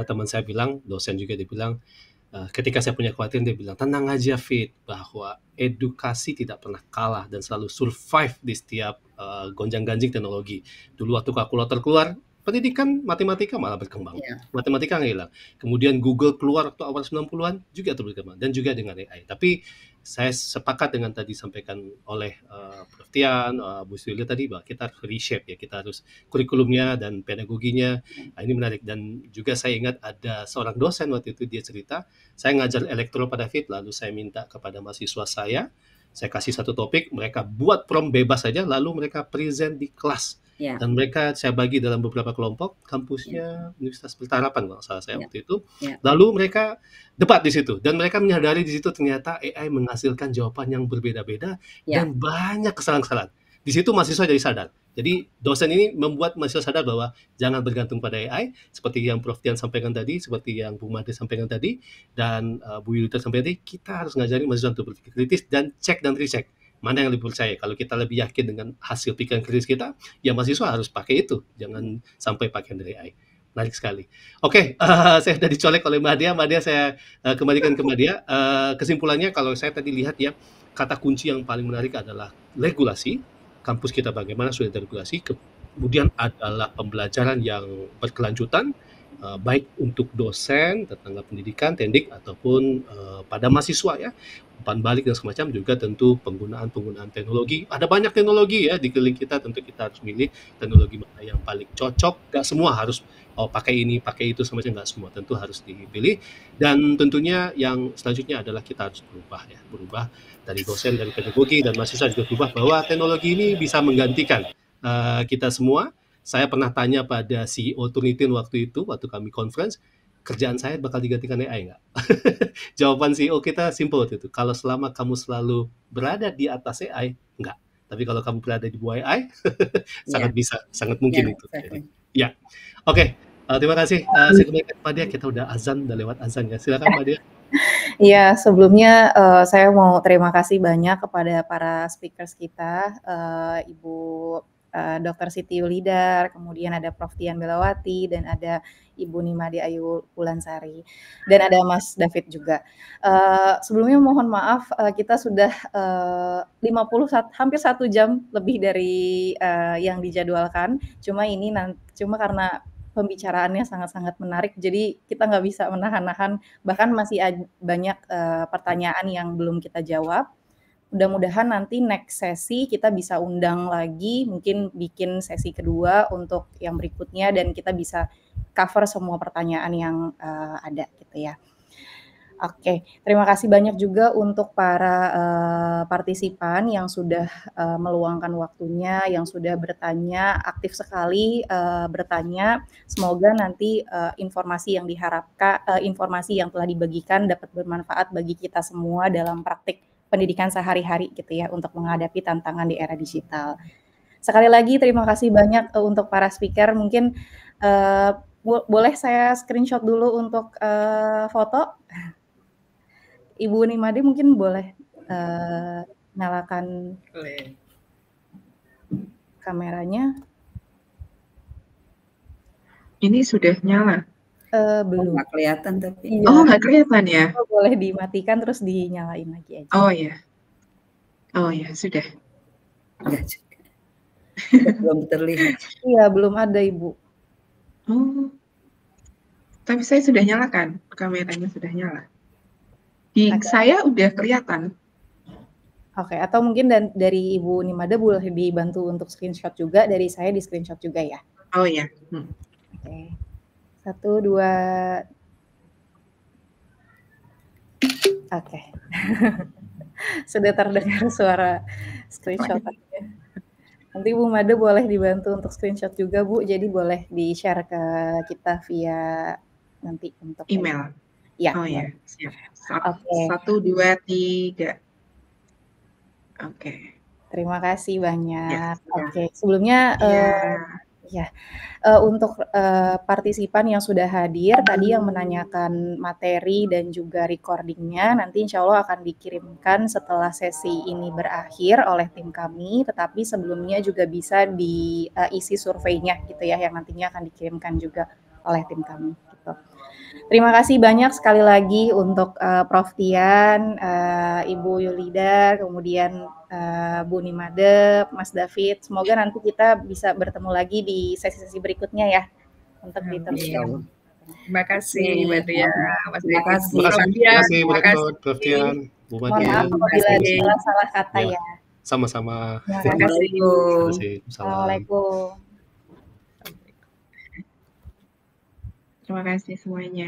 teman saya bilang, dosen juga dia bilang ketika saya punya kekhawatiran, dia bilang, "Tenang aja Fit, bahwa edukasi tidak pernah kalah dan selalu survive di setiap gonjang-ganjing teknologi. Dulu waktu kalkulator keluar, pendidikan matematika malah berkembang. Iya. Matematika nggak hilang. Kemudian Google keluar waktu awal 90-an juga terus berkembang, dan juga dengan AI. Tapi saya sepakat dengan tadi sampaikan oleh Prof. Tian, Bu Sri tadi, bahwa kita harus reshape ya, kita harus kurikulumnya dan pedagoginya. Nah, ini menarik. Dan juga saya ingat ada seorang dosen waktu itu, dia cerita, saya ngajar elektro pada Fit, lalu saya minta kepada mahasiswa saya kasih satu topik, mereka buat prompt bebas saja, lalu mereka present di kelas. Ya. Dan mereka saya bagi dalam beberapa kelompok, kampusnya Universitas Pelita Harapan kalau salah saya waktu itu. Lalu mereka debat di situ, dan mereka menyadari di situ ternyata AI menghasilkan jawaban yang berbeda-beda dan banyak kesalahan-kesalahan. Di situ mahasiswa jadi sadar. Jadi dosen ini membuat mahasiswa sadar bahwa jangan bergantung pada AI, seperti yang Prof. Tian sampaikan tadi, seperti yang Bu Made sampaikan tadi, dan Bu Yulita sampaikan tadi, kita harus ngajari mahasiswa untuk berpikir kritis dan cek dan recheck. Mana yang lebih percaya? Kalau kita lebih yakin dengan hasil pikiran kritis kita, ya mahasiswa harus pakai itu. Jangan sampai pakai dari AI. Menarik sekali. Oke, saya sudah dicolek oleh Mbak Dia. Mbak Dia, saya kembalikan ke Mbak Dia. Kesimpulannya, kalau saya tadi lihat ya, kata kunci yang paling menarik adalah regulasi. Kampus kita bagaimana sudah regulasi. Kemudian adalah pembelajaran yang berkelanjutan, baik untuk dosen, tenaga pendidikan, tendik, ataupun pada mahasiswa ya. Umpan balik dan semacam, juga tentu penggunaan teknologi. Ada banyak teknologi ya di keliling kita, tentu kita harus milih teknologi mana yang paling cocok. Gak semua harus pakai ini, pakai itu, semacam, gak semua. Tentu harus dipilih. Dan tentunya yang selanjutnya adalah kita harus berubah dari dosen, dari pedagogi, dan mahasiswa juga berubah bahwa teknologi ini bisa menggantikan kita semua. Saya pernah tanya pada CEO Turnitin waktu kami conference, kerjaan saya bakal digantikan AI nggak? Jawaban CEO kita simple waktu itu. Kalau selama kamu selalu berada di atas AI, nggak. Tapi kalau kamu berada di bawah AI, sangat mungkin itu. Exactly. Ya, oke. Terima kasih. Saya kembalikan kepada Dia. Kita udah azan, udah lewat azan ya. Silakan Mbak Dia. Iya, sebelumnya saya mau terima kasih banyak kepada para speakers kita, Ibu Dr. Siti Yulidar, kemudian ada Prof. Tian Belawati, dan ada Ibu Nimade Ayu Wulansari, dan ada Mas David juga. Sebelumnya mohon maaf, kita sudah 51, hampir 1 jam lebih dari yang dijadwalkan. Cuma karena pembicaraannya sangat-sangat menarik, jadi kita nggak bisa menahan-nahan, bahkan masih banyak pertanyaan yang belum kita jawab. Mudah-mudahan nanti next sesi kita bisa undang lagi, mungkin bikin sesi kedua untuk yang berikutnya, dan kita bisa cover semua pertanyaan yang ada gitu ya. Oke, terima kasih banyak juga untuk para partisipan yang sudah meluangkan waktunya, yang sudah bertanya, aktif sekali bertanya. Semoga nanti informasi yang diharapkan, informasi yang telah dibagikan dapat bermanfaat bagi kita semua dalam praktik pendidikan sehari-hari gitu ya, untuk menghadapi tantangan di era digital. Sekali lagi terima kasih banyak untuk para speaker. Mungkin boleh saya screenshot dulu untuk foto. Ibu Nimade mungkin boleh nyalakan kameranya. Ini sudah nyala? Belum. Nggak kelihatan tapi. Iya. Oh, nggak kelihatan ya? Boleh dimatikan terus dinyalain lagi aja. Oh ya. Oh ya, sudah. Belum terlihat. Iya, belum ada Ibu. Oh. Tapi saya sudah nyalakan, kameranya sudah nyala. Di saya udah kelihatan. Oke, atau mungkin dari Ibu Nimade boleh dibantu untuk screenshot juga, dari saya di screenshot juga ya. Oh ya. Oke. 1, 2. Oke. Sudah terdengar suara screenshot-nya. Nanti Bu Made boleh dibantu untuk screenshot juga Bu, jadi boleh di-share ke kita via nanti untuk email. Ya. Oh ya, siap. Oke. 1, 2, 3. Oke. Terima kasih banyak. Ya, Oke, sebelumnya untuk partisipan yang sudah hadir tadi yang menanyakan materi dan juga recordingnya, nanti insya Allah akan dikirimkan setelah sesi ini berakhir oleh tim kami, tetapi sebelumnya juga bisa diisi surveinya gitu ya, yang nantinya akan dikirimkan juga oleh tim kami. gitu. Terima kasih banyak sekali lagi untuk Prof. Tian, Ibu Yulida, kemudian Bu Nimade, Mas David. Semoga nanti kita bisa bertemu lagi di sesi-sesi berikutnya ya untuk diteruskan. Terima kasih Mbak Tria, Mas Terima David. kasih. Terima kasih Bu Rektor, Prof. Tian, Bu Mohon Made. maaf apabila ada salah-salah kata Ya. ya. Sama-sama. Terima Terima kasih. kasih. Assalamualaikum. Terima kasih semuanya.